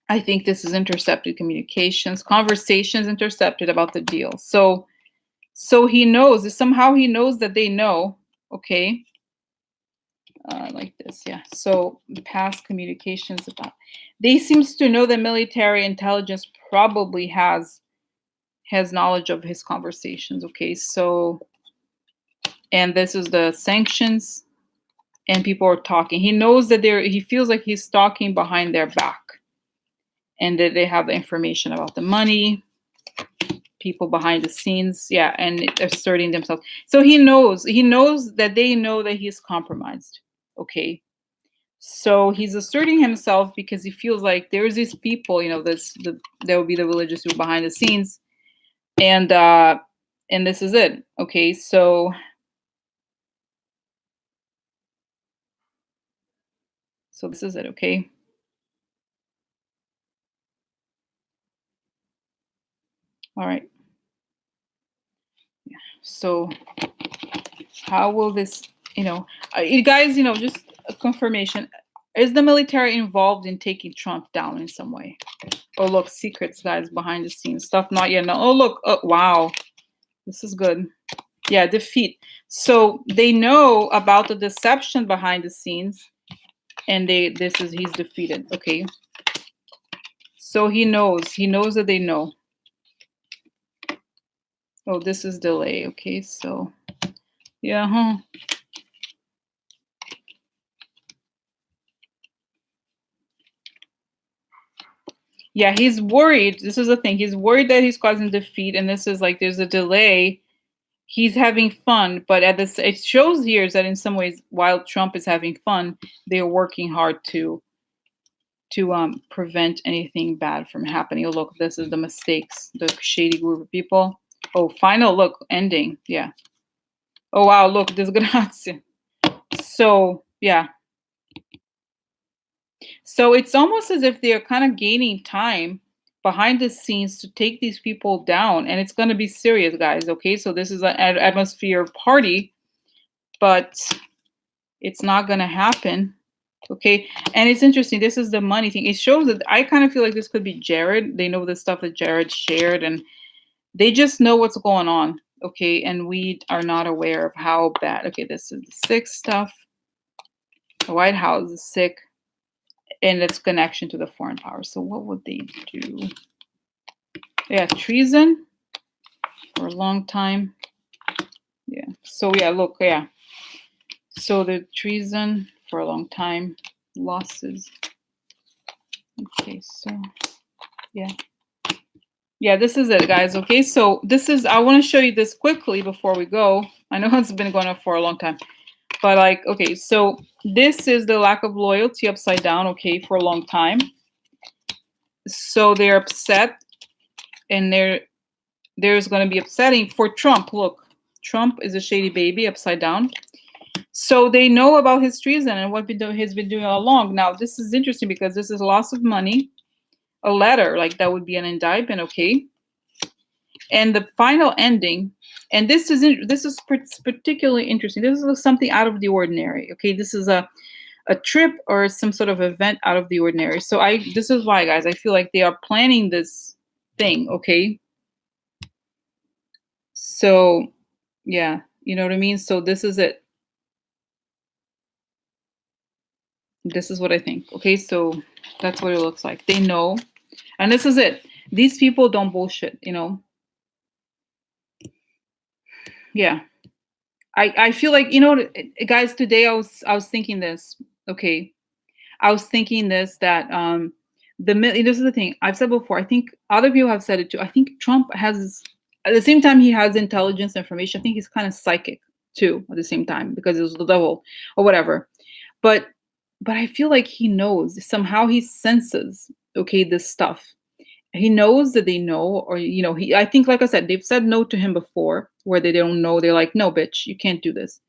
I think this is intercepted communications, conversations intercepted about the deal. So he knows. Somehow he knows that they know. Okay. Like this, yeah. So past communications about. They seems to know that military intelligence probably has knowledge of his conversations. Okay. So, and this is the sanctions, and people are talking. He knows that he feels like he's talking behind their back, and that they have the information about the money, people behind the scenes, yeah, and asserting themselves. So he knows that they know that he's compromised. Okay. So he's asserting himself because he feels like there's these people, there will be the religious people behind the scenes, and this is it. Okay. So this is it. Okay. All right. Yeah. So how will this, you guys, just a confirmation. Is the military involved in taking Trump down in some way? Oh, look, secrets, guys, behind the scenes stuff. Not yet. No. Oh, look. Oh, wow. This is good. Yeah, defeat. So they know about the deception behind the scenes, and he's defeated. Okay. So he knows that they know. Oh, this is delay. Okay. So yeah, yeah, he's worried. This is the thing. He's worried that he's causing defeat, and this is like there's a delay. He's having fun, but it shows here is that in some ways, while Trump is having fun, they're working hard to prevent anything bad from happening. Oh, look, this is the mistakes, the shady group of people. Oh, final look, ending. Yeah. Oh wow, look, disgrazia. So yeah. So it's almost as if they're kind of gaining time behind the scenes to take these people down, and it's going to be serious, guys. Okay, so this is an atmosphere party, but it's not going to happen. Okay, and it's interesting. This is the money thing. It shows that I kind of feel like this could be Jared. They know the stuff that Jared shared, and they just know what's going on. Okay, and we are not aware of how bad. Okay, this is the sick stuff. The White House is sick, and its connection to the foreign power. So what would they do? Yeah, treason for a long time. Yeah. So yeah, look, yeah. So the treason for a long time, losses. Okay, so yeah. Yeah, this is it, guys. Okay, so this is, I want to show you this quickly before we go. I know it's been going on for a long time. But like, okay, so this is the lack of loyalty upside down, okay, for a long time. So they're upset, and there's going to be upsetting for Trump. Look, Trump is a shady baby upside down. So they know about his treason and what he's been doing all along. Now, this is interesting because this is loss of money, a letter, like that would be an indictment, okay? And the final ending, and this is particularly interesting. This is something out of the ordinary, okay? This is a trip or some sort of event out of the ordinary. So this is why, guys, I feel like they are planning this thing, okay? So, yeah, you know what I mean? So this is it. This is what I think. Okay, so that's what it looks like. They know. And this is it. These people don't bullshit, you know? Yeah. I feel like, you know, guys, today I was thinking this, okay? I was thinking that this is the thing I've said before. I think other people have said it too. I think Trump has, at the same time he has intelligence information. I think he's kind of psychic too at the same time because it was the devil or whatever. But I feel like he knows somehow, he senses, okay, this stuff. He knows that they know, or you know, I think, like I said, they've said no to him before where they don't know. They're like, no, bitch, you can't do this.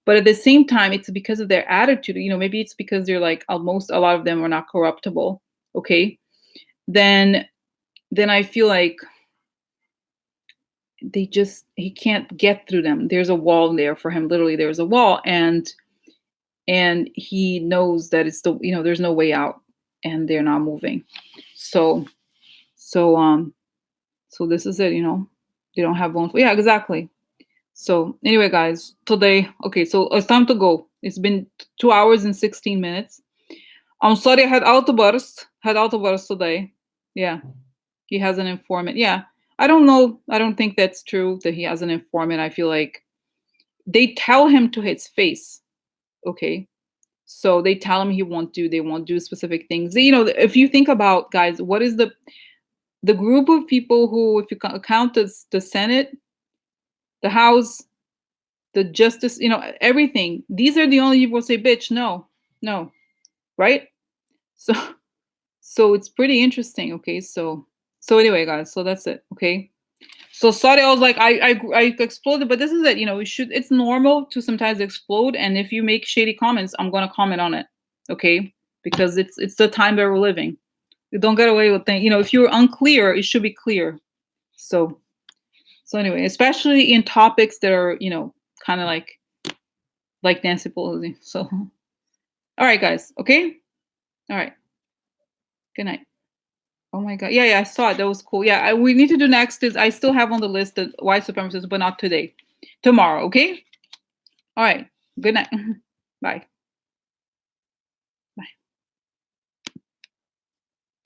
But at the same time, it's because of their attitude. You know, maybe it's because they're like, almost a lot of them are not corruptible. Okay. Then I feel like he can't get through them. There's a wall there for him. Literally, there's a wall. And he knows that there's no way out, and they're not moving. So this is it, you know, they don't have bones. Yeah, exactly. So anyway, guys, today, okay, so it's time to go. It's been 2 hours and 16 minutes. I'm sorry, I had outburst today. Yeah, he has an informant. Yeah, I don't know. I don't think that's true that he has an informant. I feel like they tell him to his face. Okay. So they tell him they won't do specific things. You know, if you think about, guys, what is the group of people who, if you count the Senate, the House, the Justice, you know, everything, these are the only people who say, bitch, no, right? So it's pretty interesting. Okay, so anyway, guys, so that's it. Okay, so sorry, I was like, I exploded, but this is it. You know, it's normal to sometimes explode, and if you make shady comments, I'm gonna comment on it. Okay, because it's the time that we're living. You don't get away with things. You know, if you're unclear, it should be clear. So anyway, especially in topics that are, you know, kind of like Nancy Pelosi. So all right, guys. Okay. All right. Good night. Oh my God. Yeah, I saw it. That was cool. Yeah, we need to do next is, I still have on the list the white supremacists, but not today. Tomorrow. Okay. All right. Good night. Bye.